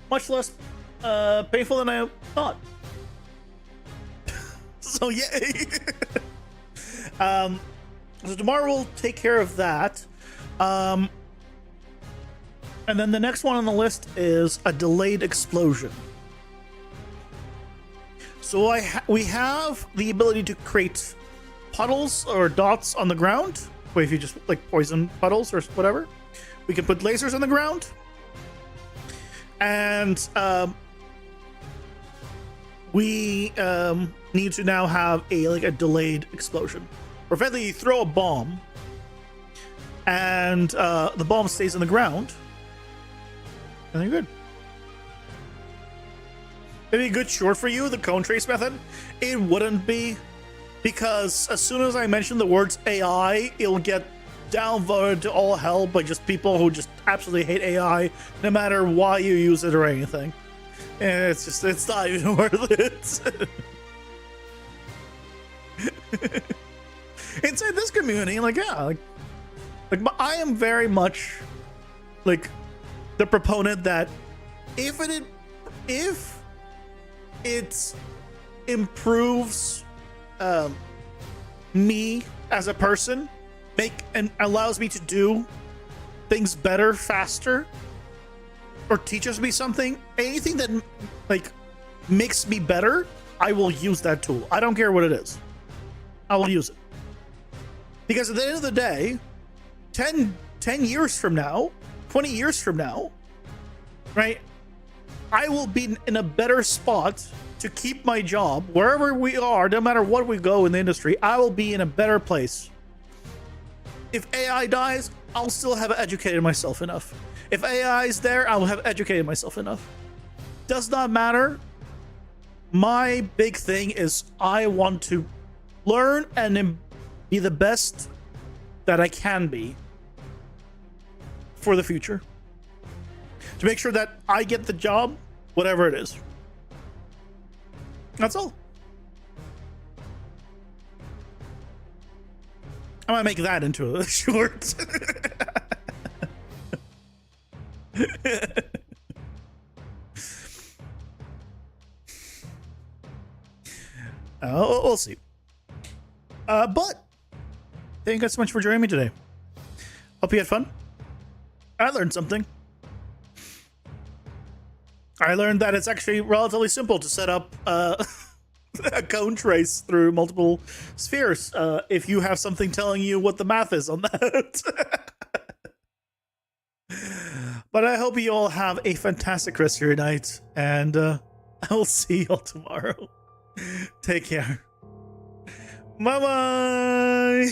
much less painful than I thought. So yay! So tomorrow we'll take care of that. And then the next one on the list is a delayed explosion. So we have the ability to create puddles or dots on the ground. Wait, if you just like poison puddles or whatever, we can put lasers on the ground, and we need to now have a delayed explosion. Or effectively, you throw a bomb, and the bomb stays on the ground, and you're good. Maybe a good short for you, the cone trace method. It wouldn't be, because as soon as I mention the words AI, it'll get downvoted to all hell by just people who just absolutely hate AI, no matter why you use it or anything. And it's not even worth it. Inside this community, I am very much like the proponent that if it improves me as a person, and allows me to do things better, faster, or teaches me something, anything that makes me better, I will use that tool. I don't care what it is. I will use it. Because at the end of the day, 10 years from now, 20 years from now, right, I will be in a better spot to keep my job wherever we are, no matter what we go in the industry. I will be in a better place. If AI dies, I'll still have educated myself enough. If AI is there, I will have educated myself enough. Does not matter. My big thing is I want to learn and be the best that I can be for the future. To make sure that I get the job, whatever it is. That's all. I might make that into a short. We'll see. But thank you guys so much for joining me today. Hope you had fun. I learned something. I learned that it's actually relatively simple to set up a cone trace through multiple spheres if you have something telling you what the math is on that. But I hope you all have a fantastic rest of your night, and I will see you all tomorrow. Take care. Bye-bye.